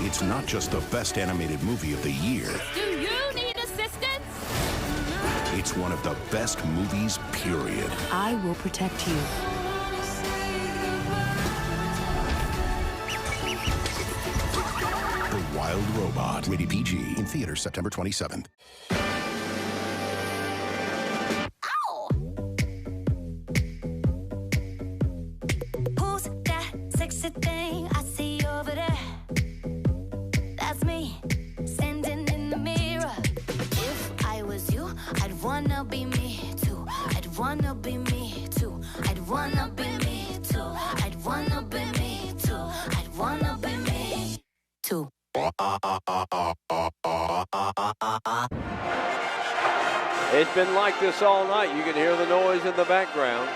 It's not just the best animated movie of the year. Do you need assistance? It's one of the best movies, period. I will protect you. The Wild Robot. Rated PG. In theaters September 27th. It's been like this all night. You can hear the noise in the background.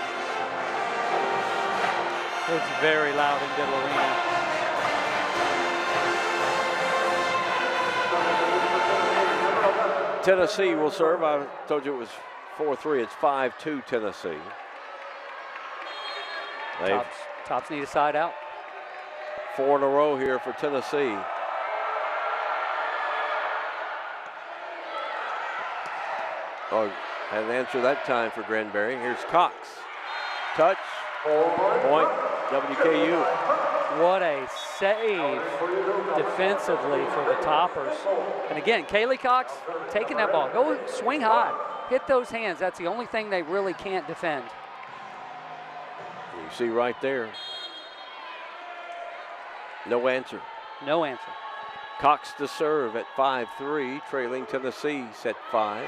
It's very loud in Diddle Arena. Tennessee will serve. I told you it was 4-3. It's 5-2 Tennessee. Tops need a side out. 4 in a row here for Tennessee. Oh, had an answer that time for Granberry. Here's Cox. Touch. Point. WKU. What a save defensively for the Toppers. And again, Kaylee Cox taking that ball. Go swing high. Hit those hands. That's the only thing they really can't defend. You see right there. No answer. No answer. Cox to serve at 5-3, trailing Tennessee, set 5.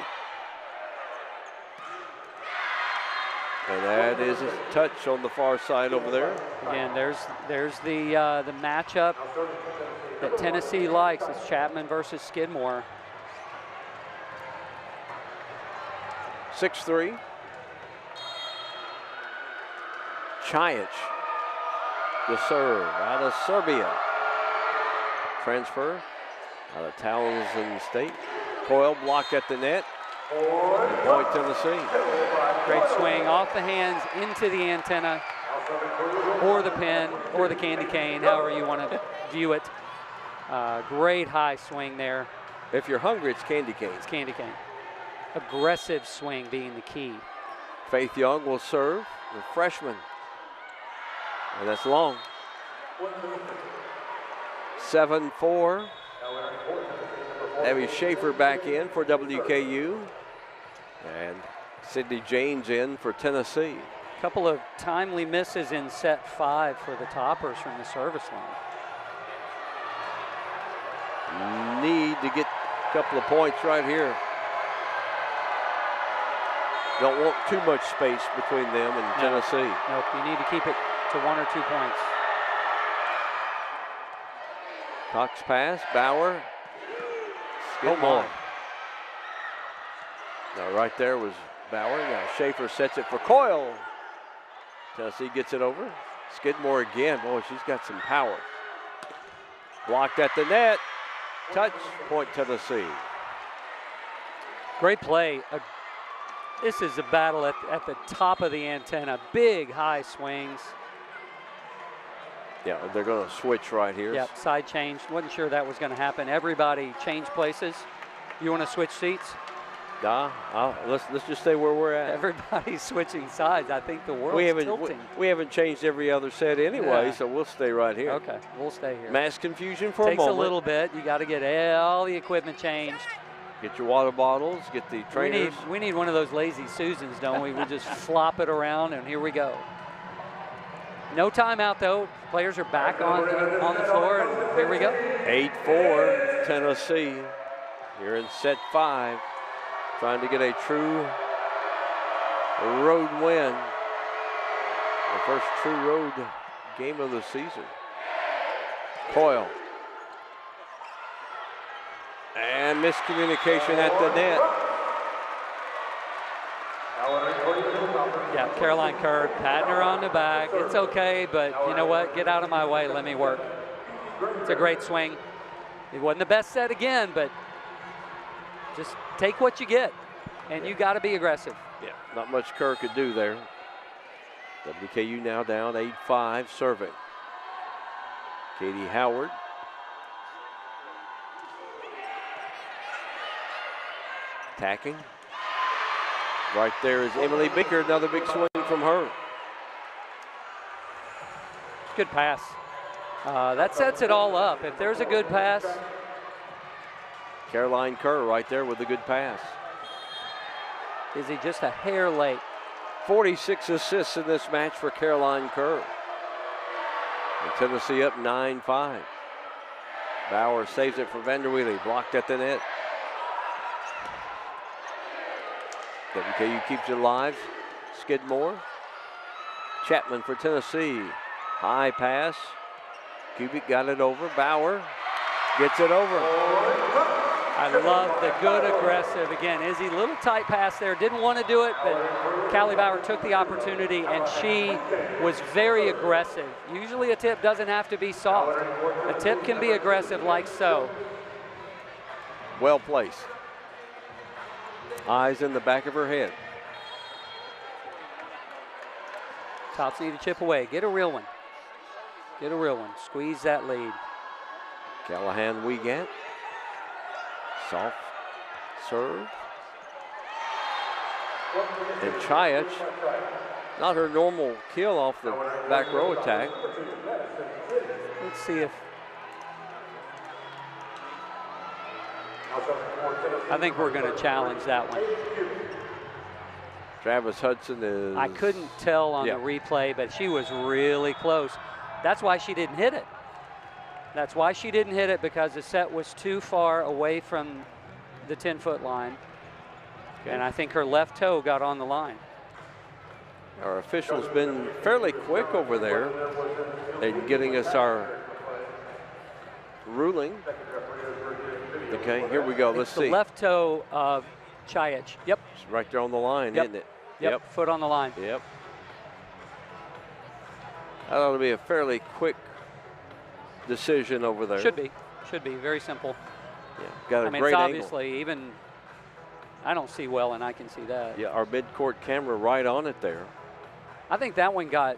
And that is a touch on the far side over there. Again, there's the matchup that Tennessee likes. It's Chapman versus Skidmore. 6-3. Chiach, the serve out of Serbia. Transfer out of Townsend State. Coyle blocked at the net. And point Tennessee. Great swing off the hands into the antenna or the pin or the candy cane, however you want to view it. Great high swing there. If you're hungry, it's candy cane. It's candy cane. Aggressive swing being the key. Faith Young will serve, the freshman. And that's long. 7-4. Abby Schaefer back in for WKU. And Sydney James in for Tennessee. A couple of timely misses in set 5 for the Toppers from the service line. Need to get a couple of points right here. Don't want too much space between them and Tennessee. Nope, you need to keep it to 1 or 2 points. Cox pass, Bauer. Oh my. Now right there was Bauer. Now Schaefer sets it for Coyle. Tennessee gets it over. Skidmore again. Boy, she's got some power. Blocked at the net. Touch, point Tennessee. Great play. This is a battle at the top of the antenna. Big high swings. Yeah, they're going to switch right here. Yep, side change. Wasn't sure that was going to happen. Everybody changed places. You want to switch seats? Let's just stay where we're at. Everybody's switching sides. I think the world's tilting. We haven't changed every other set anyway, so we'll stay right here. Okay, we'll stay here. Mass confusion for a moment. Takes a little bit. You got to get all the equipment changed. Get your water bottles, get the trainers. We need one of those lazy Susans, don't we? We just flop it around, and here we go. No timeout, though. Players are back on the floor, and here we go. 8-4, Tennessee. Here in set 5. Trying to get a true road win. The first true road game of the season. Coyle. And miscommunication at the net. Yeah, Caroline Kerr patting her on the back. It's okay, but you know what? Get out of my way. Let me work. It's a great swing. It wasn't the best set again, but just take what you get, and you got to be aggressive. Yeah, not much Kerr could do there. WKU now down 8-5, serving. Katie Howard. Attacking. Right there is Emily Bicker, another big swing from her. Good pass. That sets it all up. If there's a good pass. Caroline Kerr right there with a good pass. Is he just a hair late? 46 assists in this match for Caroline Kerr. And Tennessee up 9-5. Bauer saves it for Vanderweely, blocked at the net. WKU keeps it alive. Skidmore. Chapman for Tennessee. High pass. Kubik got it over. Bauer gets it over. I love the good aggressive. Again, Izzy, little tight pass there. Didn't want to do it, but Callie Bauer took the opportunity, and she was very aggressive. Usually a tip doesn't have to be soft. A tip can be aggressive like so. Well placed. Eyes in the back of her head. Tops need to chip away. Get a real one. Get a real one. Squeeze that lead. Callahan Wiegand. Soft serve. And Ncaa, not her normal kill off the back row attack. Let's see if. I think we're going to challenge that one. Travis Hudson is. I couldn't tell on the replay, but she was really close. That's why she didn't hit it. That's why she didn't hit it, because the set was too far away from the 10-foot line. Okay. And I think her left toe got on the line. Our official's been fairly quick over there in getting us our ruling. Okay, here we go. Let's see. The left toe of Ncaa. Yep. It's right there on the line, isn't it? Yep. Foot on the line. Yep. That ought to be a fairly quick decision over there. Should be. Should be. Very simple. Yeah. Got a great it's angle. Obviously, even I don't see well, and I can see that. Yeah, our mid-court camera right on it there. I think that one got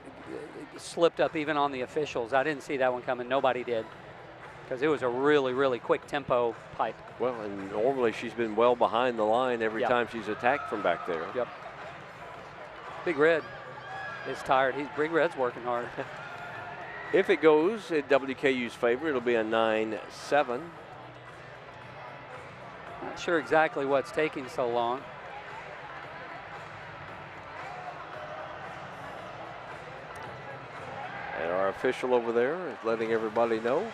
slipped up even on the officials. I didn't see that one coming. Nobody did, because it was a really, really quick tempo pipe. Well, and normally she's been well behind the line every time she's attacked from back there. Yep. Big Red is tired. Big Red's working hard. If it goes in WKU's favor, it'll be a 9-7. Not sure exactly what's taking so long. And our official over there is letting everybody know.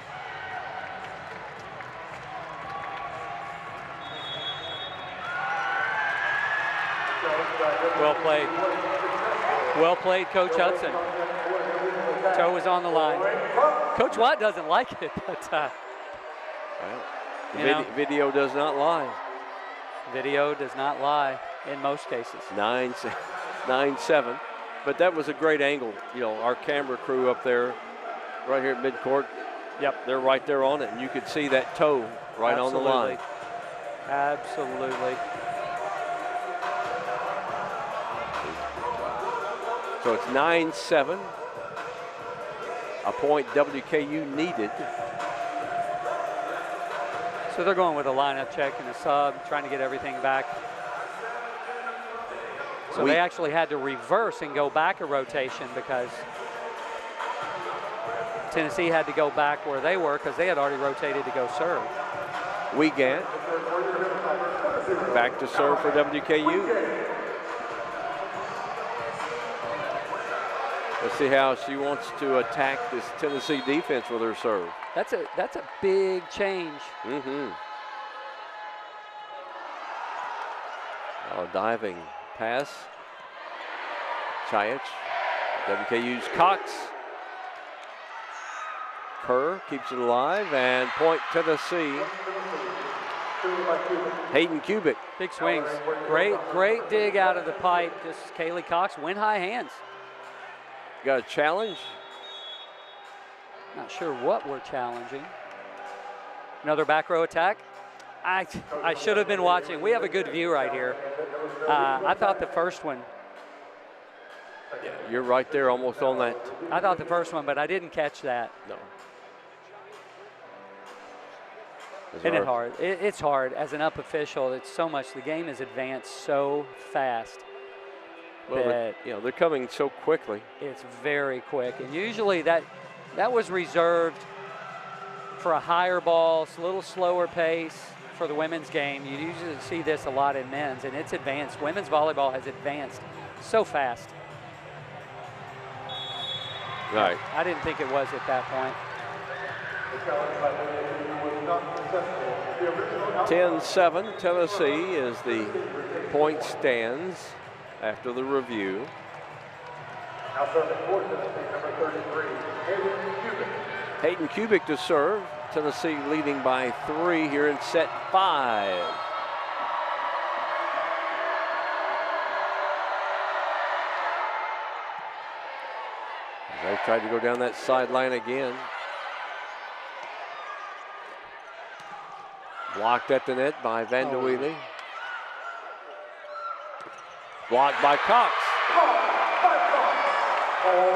Well played. Well played, Coach Hudson. Toe was on the line. Coach Watt doesn't like it, but Video does not lie. Video does not lie in most cases. 9-7. But that was a great angle. You know, our camera crew up there, right here at midcourt. Yep. They're right there on it, and you could see that toe right on the line. Absolutely. So it's 9-7. A point WKU needed. So they're going with a lineup check and a sub, trying to get everything back. So they actually had to reverse and go back a rotation because Tennessee had to go back where they were because they had already rotated to go serve. Wiegand back to serve for WKU. Let's see how she wants to attack this Tennessee defense with her serve. That's a big change. Diving pass. Chiach. WKU's Cox. Kerr keeps it alive, and point Tennessee. Hayden Kubik. Big swings. Great dig out of the pipe. Just Kaylee Cox, win high hands. Got a challenge. Not sure what we're challenging. Another back row attack. I should have been watching. We have a good view right here. I thought the first one. Yeah, you're right there almost on that. I thought the first one, but I didn't catch that. No. Isn't it hard? It's hard as an up official. It's so much. The game is advanced so fast. Well, you know, they're coming so quickly. It's very quick, and usually that was reserved for a higher ball, a little slower pace for the women's game. You usually see this a lot in men's, and it's advanced. Women's volleyball has advanced so fast. Right. I didn't think it was at that point. 10-7, Tennessee as the point stands after the review. Hayden Kubik to serve. Tennessee leading by 3 here in set 5. They tried to go down that sideline again. Blocked at the net by Van de Wheelie. Blocked by Cox.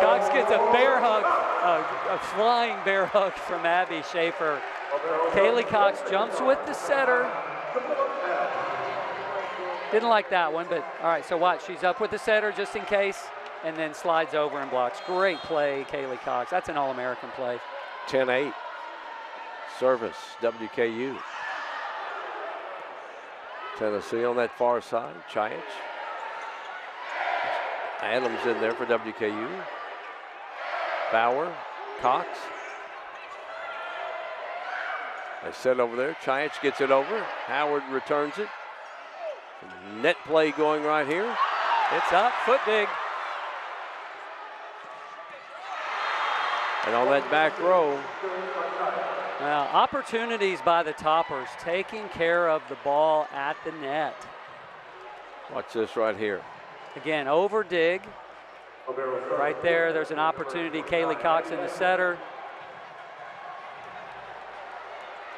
Cox gets a bear hug, a flying bear hug from Abby Schaefer. Kaylee Cox jumps with the setter. Didn't like that one, but all right, so watch. She's up with the setter just in case, and then slides over and blocks. Great play, Kaylee Cox. That's an All-American play. 10-8. Service, WKU. Tennessee on that far side. Chiach. Adams in there for WKU. Bauer, Cox. They set over there. Chiach gets it over. Howard returns it. Net play going right here. It's up, foot dig. And on that back row. Now, opportunities by the toppers, taking care of the ball at the net. Watch this right here. Again, over dig. Right there, there's an opportunity. Kaylee Cox in the setter.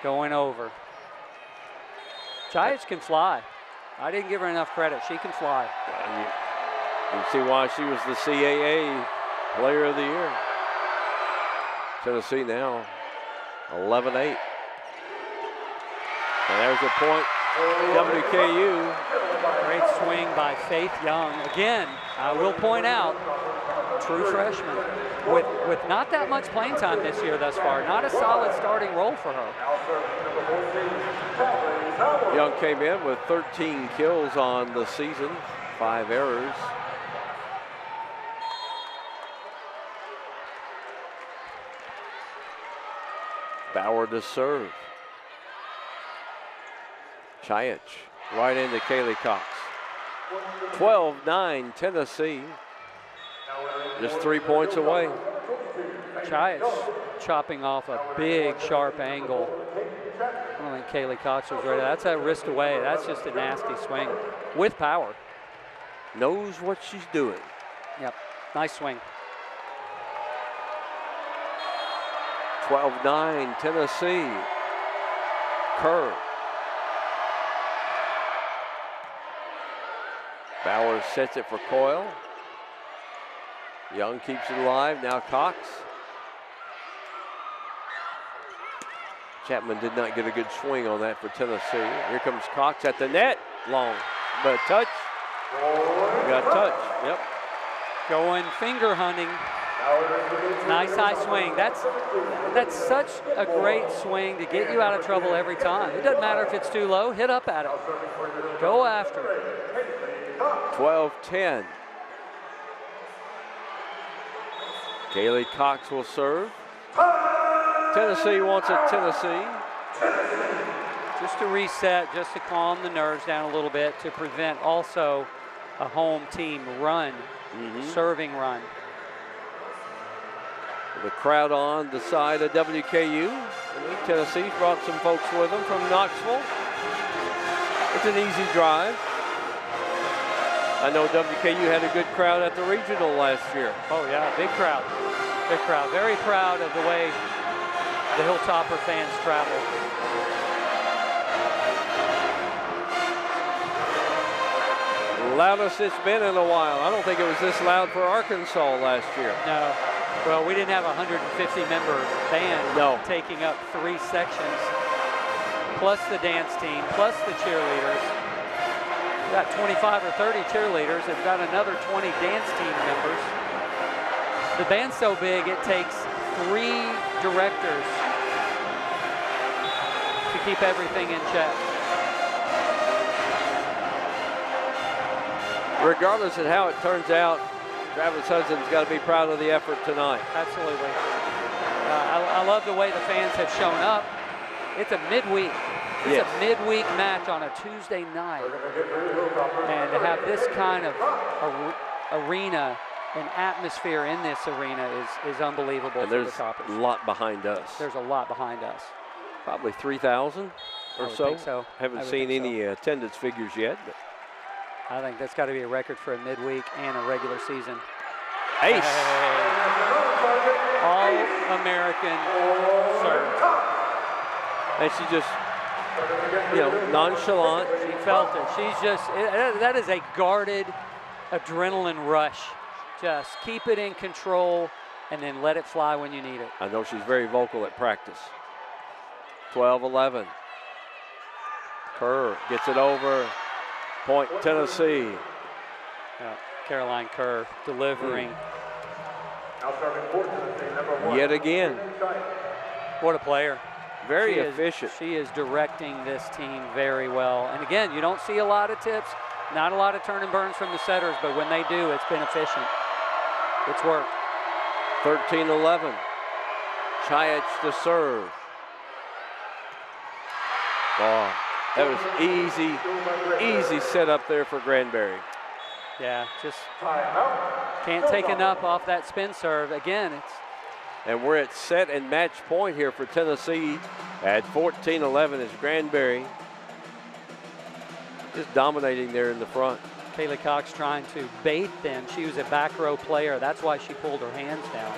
Going over. Chiach can fly. I didn't give her enough credit. She can fly. And you see why she was the CAA Player of the Year. Tennessee now 11-8. And there's a point WKU. Great swing by Faith Young. Again, I will point out, true freshman with not that much playing time this year thus far. Not a solid starting role for her. Young came in with 13 kills on the season, 5 errors. Bauer to serve. Ncaa right into Kaylee Cox. 12-9 Tennessee. Just 3 points away. Ncaa chopping off a big, sharp angle. I don't think Kaylee Cox was ready. That's a wrist away. That's just a nasty swing with power. Knows what she's doing. Yep, nice swing. 12-9 Tennessee. Kerr. Bauer sets it for Coyle. Young keeps it alive. Now Cox. Chapman did not get a good swing on that for Tennessee. Here comes Cox at the net. Long. But touch. Got touch. Yep. Going finger hunting. Nice high swing. That's such a great swing to get you out of trouble every time. It doesn't matter if it's too low. Hit up at it. Go after it. 12-10. Kaylee Cox will serve. Tennessee wants it, Tennessee. Just to reset, just to calm the nerves down a little bit, to prevent also a home team run, serving run. The crowd on the side of WKU. Tennessee brought some folks with them from Knoxville. It's an easy drive. I know WKU had a good crowd at the regional last year. Oh yeah, big crowd. Big crowd. Very proud of the way the Hilltopper fans travel. Loudest it's been in a while. I don't think it was this loud for Arkansas last year. No. Well, we didn't have a 150-member band taking up 3 sections, plus the dance team, plus the cheerleaders. We've got 25 or 30 cheerleaders. We've got another 20 dance team members. The band's so big, it takes 3 directors to keep everything in check. Regardless of how it turns out, Travis Hudson's got to be proud of the effort tonight. Absolutely. I love the way the fans have shown up. It's a midweek. It's a midweek match on a Tuesday night. And to have this kind of arena and atmosphere in this arena is unbelievable. And there's a lot behind us. There's a lot behind us. Probably 3,000 or so. Think so. Haven't seen any attendance figures yet. But I think that's got to be a record for a midweek and a regular season. Ace. All-American serve. And she just, nonchalant. She felt it. She's just, that is a guarded adrenaline rush. Just keep it in control and then let it fly when you need it. I know she's very vocal at practice. 12-11. Kerr gets it over. Point Tennessee. Caroline Kerr delivering. Yet again. What a player. Very efficient. She is directing this team very well. And again, you don't see a lot of tips, not a lot of turn and burns from the setters, but when they do, it's been efficient. It's worked. 13-11. Ncaa to serve. Oh, that was easy setup there for Granbury. Yeah, just can't take enough off that spin serve. Again, and we're at set and match point here for Tennessee at 14-11 as Granbury just dominating there in the front. Kaylee Cox trying to bait them. She was a back row player. That's why she pulled her hands down.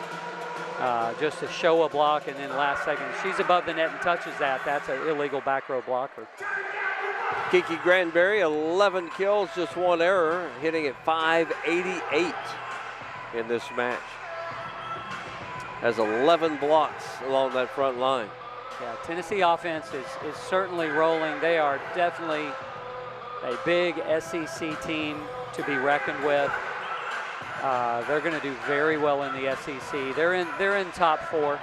Just to show a block, and then last second, she's above the net and touches that. That's an illegal back row blocker. Kiki Granbury, 11 kills, just 1 error, hitting at .588 in this match. Has 11 blocks along that front line. Yeah, Tennessee offense is certainly rolling. They are definitely a big SEC team to be reckoned with. They're going to do very well in the SEC. They're in top 4.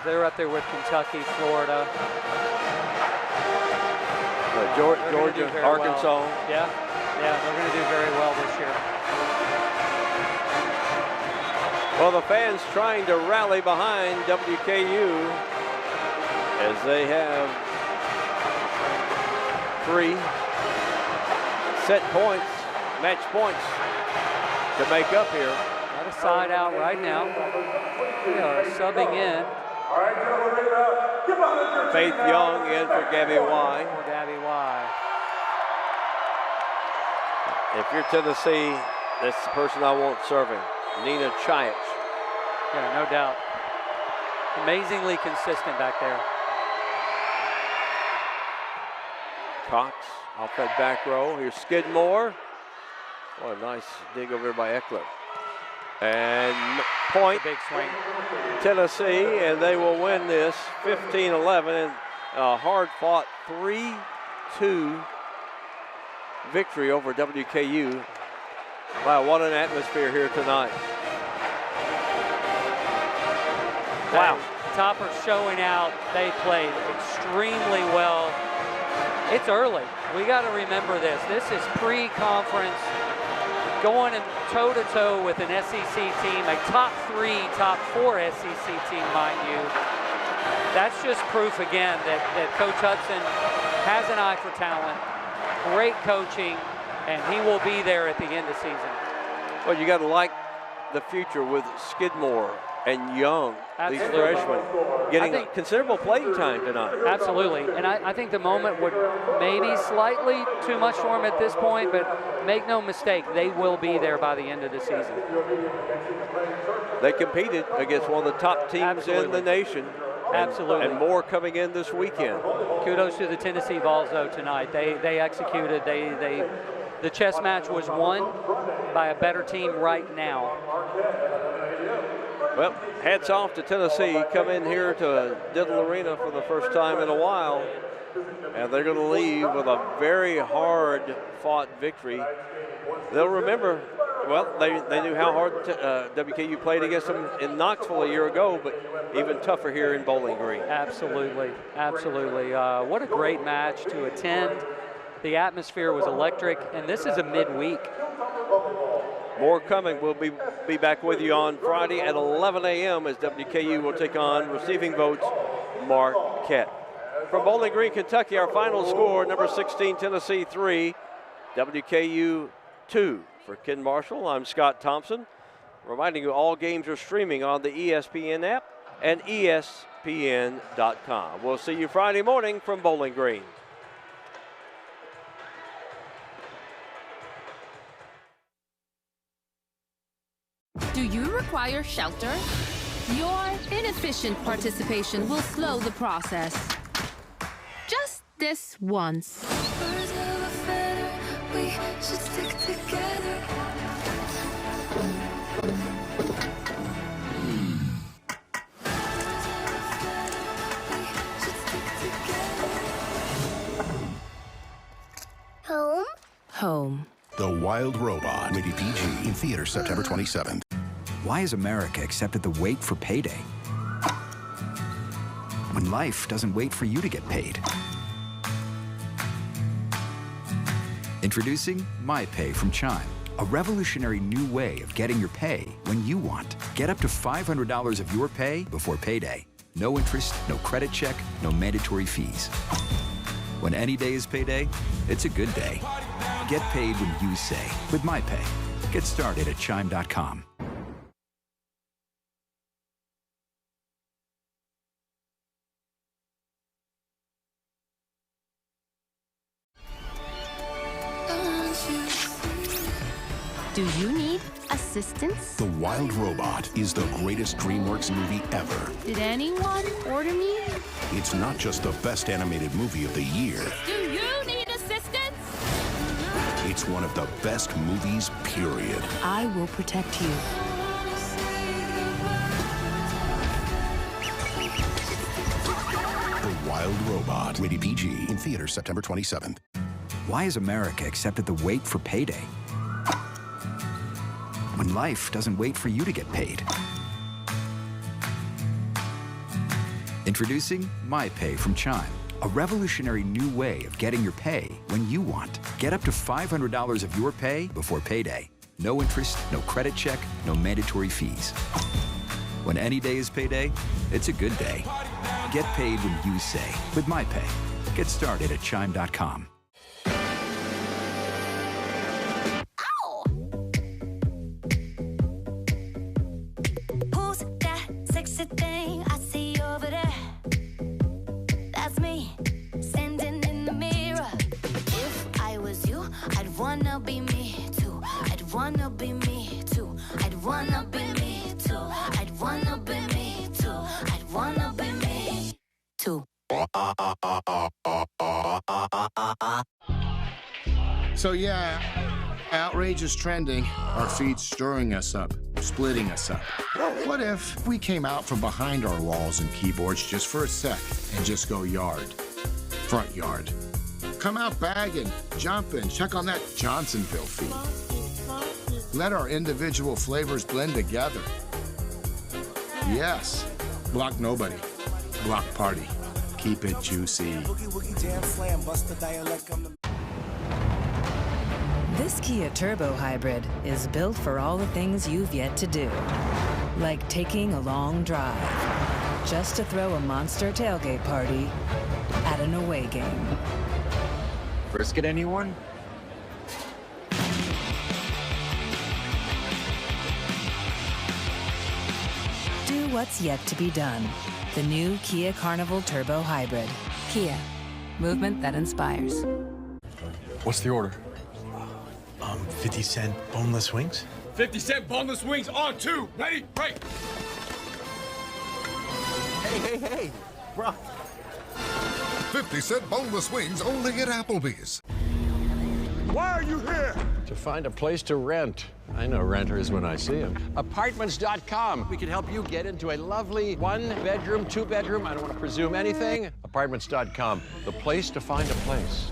They're up there with Kentucky, Florida. Georgia, Arkansas. Well. Yeah, they're going to do very well this year. Well, the fans trying to rally behind WKU as they have 3 set points, match points to make up here. Got a side out right now. We are subbing in. Faith Young in for Gabby Y. If you're Tennessee, that's the person I want serving. Nina Chiach. Yeah, no doubt. Amazingly consistent back there. Cox off that back row. Here's Skidmore. What a nice dig over there by Eckler. And point. Big swing. Tennessee, and they will win this 15-11 in a hard-fought 3-2 victory over WKU. Wow, what an atmosphere here tonight. Wow. Topper showing out. They played extremely well. It's early. We got to remember this. This is pre-conference, going toe-to-toe with an SEC team, a top 3, top 4 SEC team, mind you. That's just proof again that Coach Hudson has an eye for talent, great coaching, and he will be there at the end of season. Well, you got to like the future with Skidmore and Young, Absolutely. These freshmen, getting considerable playing time tonight. Absolutely, and I think the moment would maybe slightly too much for them at this point, but make no mistake, they will be there by the end of the season. They competed against one of the top teams in the nation. Absolutely. And more coming in this weekend. Kudos to the Tennessee Vols, though, tonight. They executed. The chess match was won by a better team right now. Well, hats off to Tennessee. Come in here to Diddle Arena for the first time in a while, and they're going to leave with a very hard-fought victory. They'll remember, well, they knew how hard WKU played against them in Knoxville a year ago, but even tougher here in Bowling Green. Absolutely, absolutely. What a great match to attend. The atmosphere was electric, and this is a midweek. More coming. We'll be back with you on Friday at 11 a.m. as WKU will take on Receiving Votes Marquette. From Bowling Green, Kentucky, our final score, number 16, Tennessee 3, WKU 2. For Ken Marshall, I'm Scott Thompson, reminding you all games are streaming on the ESPN app and ESPN.com. We'll see you Friday morning from Bowling Green. Do you require shelter? Your inefficient participation will slow the process. Just this once. We should stick together. Home? Home. The Wild Robot, rated PG, in theaters September 27th. Why has America accepted the wait for payday? When life doesn't wait for you to get paid. Introducing My Pay from Chime, a revolutionary new way of getting your pay when you want. Get up to $500 of your pay before payday. No interest, no credit check, no mandatory fees. When any day is payday, it's a good day. Get paid when you say with My Pay. Get started at chime.com. Do you need assistance? The Wild Robot is the greatest DreamWorks movie ever. Did anyone order me? It's not just the best animated movie of the year. Do you need assistance? It's one of the best movies, period. I will protect you. The Wild Robot. Rated PG. In theaters September 27th. Why has America accepted the wait for payday when life doesn't wait for you to get paid? Introducing My Pay from Chime, a revolutionary new way of getting your pay when you want. Get up to $500 of your pay before payday. No interest, no credit check, no mandatory fees. When any day is payday, it's a good day. Get paid when you say with My Pay. Get started at chime.com. Who's that sexy thing I see over there? That's me, standing in the mirror. If I was you, I'd wanna be me too. I'd wanna be me too. I'd wanna be me too. I'd wanna be me too. I'd wanna be me too. So yeah, outrage is trending. Our feed's stirring us up, splitting us up. What if we came out from behind our walls and keyboards just for a sec and just go yard, front yard? Come out bagging, jumping, check on that Johnsonville feed. Let our individual flavors blend together. Yes, block nobody, block party. Keep it juicy. This Kia Turbo Hybrid is built for all the things you've yet to do, like taking a long drive, just to throw a monster tailgate party at an away game. Brisket, anyone? Do what's yet to be done. The new Kia Carnival Turbo Hybrid. Kia, movement that inspires. What's the order? 50-cent boneless wings? 50-cent boneless wings on two. Ready? Break. Hey, bro. 50-cent boneless wings only at Applebee's. Why are you here? To find a place to rent. I know renters when I see them. Apartments.com. We can help you get into a lovely one-bedroom, two-bedroom, I don't want to presume anything. Apartments.com, the place to find a place.